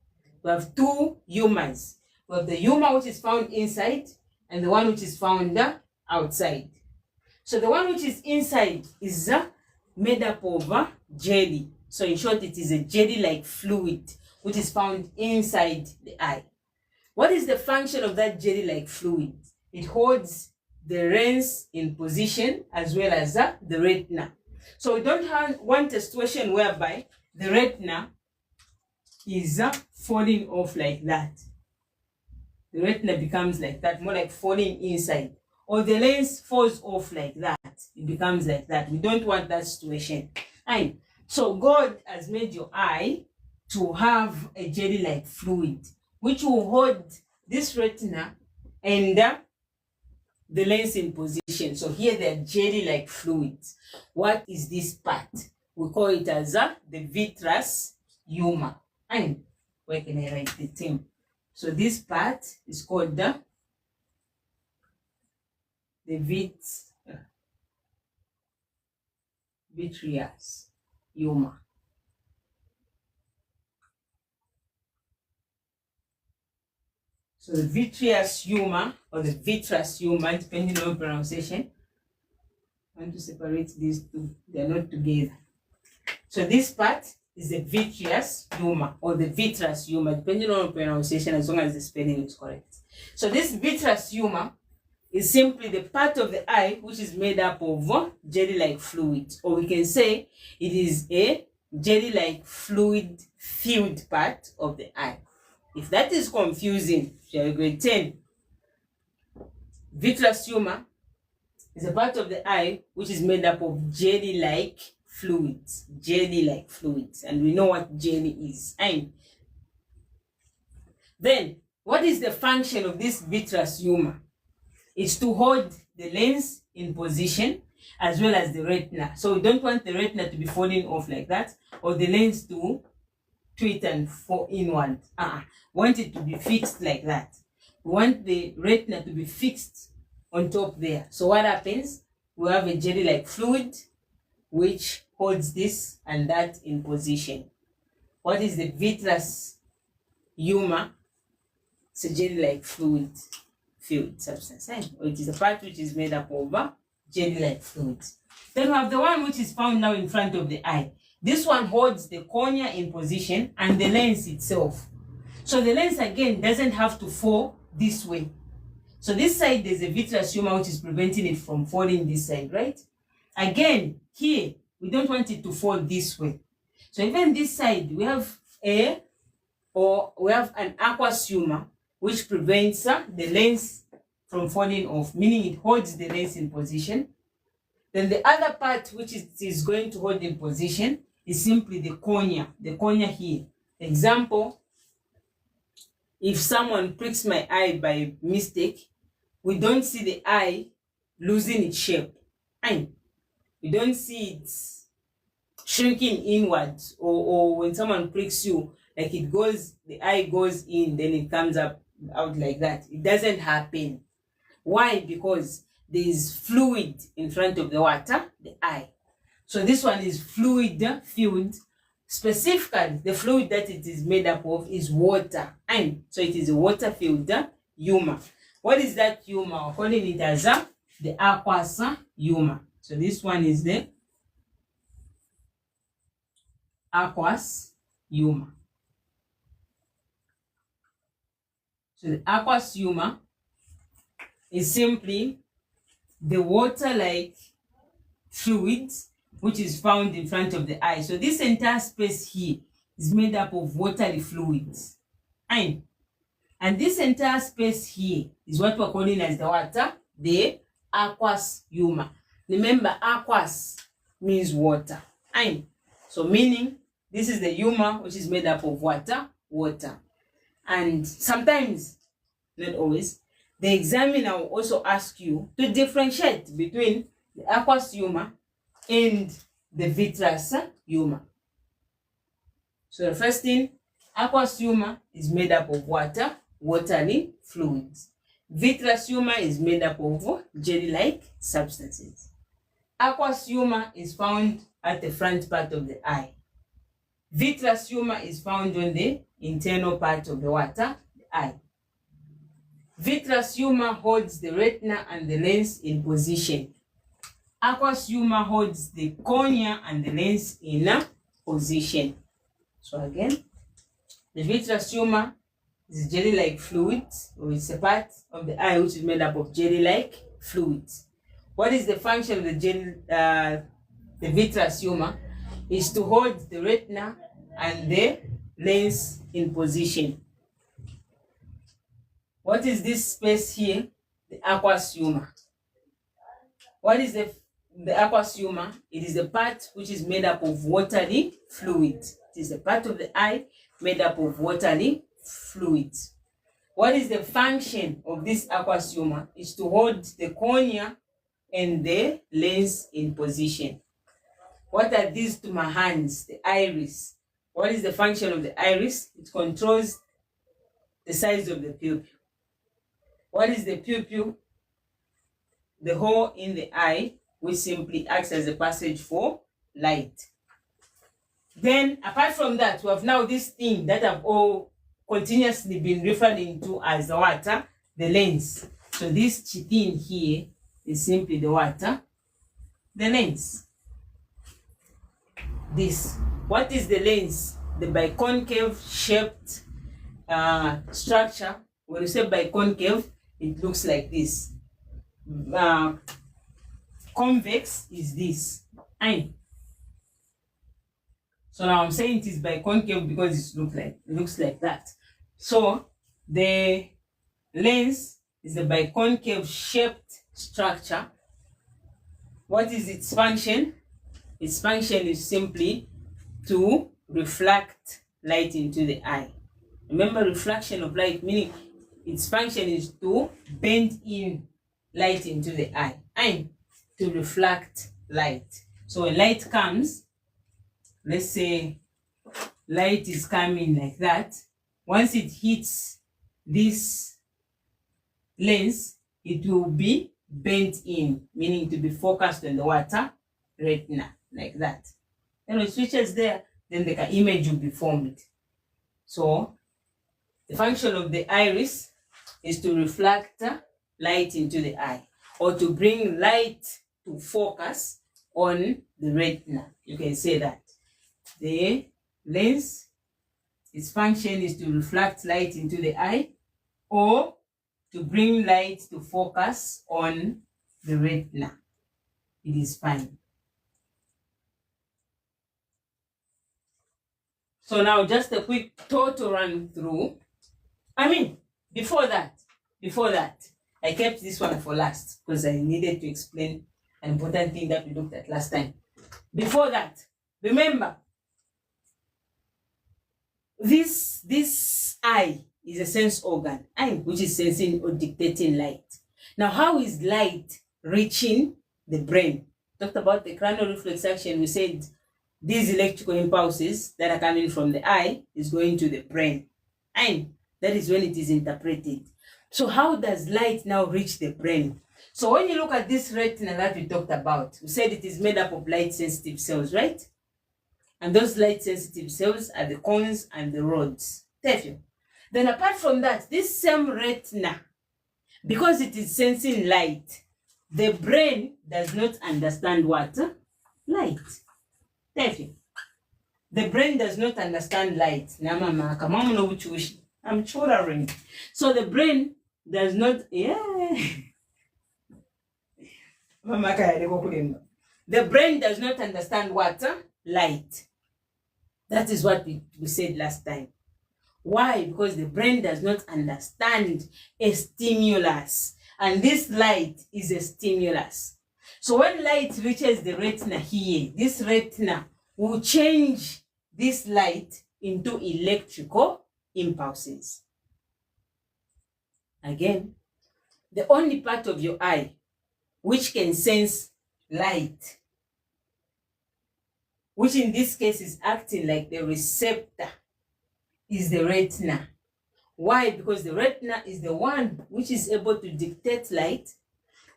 A: We have two humors. We have the humor which is found inside and the one which is found outside. So the one which is inside is made up of jelly. So in short, it is a jelly-like fluid which is found inside the eye. What is the function of that jelly-like fluid? It holds the lens in position as well as the retina. So we don't want a situation whereby the retina is falling off like that. The retina becomes like that, more like falling inside. Or the lens falls off like that. It becomes like that. We don't want that situation. So God has made your eye to have a jelly-like fluid, which will hold this retina and the lens in position. So here they are jelly-like fluids. What is this part? We call it as the vitreous humor. Where can I write the thing? So this part is called the vitreous humor. So the vitreous humor or the vitreous humor, depending on pronunciation. I want to separate these two. They are not together. So this part is the vitreous humor or the vitreous humor, depending on pronunciation, as long as the spelling is correct. So this vitreous humor is simply the part of the eye which is made up of jelly-like fluid, or we can say it is a jelly-like fluid filled part of the eye. If that is confusing, shall grade 10. Vitreous humor is a part of the eye which is made up of jelly-like fluids. Jelly-like fluids. And we know what jelly is. Then, what is the function of this vitreous humor? It's to hold the lens in position as well as the retina. So we don't want the retina to be falling off like that, or the lens to tweet and fall inward. Want it to be fixed like that. We want the retina to be fixed on top there. So what happens? We have a jelly-like fluid which holds this and that in position. What is the vitreous humor? It's a jelly-like fluid filled substance. It is a part which is made up of jelly-like fluids. Then we have the one which is found now in front of the eye. This one holds the cornea in position and the lens itself. So the lens again doesn't have to fall this way. So this side there's a vitreous humor which is preventing it from falling this side, right? Again, here we don't want it to fall this way. So even this side we have an aqueous humor which prevents the lens from falling off, meaning it holds the lens in position. Then the other part which is going to hold in position is simply the cornea here. Example, if someone pricks my eye by mistake, we don't see the eye losing its shape. And we don't see it shrinking inwards, or when someone pricks you, like the eye goes in, then it comes out like that. It doesn't happen. Why? Because there is fluid in front of the eye. So this one is fluid filled. Specifically, the fluid that it is made up of is water. And so it is a water-filled humor. What is that humor? We're calling it as the aqueous humor. So this one is the aqueous humor. So the aqueous humor is simply the water-like fluid which is found in front of the eye. So this entire space here is made up of watery fluids. And this entire space here is what we're calling as the aqueous humor. Remember, aqueous means water. And so meaning this is the humor which is made up of water. And sometimes, not always, the examiner will also ask you to differentiate between the aqueous humor and the vitreous humor. So the first thing, aqueous humor is made up of watery fluids. Vitreous humor is made up of jelly-like substances. Aqueous humor is found at the front part of the eye. Vitreous humor is found on the internal part of the eye. Vitreous humor holds the retina and the lens in position. Aqueous humor holds the cornea and the lens in position. So again, the vitreous humor is jelly-like fluid, or it's a part of the eye which is made up of jelly-like fluids. What is the function of the vitreous humor? Is to hold the retina and the lens in position. What is this space here? The aqueous humor. What is the aqueous humor? It is the part which is made up of watery fluid. It is the part of the eye made up of watery fluid. What is the function of this aqueous humor? Is to hold the cornea and the lens in position. What are these to my hands? The iris. What is the function of the iris? It controls the size of the pupil. What is the pupil? The hole in the eye, which simply acts as a passage for light. Then, apart from that, we have now this thing that I've all continuously been referring to as the the lens. So this thing here is simply the lens. This. What is the lens? The biconcave shaped structure. When you say biconcave, it looks like this. Convex is this. And so now I'm saying it is biconcave because it looks like that. So the lens is a biconcave shaped structure. What is its function? Its function is simply to reflect light into the eye. Remember, reflection of light, meaning its function is to bend in light into the eye and to reflect light. So when light comes, let's say light is coming like that. Once it hits this lens, it will be bent in, meaning to be focused on the retina, like that. Then when it switches there, then the image will be formed. So the function of the iris is to reflect light into the eye, or to bring light to focus on the retina. You can say that. the lens. Its function is to reflect light into the eye or to bring light to focus on the retina. It is fine. So now just a quick total run through. Before that, I kept this one for last because I needed to explain an important thing that we looked at last time. Before that, remember, this eye is a sense organ, which is sensing or dictating light. Now, how is light reaching the brain? Talked about the cranial reflex action. We said these electrical impulses that are coming from the eye is going to the brain, and that is when it is interpreted. So how does light now reach the brain? So when you look at this retina that we talked about, we said it is made up of light sensitive cells, right? And those light sensitive cells are the cones and the rods. Then apart from that, this same retina, because it is sensing light, the brain does not understand what? Light. The brain does not understand light. I'm children. So the brain does not, the brain does not understand what? Light. That is what we said last time. Why? Because the brain does not understand a stimulus. And this light is a stimulus. So when light reaches the retina here, this retina will change this light into electrical impulses. Again, the only part of your eye which can sense light, which in this case is acting like the receptor, is the retina. Why? Because the retina is the one which is able to dictate light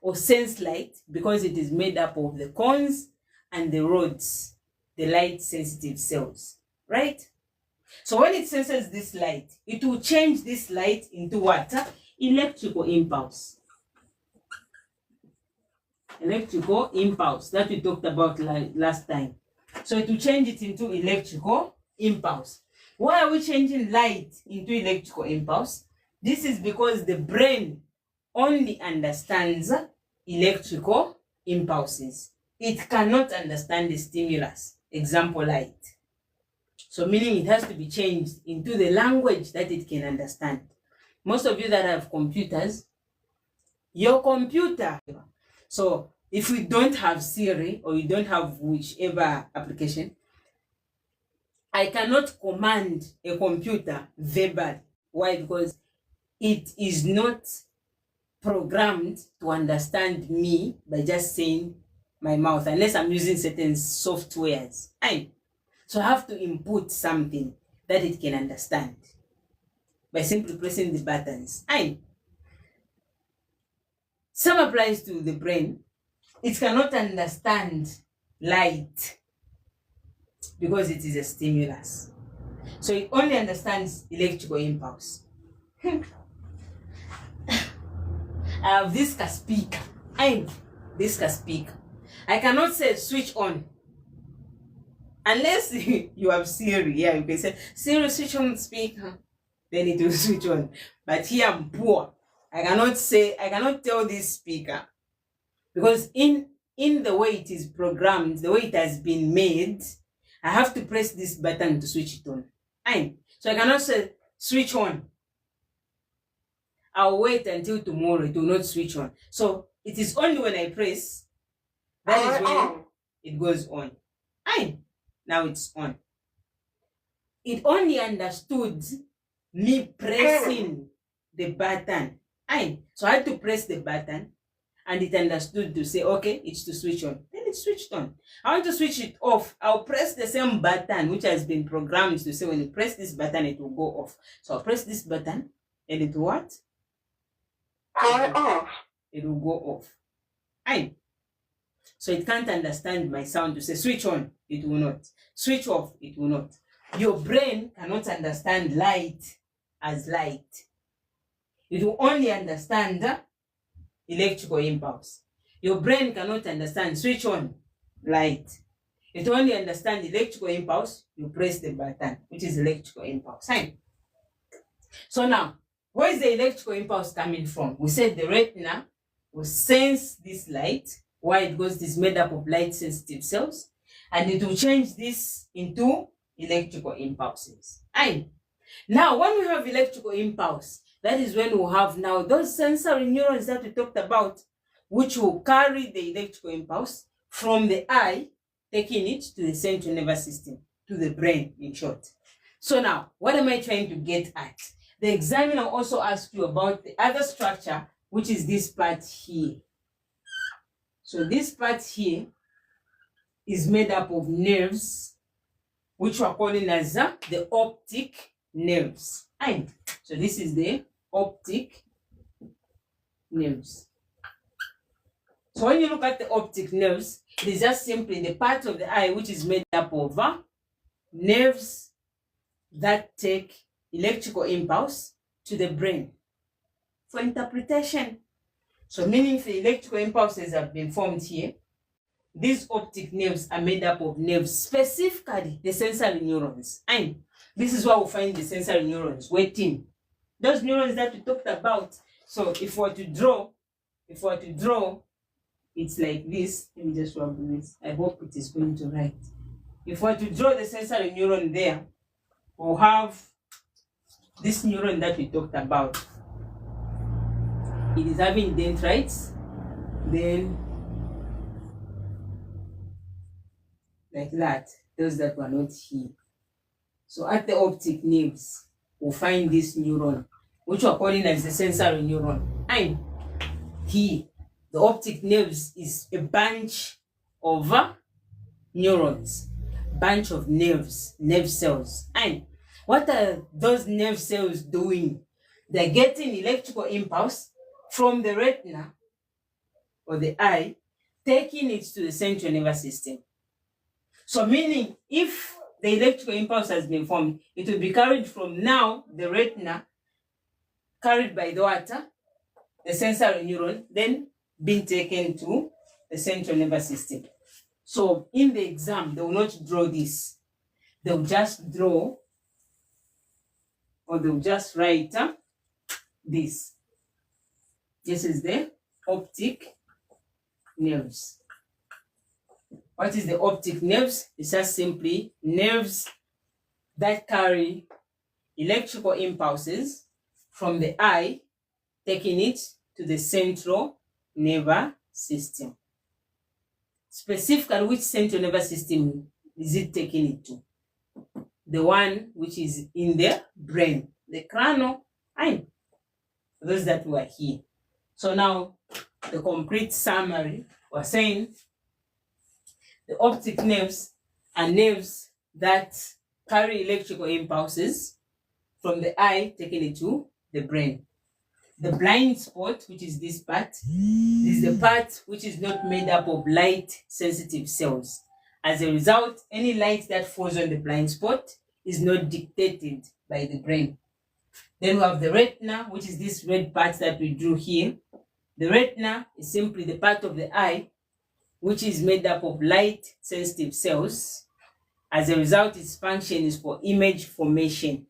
A: or sense light, because it is made up of the cones and the rods, the light sensitive cells, right? So when it senses this light, it will change this light into what? Electrical impulse. Electrical impulse that we talked about last time. So it will change it into electrical impulse. Why are we changing light into electrical impulse? This is because the brain only understands electrical impulses. It cannot understand the stimulus, example light. So meaning it has to be changed into the language that it can understand. Most of you that have computers, your computer, so if you don't have Siri or you don't have whichever application, I cannot command a computer verbally. Why? Because it is not programmed to understand me by just saying my mouth, unless I'm using certain softwares. So I have to input something that it can understand by simply pressing the buttons. Some applies to the brain. It cannot understand light because it is a stimulus. So it only understands electrical impulse. I have this speaker. This speaker. I cannot say switch on. Unless you have Siri, you can say, Siri, switch on the speaker. Then it will switch on. But here I'm poor. I cannot tell this speaker. Because in the way it is programmed, the way it has been made, I have to press this button to switch it on. So I cannot say switch on. I'll wait until tomorrow, it will not switch on. So it is only when I press, that is when it goes on. Now it's on. It only understood me pressing the button. So I had to press the button, and it understood to say, okay, it's to switch on. Then it switched on. I want to switch it off. I'll press the same button which has been programmed to say when you press this button, it will go off. So I'll press this button, and it will what?
B: Power off.
A: It will go off. So it can't understand my sound to say switch on, it will not. Switch off, it will not. Your brain cannot understand light as light. It will only understand electrical impulse. Your brain cannot understand switch on, light. It only understands electrical impulse, you press the button, which is electrical impulse. Fine. So now, where is the electrical impulse coming from? We said the retina will sense this light, why it goes, is made up of light sensitive cells, and it will change this into electrical impulses. Fine. Now, when we have electrical impulse, that is when we have now those sensory neurons that we talked about, which will carry the electrical impulse from the eye, taking it to the central nervous system, to the brain, in short. So now, what am I trying to get at? The examiner also asks you about the other structure, which is this part here. So this part here is made up of nerves, which we are calling as the optic nerves. And so this is the optic nerves. So when you look at the optic nerves, it is just simply the part of the eye which is made up of nerves that take electrical impulse to the brain for interpretation. So meaning the electrical impulses have been formed here. These optic nerves are made up of nerves, specifically the sensory neurons. And this is where we find the sensory neurons waiting. Those neurons that we talked about. So if we were to draw, it's like this. Let me just rub this. I hope it is going to write. If we were to draw the sensory neuron there, we'll have this neuron that we talked about. It is having dendrites, then like that, those that were not here. So at the optic nerves, we'll find this neuron, which we're calling as the sensory neuron. And here, the optic nerves is a bunch of neurons, bunch of nerves, nerve cells. And what are those nerve cells doing? They're getting electrical impulse from the retina or the eye, taking it to the central nervous system. So meaning, if the electrical impulse has been formed, it will be carried from now the retina, carried by the water, the sensory neuron, then being taken to the central nervous system. So in the exam, they will not draw this. They'll just draw, or they'll just write this. This is the optic nerves. What is the optic nerves? It's just simply nerves that carry electrical impulses from the eye, taking it to the central nervous system. Specifically, which central nervous system is it taking it to? The one which is in the brain, the cranial. And for those that were here. So now, the complete summary, we're saying the optic nerves are nerves that carry electrical impulses from the eye, taking it to the brain. The blind spot, which is this part, is the part which is not made up of light-sensitive cells. As a result, any light that falls on the blind spot is not dictated by the brain. Then we have the retina, which is this red part that we drew here. The retina is simply the part of the eye which is made up of light-sensitive cells. As a result, its function is for image formation.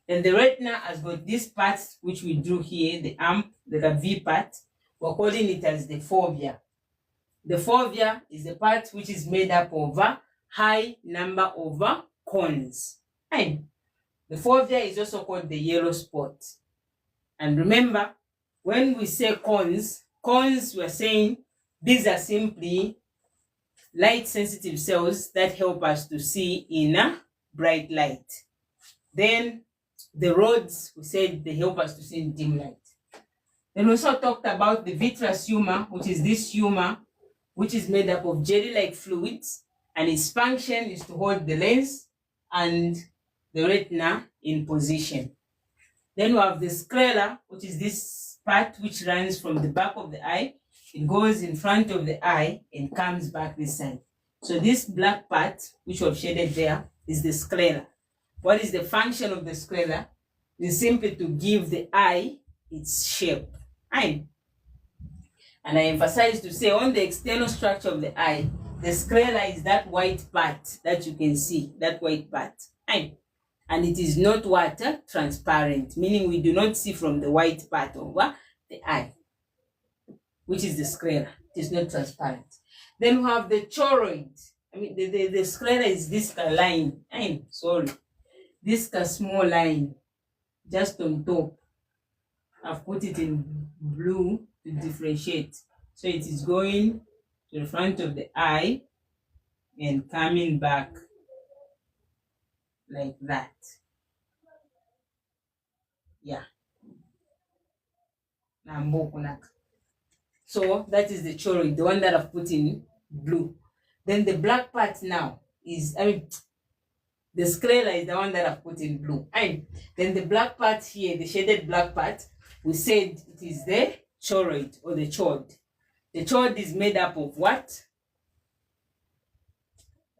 A: And the retina has got this part which we drew here, the amp, the V part. We're calling it as the fovea. The fovea is the part which is made up of a high number of cones. And the fovea is also called the yellow spot. And remember, when we say cones, we're saying these are simply light-sensitive cells that help us to see in a bright light. Then the rods, we said they help us to see in dim light. Then we also talked about the vitreous humor, which is this humor, which is made up of jelly-like fluids, and its function is to hold the lens and the retina in position. Then we have the sclera, which is this part which runs from the back of the eye. It goes in front of the eye and comes back this side. So this black part, which we have shaded there, is the sclera. What is the function of the sclera? It is simply to give the eye its shape. And I emphasize to say on the external structure of the eye, the sclera is that white part that you can see, that white part. And it is not what? Transparent, meaning we do not see from the white part of the eye, which is the sclera. It is not transparent. Then we have the choroid. I mean, the sclera is this line. This small line just on top. I've put it in blue to differentiate. So it is going to the front of the eye and coming back like that. Yeah. So that is the choroid, the one that I've put in blue. Then the black part now is, the sclera is the one that I've put in blue. And then the black part here, the shaded black part, we said it is the choroid or the chord. The chord is made up of what?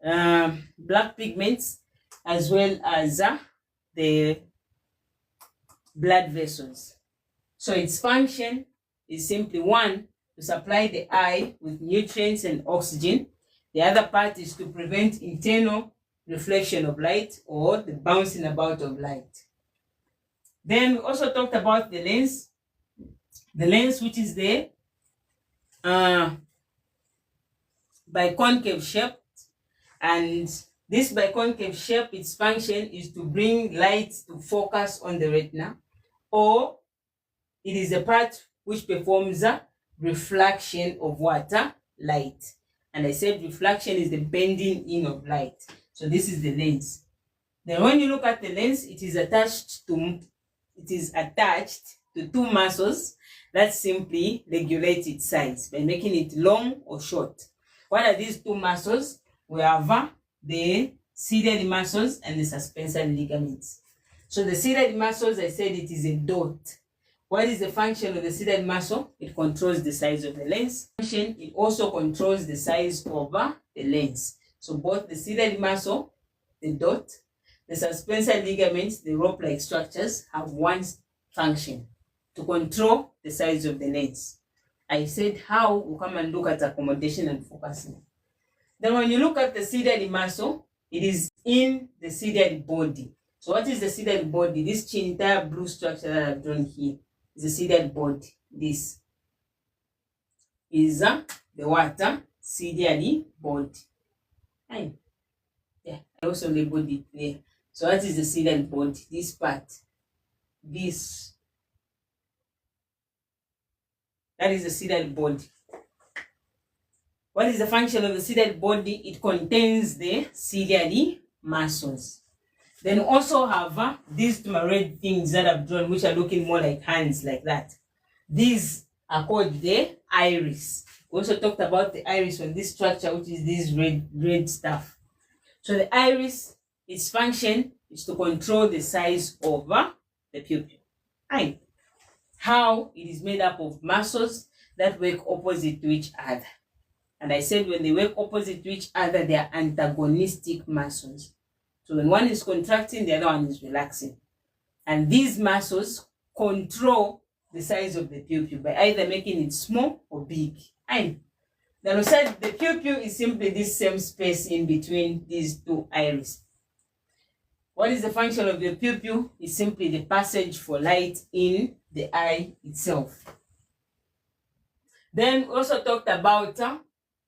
A: Black pigments, as well as the blood vessels. So its function is simply one, to supply the eye with nutrients and oxygen. The other part is to prevent internal reflection of light or the bouncing about of light. Then we also talked about the lens. The lens, which is the biconcave shape, and this biconcave shape, its function is to bring light to focus on the retina, or it is the part which performs a reflection of water, light. And I said reflection is the bending in of light. So this is the lens. Then when you look at the lens, it is attached to two muscles that simply regulate its size by making it long or short. What are these two muscles? We have the ciliary muscles and the suspensor ligaments. So the ciliary muscles, I said it is a dot. What is the function of the ciliary muscle? It controls the size of the lens. It also controls the size of the lens. So both the ciliary muscle, the dot, the suspensor ligaments, the rope-like structures, have one function: to control the size of the lens. I said how we come and look at accommodation and focusing. Then when you look at the ciliary muscle, it is in the ciliary body. So what is the ciliary body? This entire blue structure that I've drawn here is the ciliary body. This is the water ciliary body. And yeah, I also labeled it there. So that is the ciliary body, this part. This. That is the ciliary body. What is the function of the ciliary body? It contains the ciliary muscles. Then also have these two red things that I've drawn, which are looking more like hands, like that. These are called the iris. We also talked about the iris on this structure, which is this red stuff. So the iris, its function is to control the size of the pupil. And how it is made up of muscles that work opposite to each other. And I said when they work opposite to each other, they are antagonistic muscles. So when one is contracting, the other one is relaxing. And these muscles control the size of the pupil by either making it small or big. And then we said the pupil is simply this same space in between these two iris. What is the function of the pupil? It's simply the passage for light in the eye itself. Then we also talked about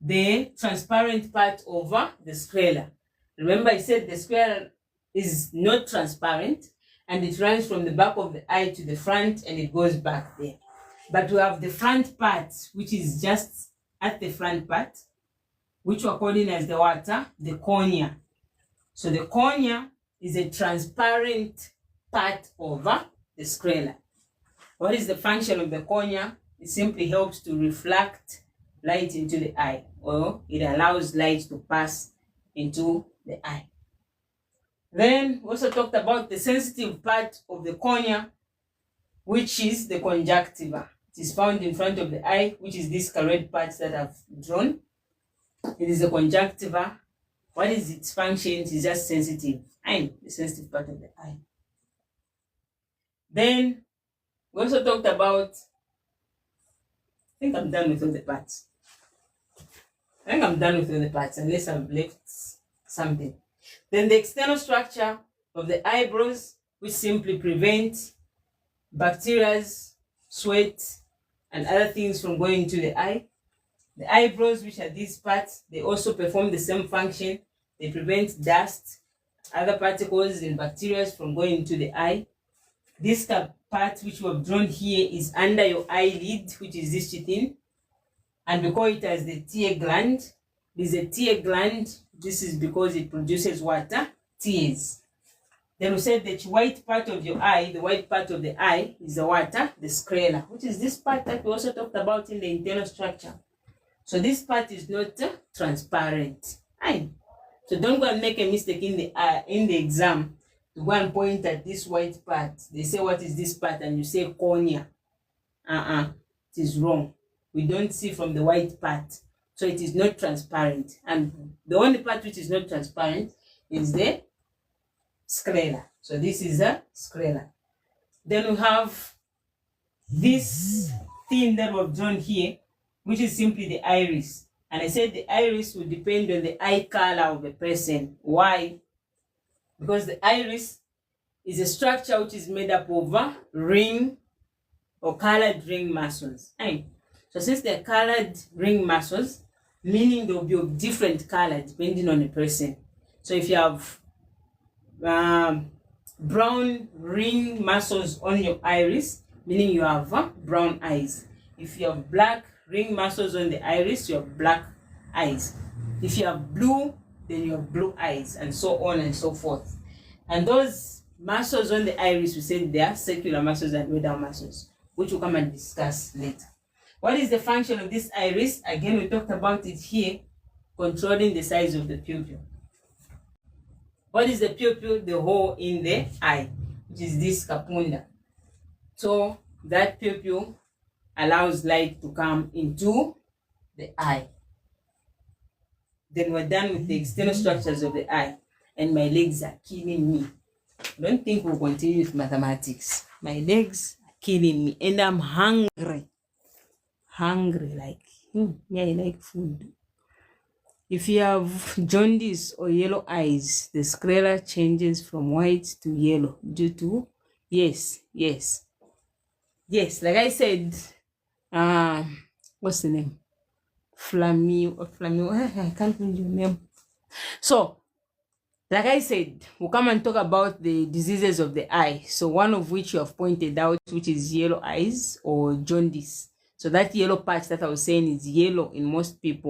A: the transparent part of the sclera. Remember, I said the sclera is not transparent and it runs from the back of the eye to the front and it goes back there. But we have the front part, which is just at the front part, which we're calling as the water, the cornea. So the cornea is a transparent part of the sclera. What is the function of the cornea? It simply helps to reflect light into the eye, or it allows light to pass into the eye. Then we also talked about the sensitive part of the cornea, which is the conjunctiva. It is found in front of the eye, which is this red part that I've drawn. It is the conjunctiva. What is its function? It is just sensitive, and the sensitive part of the eye. Then we also talked about, I think I'm done with all the parts. I think I'm done with all the parts unless I've left something. Then the external structure of the eyebrows, which simply prevent bacteria, sweat, and other things from going into the eye. The eyebrows, which are these parts, they also perform the same function. They prevent dust, other particles and bacteria from going into the eye. This part which we have drawn here is under your eyelid, which is this chitin, and we call it as the tear gland. There's a tear gland. This is because it produces water, tears. Then we said that white part of your eye, the white part of the eye is the water, the sclera, which is this part that we also talked about in the internal structure. So this part is not transparent. Aye. So don't go and make a mistake in the exam to go and point at this white part. They say, what is this part? And you say cornea. It is wrong. We don't see from the white part. So it is not transparent. And the only part which is not transparent is the sclera. So this is a sclera. Then we have this thing that we've drawn here, which is simply the iris. And I said the iris will depend on the eye color of the person. Why? Because the iris is a structure which is made up of ring or colored ring muscles. So since they're colored ring muscles, meaning they'll be of different color depending on the person. So if you have brown ring muscles on your iris, meaning you have brown eyes. If you have black ring muscles on the iris, you have black eyes. If you have blue, then you have blue eyes, and so on and so forth. And those muscles on the iris, we said they are circular muscles and radar muscles, which we'll come and discuss later. What is the function of this iris? Again, we talked about it here, controlling the size of the pupil. What is the pupil? The hole in the eye, which is this capunda. So that pupil allows light to come into the eye. Then we're done with the external structures of the eye. And my legs are killing me. I don't think we'll continue with mathematics. My legs are killing me. And I'm hungry. Hungry, like, yeah, I like food. If you have jaundice or yellow eyes, the sclera changes from white to yellow due to, yes, like I said, what's the name? Flamio, I can't remember your name. So, like I said, we'll come and talk about the diseases of the eye. So one of which you have pointed out, which is yellow eyes or jaundice. So that yellow patch that I was saying is yellow in most people.